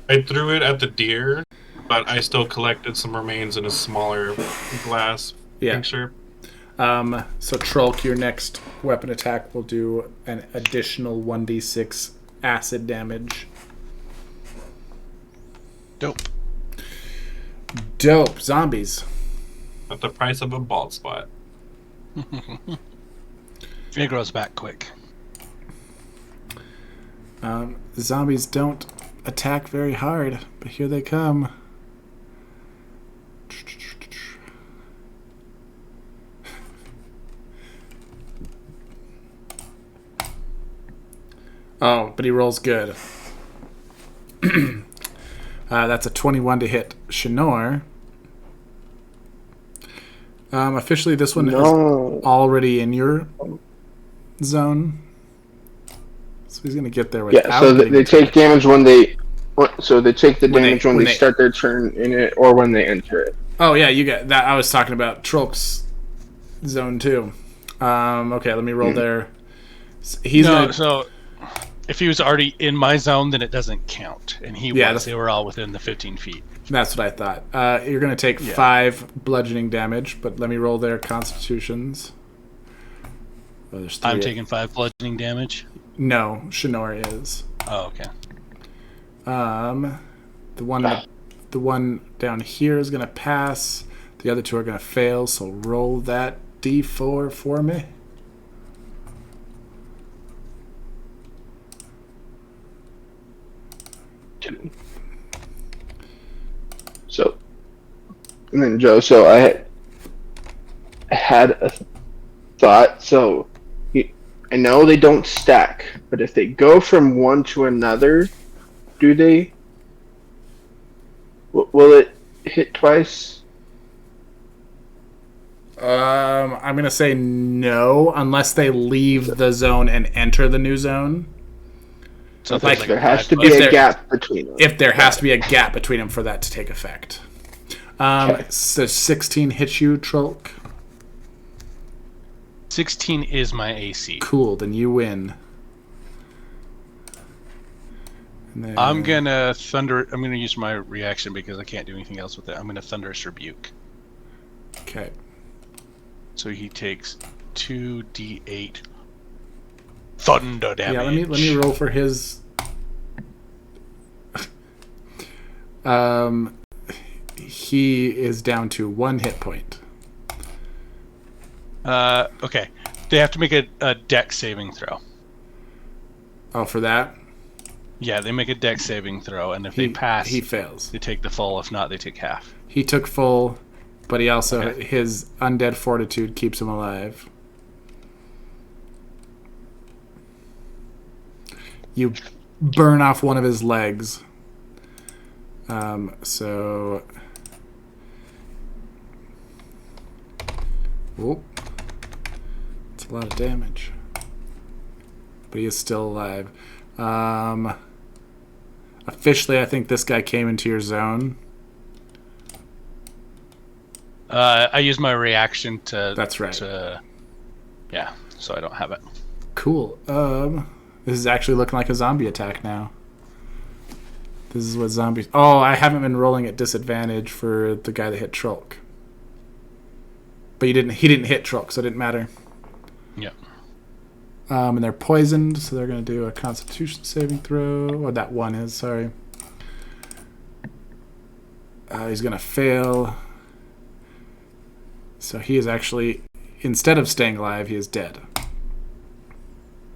I threw it at the deer, but I still collected some remains in a smaller glass tincture. So Trolk, your next weapon attack will do an additional 1d6 acid damage. Dope. Zombies. At the price of a bald spot. It grows back quick. Zombies don't attack very hard, but here they come. Oh, but he rolls good. That's a 21 to hit Shinor. Officially, this one is already in your zone. So he's going to get there without so they take damage when they... So they take the damage when they start their turn in it or when they enter it. Oh, yeah, you get that. I was talking about Trolk's zone, too. Okay, let me roll there. So if he was already in my zone, then it doesn't count. And they were all within the 15 feet. That's what I thought. You're going to take 5 bludgeoning damage, but let me roll their constitutions. Oh, there's 3. I'm taking 5 bludgeoning damage? No, Shinor is. Oh, okay. The one down here is going to pass. The other 2 are going to fail, so roll that d4 for me. So, and then Joe, so I had a thought. So, I know they don't stack, but if they go from one to another, do they? Will it hit twice? I'm going to say no, unless they leave the zone and enter the new zone. So there has to be a gap between them. If there has to be a gap between them for that to take effect. So 16 hits you, Trolk. 16 is my AC. Cool, then you win. Then, I'm gonna use my reaction because I can't do anything else with it. I'm gonna Thunderous Rebuke. Okay. So he takes 2d8 thunder damage. Yeah, let me roll for his. He is down to 1 hit point. Okay. They have to make a dex saving throw. Oh, for that? Yeah, they make a dex saving throw, and if they pass, he fails. They take the full. If not, they take half. He took full, but he also his undead fortitude keeps him alive. You burn off one of his legs. So Whoop. It's a lot of damage. But he is still alive. Officially, I think this guy came into your zone. I use my reaction to... That's right. Yeah, so I don't have it. Cool. This is actually looking like a zombie attack now. This is what zombies... Oh, I haven't been rolling at disadvantage for the guy that hit Trolk. But he didn't hit Trolk, so it didn't matter. Yeah. And they're poisoned, so they're going to do a Constitution saving throw. Or that one is, sorry. He's going to fail. So he is actually, instead of staying alive, he is dead.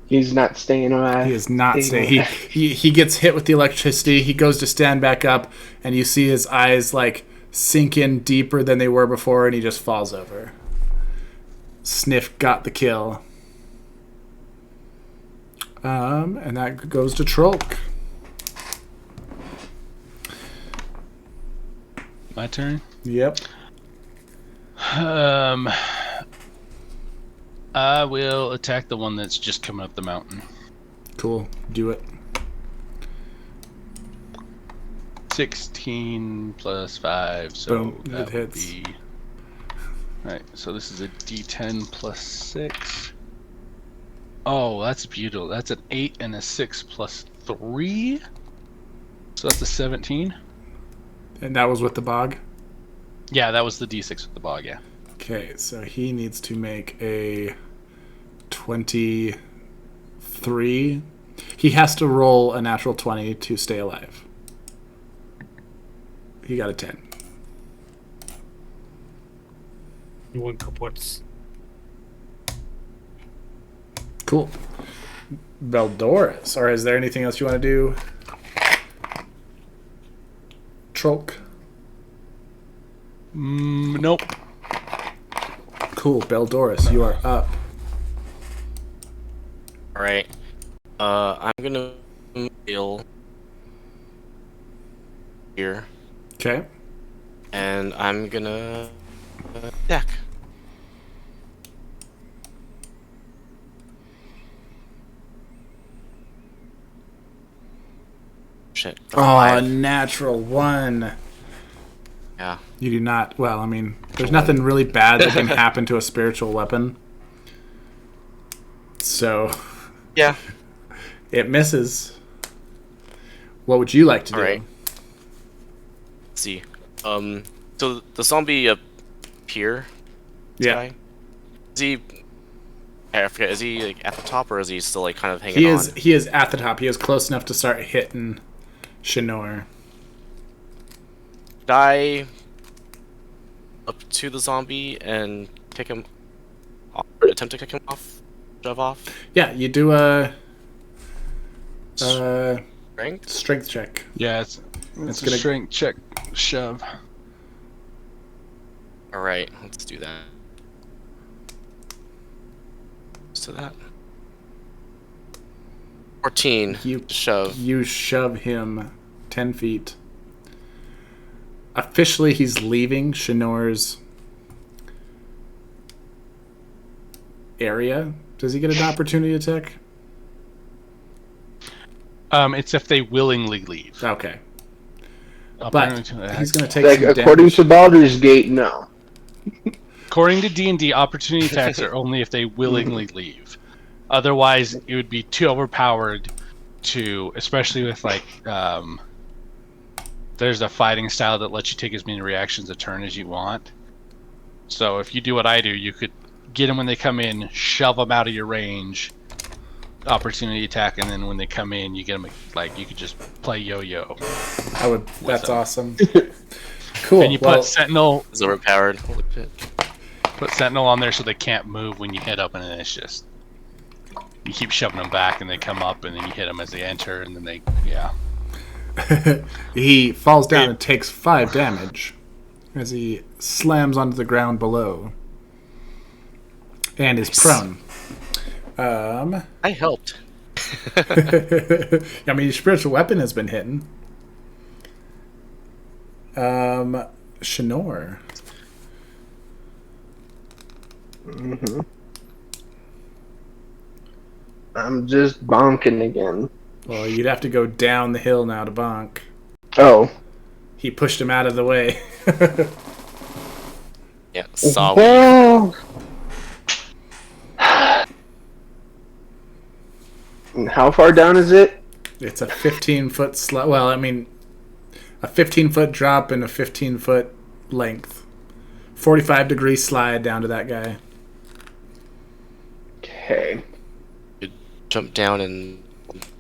He's not staying alive. He is not staying. He gets hit with the electricity. He goes to stand back up, and you see his eyes like sink in deeper than they were before, and he just falls over. Sniff got the kill. And that goes to Trolk. My turn? Yep. I will attack the one that's just coming up the mountain. Cool. Do it. 16 plus 5, so Boom. that It would hits. be... Alright, so this is a d10 plus 6. Oh, that's beautiful. That's an 8 and a 6 plus 3. So that's a 17. And that was with the bog? Yeah, that was the d6 with the bog, yeah. Okay, so he needs to make a 23. He has to roll a natural 20 to stay alive. He got a 10. You want kaputs. Cool. Veldoris. Or is there anything else you want to do? Trolk. Nope. Cool. Veldoris, you are up. Alright. I'm gonna heal here. Okay. And I'm gonna attack. Shit. Oh, natural 1. Yeah. You do not. Well, I mean, there's nothing really bad that can happen to a spiritual weapon. So. Yeah. It misses. What would you like to do? Alright. Let's see. So the zombie up here. Yeah. Guy, is he? I forget. Is he like at the top, or is he still like kind of hanging He on? is. He is at the top. He is close enough to start hitting Shinor. Die up to the zombie and kick him off, or attempt to kick him off, shove off. Yeah, you do a Strength check. Yeah, it's gonna- a strength check shove. All right, let's do that. To that. 14. You shove. You shove him 10 feet. Officially, he's leaving Shinor's area. Does he get an opportunity attack? It's if they willingly leave. Okay. But Opportunity he's going to take Like, some according damage. to Baldur's Gate, no. According to D&D, opportunity attacks are only if they willingly leave. Otherwise, it would be too overpowered to, especially with like, there's a fighting style that lets you take as many reactions a turn as you want. So if you do what I do, you could get them when they come in, shove them out of your range, opportunity attack, and then when they come in, you get them like you could just play yo-yo. I would. That's awesome. Cool. And you put Sentinel. It's overpowered. Holy shit. Put Sentinel on there so they can't move when you hit up, and then it's just you keep shoving them back, and they come up, and then you hit them as they enter, and then they He falls down and takes 5 damage as he slams onto the ground below and is prone. I helped. I mean, your spiritual weapon has been hitting. Shinor. Mm-hmm. I'm just bonking again. Well, you'd have to go down the hill now to bonk. Oh. He pushed him out of the way. Yeah, saw Well. And how far down is it? It's a 15-foot slide. Well, I mean, a 15-foot drop and a 15-foot length. 45-degree slide down to that guy. Okay. You jump down and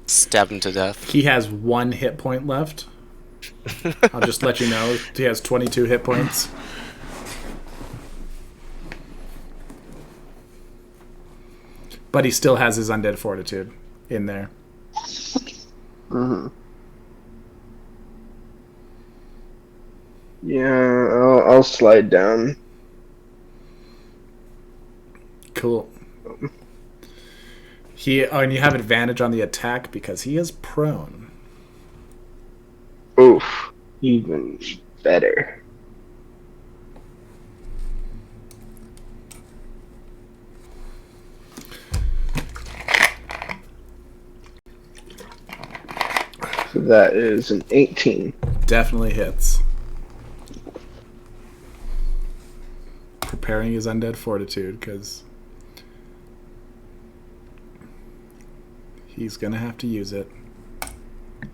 stab him to death. He has 1 hit point left. I'll just let you know. He has 22 hit points. But he still has his undead fortitude in there. Mm-hmm. Yeah, I'll slide down. Cool. And you have advantage on the attack because he is prone. Oof. Even better. So that is an 18. Definitely hits. Preparing his undead fortitude because he's going to have to use it.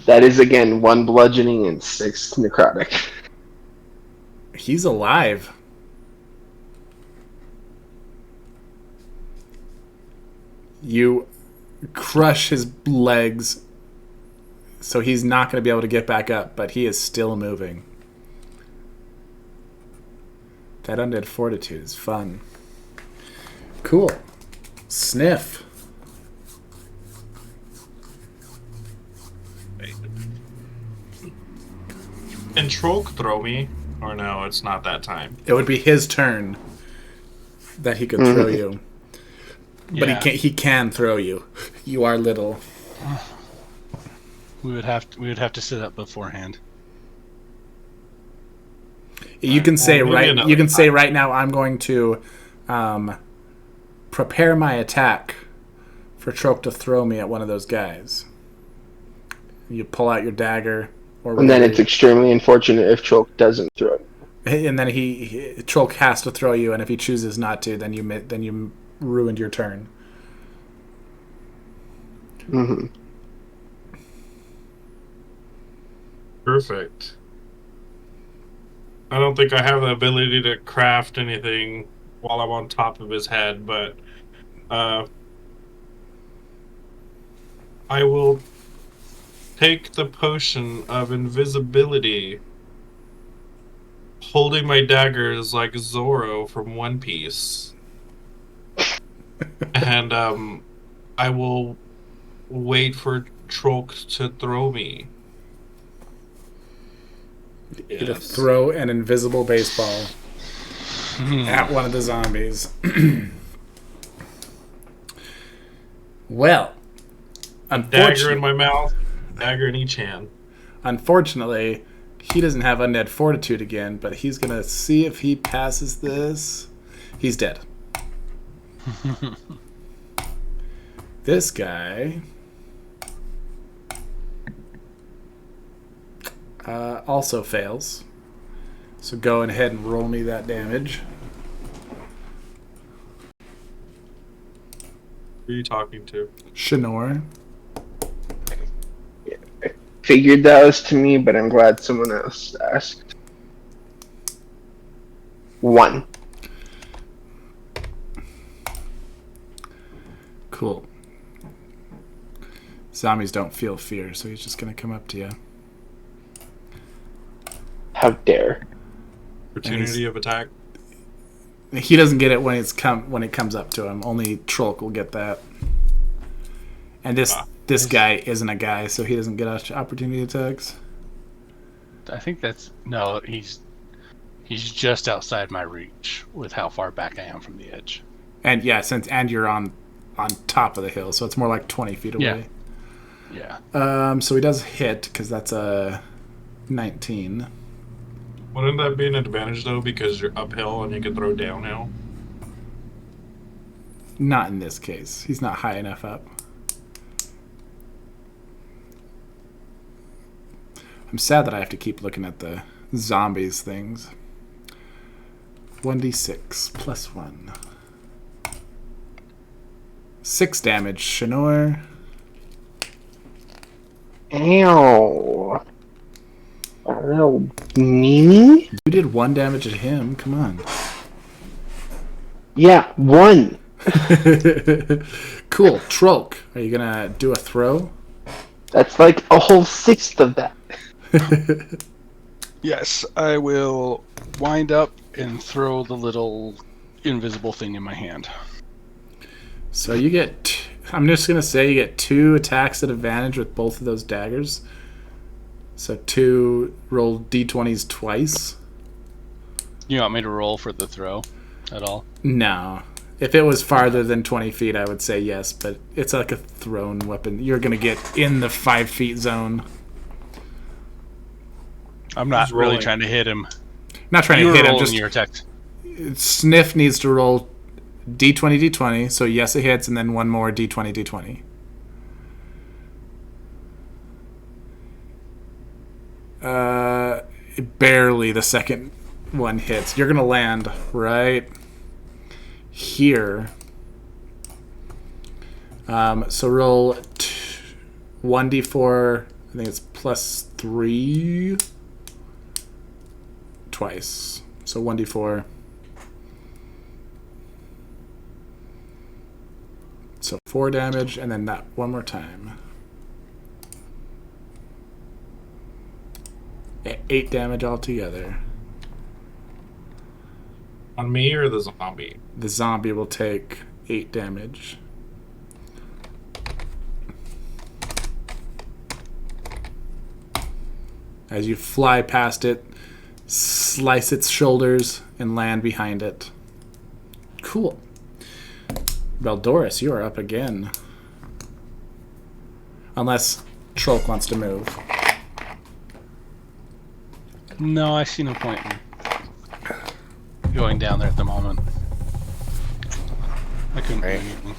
That is again 1 bludgeoning and 6 necrotic. He's alive. You crush his legs, so he's not going to be able to get back up, but he is still moving. That undead fortitude is fun. Cool. Sniff. Can Trolk throw me? Or no, it's not that time. It would be his turn that he could throw you. But he can throw you. You are little. We would have to set up beforehand. You can say right now I'm going to prepare my attack for Troke to throw me at one of those guys. You pull out your dagger And then it's extremely unfortunate if Troke doesn't throw it. And then Troke has to throw you, and if he chooses not to, then you ruined your turn. Mm-hmm. Perfect. I don't think I have the ability to craft anything while I'm on top of his head, but I will take the potion of invisibility, holding my daggers like Zorro from One Piece. And I will wait for Trolk to throw me. To throw an invisible baseball at one of the zombies. Well, Dagger in my mouth, dagger in each hand. Unfortunately, he doesn't have undead fortitude again, but he's gonna see if he passes this. He's dead. This guy also fails. So go ahead and roll me that damage. Who are you talking to? Shinor. Yeah, I figured that was to me, but I'm glad someone else asked. 1. Cool. Zombies don't feel fear, so he's just gonna come up to you. How dare. Opportunity of attack. He doesn't get it when it comes up to him. Only Trolk will get that. And this guy isn't a guy, so he doesn't get opportunity attacks. I think he's just outside my reach with how far back I am from the edge. And yeah, and you're on top of the hill, so it's more like 20 feet away. Yeah. So he does hit because that's a 19. Wouldn't that be an advantage though, because you're uphill and you can throw downhill? Not in this case. He's not high enough up. I'm sad that I have to keep looking at the zombies things. 1d6 plus 1. 6 damage, Shanor. Ow. Oh, me? You did 1 damage at him. Come on. Yeah, 1. Cool. Trolk, are you gonna do a throw? That's like a whole 1/6 of that. Yes, I will wind up and throw the little invisible thing in my hand. So you get... I'm just gonna say you get 2 attacks at advantage with both of those daggers. So 2 roll d20s twice. You want me to roll for the throw at all? No. If it was farther than 20 feet, I would say yes, but it's like a thrown weapon. You're going to get in the 5 feet zone. I'm not really trying to hit him. Not trying to hit him, just... your attack. Sniff needs to roll d20, d20, so yes, it hits, and then 1 more d20, d20. Barely the second one hits. You're going to land right here. So roll 1d4, I think it's plus 3 twice. So 1d4. So 4 damage, and then that one more time. 8 damage altogether. On me or the zombie? The zombie will take 8 damage. As you fly past it, slice its shoulders, and land behind it. Cool. Beldoris, you are up again. Unless Trolk wants to move. No, I see no point in going down there at the moment. I couldn't do anything.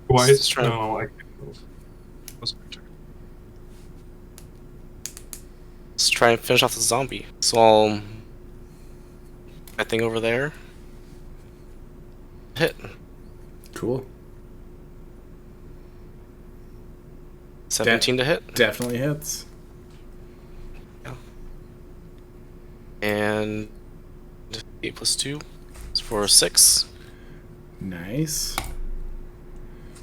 Twice? No, I can't move. What's my turn? Let's try and finish off the zombie. So I'll... that thing over there. Hit. Cool. 17 to hit. Definitely hits. Yeah. And 8 plus 2 is for 6. Nice.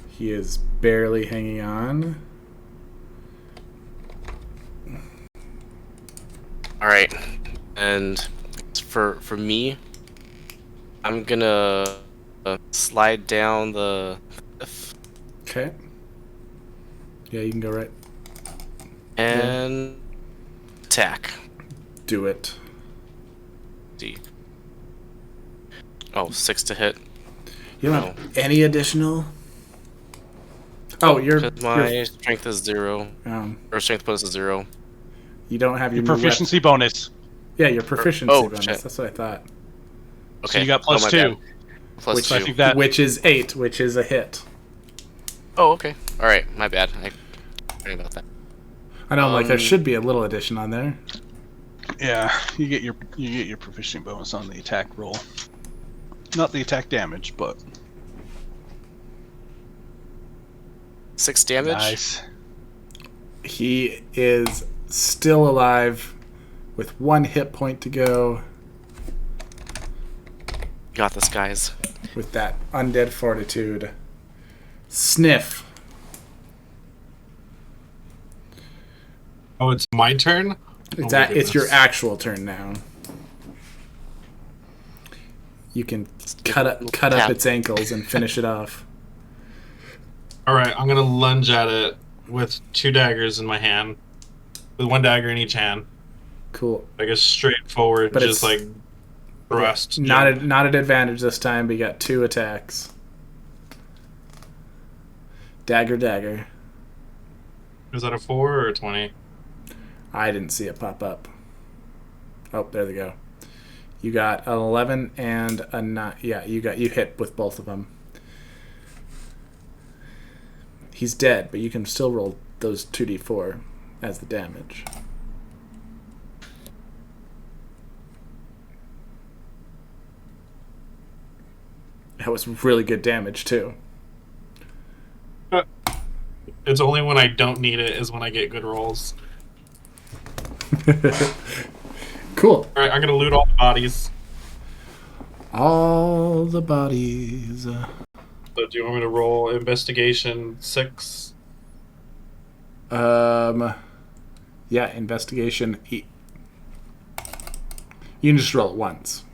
He is barely hanging on. Alright. And for me, I'm gonna slide down the cliff. Okay. Yeah, you can go right. And attack. Do it. See. Oh, 6 to hit. You don't have any additional? Oh, my strength is 0. Or strength bonus is 0. You don't have your proficiency bonus. Yeah, your proficiency bonus. Shit. That's what I thought. Okay. So you got plus 2. Plus 2. I think that... Which is 8, which is a hit. Oh, okay. Alright, my bad. I forgot about that. I know, like, there should be a little addition on there. Yeah, you get your proficiency bonus on the attack roll. Not the attack damage, but 6 damage. Nice. He is still alive with 1 hit point to go. Got this, guys. With that undead fortitude. Sniff. Oh, it's my turn? It's your actual turn now. You can cut up its ankles and finish it off. Alright, I'm gonna lunge at it with 2 daggers in my hand. With 1 dagger in each hand. Cool. Like a straightforward, but just like thrust. Not at advantage this time, but you got 2 attacks. Dagger. Is that a 4 or a 20? I didn't see it pop up. Oh, there they go. You got an 11 and a 9. Yeah, you hit with both of them. He's dead, but you can still roll those 2d4 as the damage. That was really good damage, too. It's only when I don't need it is when I get good rolls. Cool. Alright, I'm gonna loot all the bodies. All the bodies. So do you want me to roll investigation 6? Yeah, investigation 8. You can just roll it once.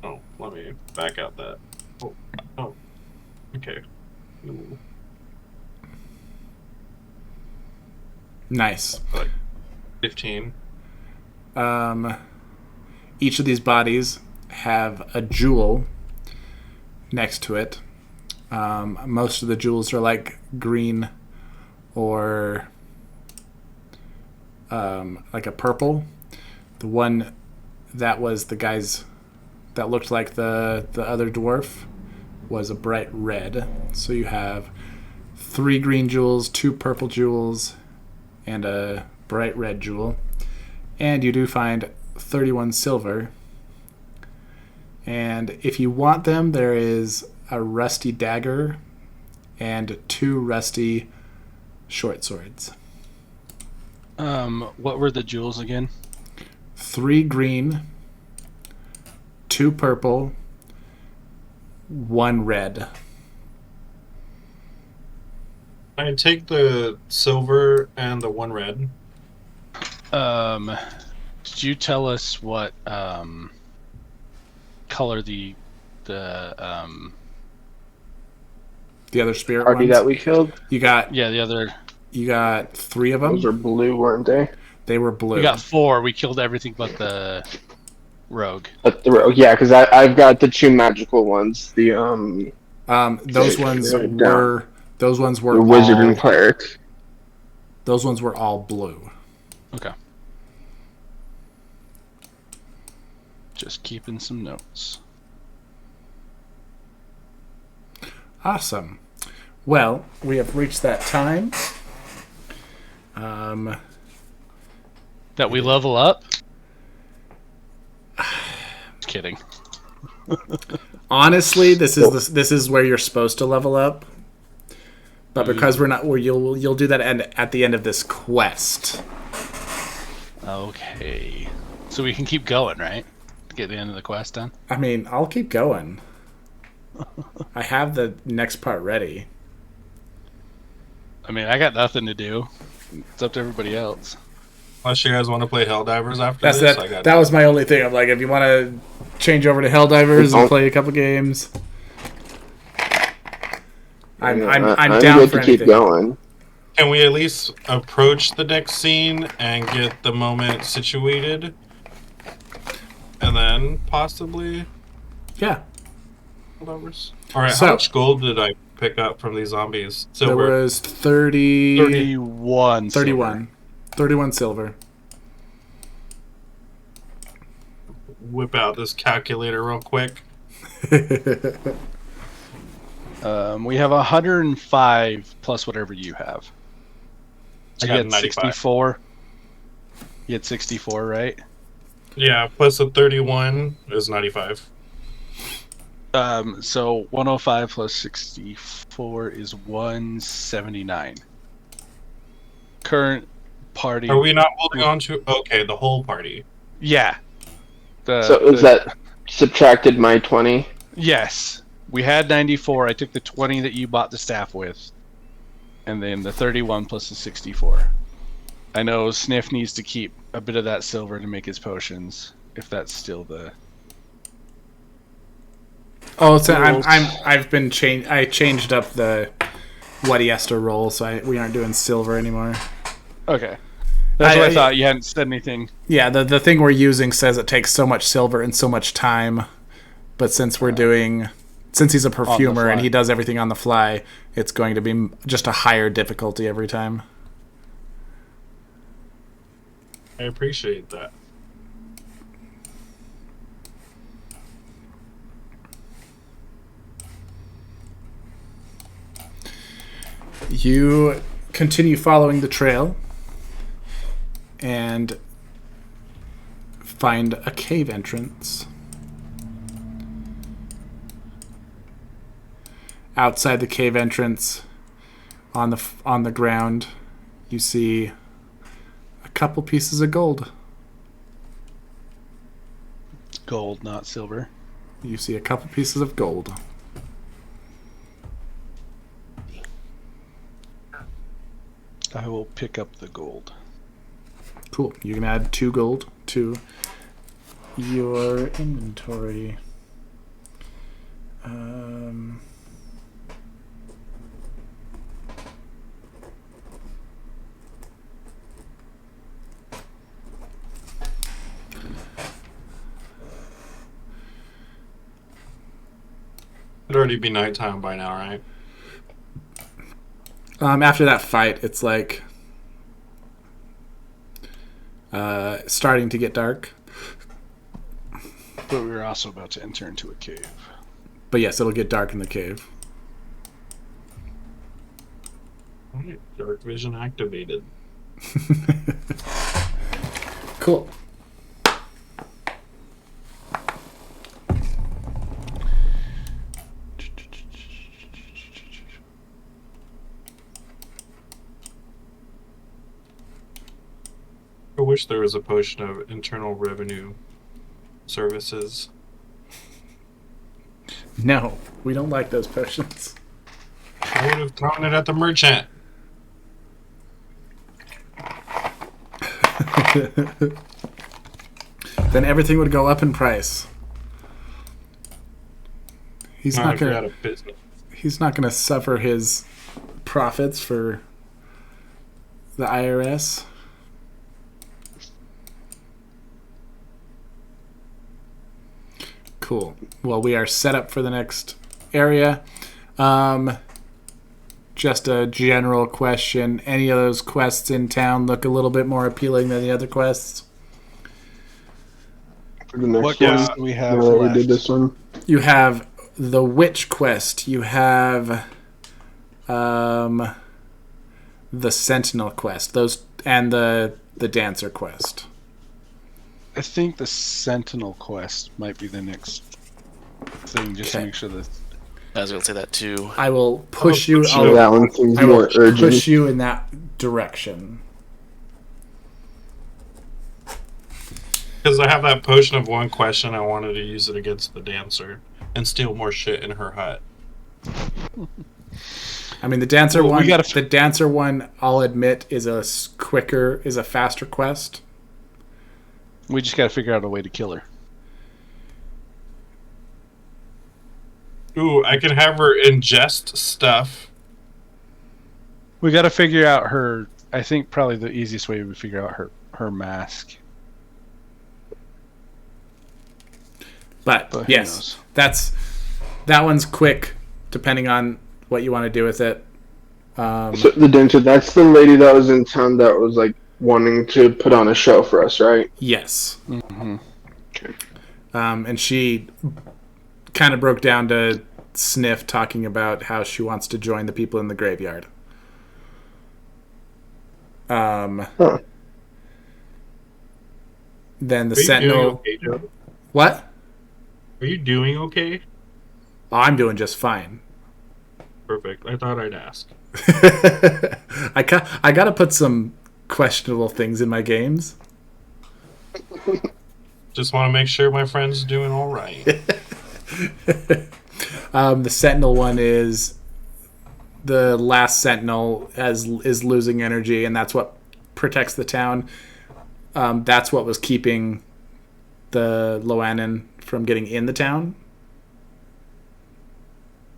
Oh, let me back out that. Oh. Okay. Ooh. Nice. Like 15. Each of these bodies have a jewel next to it. Most of the jewels are like green or like a purple. The one that was the guy's that looked like the other dwarf was a bright red. So you have 3 green jewels, 2 purple jewels, and a bright red jewel. And you do find 31 silver. And if you want them, there is a rusty dagger and 2 rusty short swords. What were the jewels again? 3 green, 2 purple, 1 red. I take the silver and the 1 red. Did you tell us what color the other spirit party ones that we killed? You got the other. You got 3 of them. Those are blue, weren't they? They were blue. We got 4. We killed everything but the rogue. But the rogue, yeah, because I've got the 2 magical ones. The those ones were the wizard and cleric. Those ones were all blue. Okay. Just keeping some notes. Awesome. Well, we have reached that time. That we level up? Just kidding. Honestly, this is where you're supposed to level up. But because we're not, you'll do that at the end of this quest. Okay. So we can keep going, right? To get the end of the quest done? I mean, I'll keep going. I have the next part ready. I mean, I got nothing to do. It's up to everybody else. Unless you guys want to play Helldivers after That's this, that was my only thing. I'm like, if you want to change over to Helldivers and play a couple games, I'm down good for to anything. keep going. Can we at least approach the next scene and get the moment situated? And then possibly... Yeah. Helldivers? Alright, So- how much gold did I pick up from these zombies? There Silver. was 31 silver. 31 silver. Whip out this calculator real quick. We have 105 plus whatever you have. I I got had 95. 64. You had 64, right? Yeah, plus a 31 is 95. So 105 plus 64 is 179. Current party. Are we not holding on to... Okay, the whole party. Yeah. So is that subtracted my 20? Yes. We had 94. I took the 20 that you bought the staff with. And then the 31 plus the 64. I know Sniff needs to keep a bit of that silver to make his potions, if that's still the... Oh, so I changed up the what he has to roll, so we aren't doing silver anymore. Okay. That's what I thought. You hadn't said anything. Yeah, the thing we're using says it takes so much silver and so much time, but since he's a perfumer and he does everything on the fly, it's going to be just a higher difficulty every time. I appreciate that. You continue following the trail and find a cave entrance. Outside the cave entrance, on the ground, you see a couple pieces of gold. Gold, not silver. You see a couple pieces of gold. I will pick up the gold. Cool. You can add 2 gold to your inventory. It'd already be nighttime by now, right? After that fight, it's like starting to get dark. But we were also about to enter into a cave. But yes, it'll get dark in the cave. Alright, dark vision activated. Cool. I wish there was a potion of internal revenue services. No, we don't like those potions. I would have thrown it at the merchant. Then everything would go up in price. He's not gonna suffer his profits for the IRS. Cool. Well, we are set up for the next area. Just a general question. Any of those quests in town look a little bit more appealing than the other quests? For the next What one, quests do we have now that left? we did this one. You have the witch quest. You have the sentinel quest. Those and the dancer quest. I think the Sentinel quest might be the next thing, just to Okay. make sure that. I was going to say that too. I will push you. That one seems I will more urgent. push you in that direction. Because I have that potion of one question, I wanted to use it against the dancer and steal more shit in her hut. I mean, the dancer Well, one. we gotta The dancer one, I'll admit, is a faster quest. We just got to figure out a way to kill her. Ooh, I can have her ingest stuff. We got to figure out her. I think probably the easiest way would figure out her mask. But who yes, knows? that one's quick, depending on what you want to do with it. So the dancer, that's the lady that was in town that was like wanting to put on a show for us, right? Yes. Mm-hmm. Okay. And she kind of broke down to Sniff, talking about how she wants to join the people in the graveyard. Then the Are you sentinel. doing okay, Joe? What? Are you doing okay? Oh, I'm doing just fine. Perfect. I thought I'd ask. I gotta put some questionable things in my games. Just want to make sure my friend's doing all right. The sentinel one is the last sentinel is losing energy, and that's what protects the town. That's what was keeping the Loanan from getting in the town.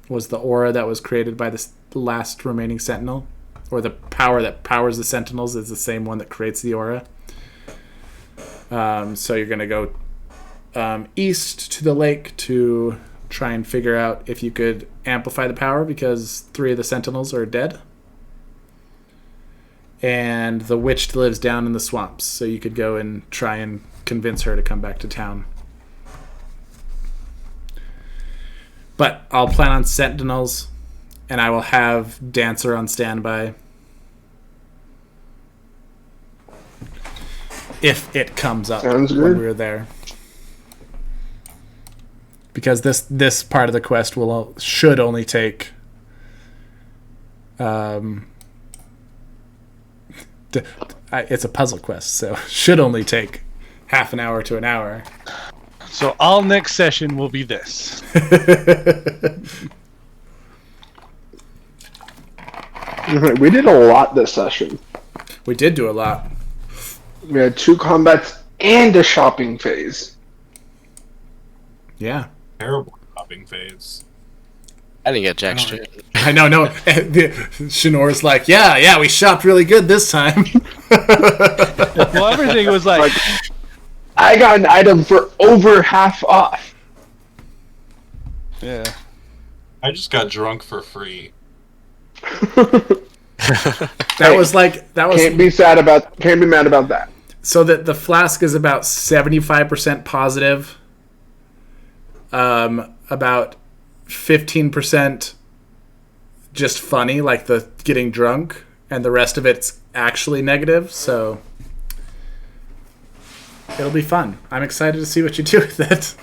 Was the aura that was created by the last remaining sentinel, or the power that powers the sentinels is the same one that creates the aura. So you're gonna go east to the lake to try and figure out if you could amplify the power, because 3 of the sentinels are dead. And the witch lives down in the swamps, so you could go and try and convince her to come back to town. But I'll plan on sentinels and I will have Dancer on standby. If it comes up Sounds when good. we're there. Because this part of the quest should only take it's a puzzle quest, so should only take half an hour to an hour. So all next session will be this. We did a lot this session. We did do a lot. We had 2 combats and a shopping phase. Yeah. Terrible shopping phase. I didn't get jack shit. I know, no. Shinora's like, yeah, we shopped really good this time. Well, everything was like I got an item for over half off. yeah. I just got drunk for free. That was Can't be mad about that. so that the flask is about 75% positive, about 15% just funny, like the getting drunk, and the rest of it's actually negative. So it'll be fun. I'm excited to see what you do with it.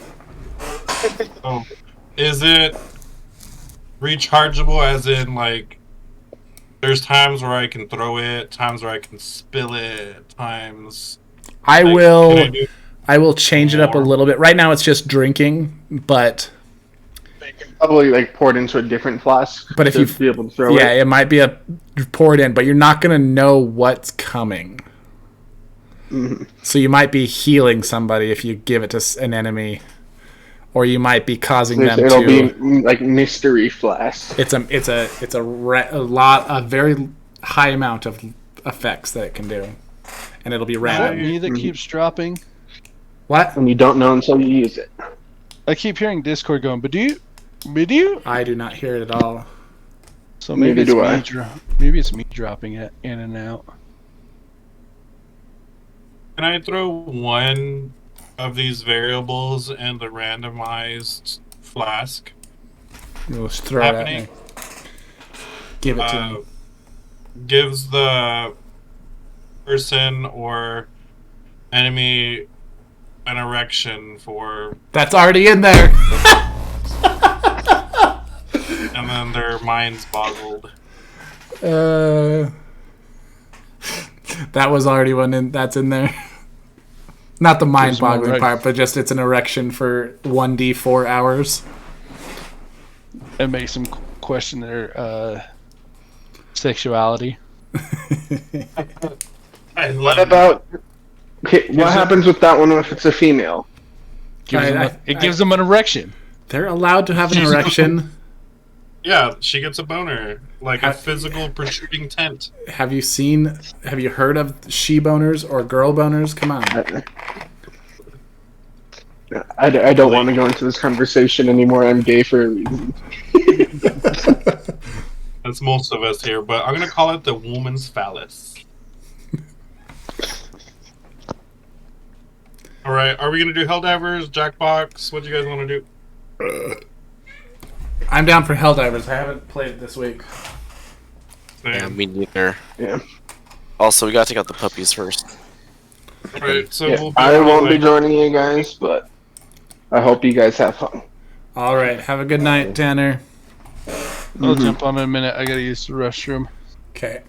So, is it rechargeable? As in, like, there's times where I can throw it, times where I can spill it, times. I like, will. can I do I will change it up a more? little bit. Right now it's just drinking, but Probably like poured into a different flask. But if to you be able to throw yeah, it. it might be a poured in, but you're not gonna know what's coming. Mhm. So you might be healing somebody if you give it to an enemy, or you might be causing them It'll to. be like mystery flask. It's a very high amount of effects that it can do, and it'll be Is that random. me that keeps dropping? What? And you don't know until you use it. I keep hearing Discord going, but do you? I do not hear it at all. So maybe Neither it's do I. maybe it's me dropping it in and out. Can I throw one of these variables in the randomized flask? You'll just throw it at Happening. me. Give it to me. Gives the person or enemy an erection for, That's already in there. and then their mind's boggled. That was already that's in there. Not the mind-boggling part, but just it's an erection for 1d4 hours. It makes them question their sexuality. What about? Okay, what happens with that one if it's a female? It gives them an erection. They're allowed to have an erection. Yeah, she gets a boner, like a physical protruding tent. Have you heard of she boners or girl boners? Come on. I don't want to go into this conversation anymore. I'm gay for a reason. That's most of us here, but I'm gonna call it the woman's phallus. All right, are we gonna do Helldivers, Jackbox? What do you guys want to do? I'm down for Helldivers. I haven't played it this week. Yeah, me neither. Yeah. Also, we gotta take out the puppies first. Alright, so Yeah, we'll be I on won't the be way. joining you guys, but I hope you guys have fun. All right. Have a good night, Tanner. I'll jump on in a minute. I gotta use the restroom. Okay.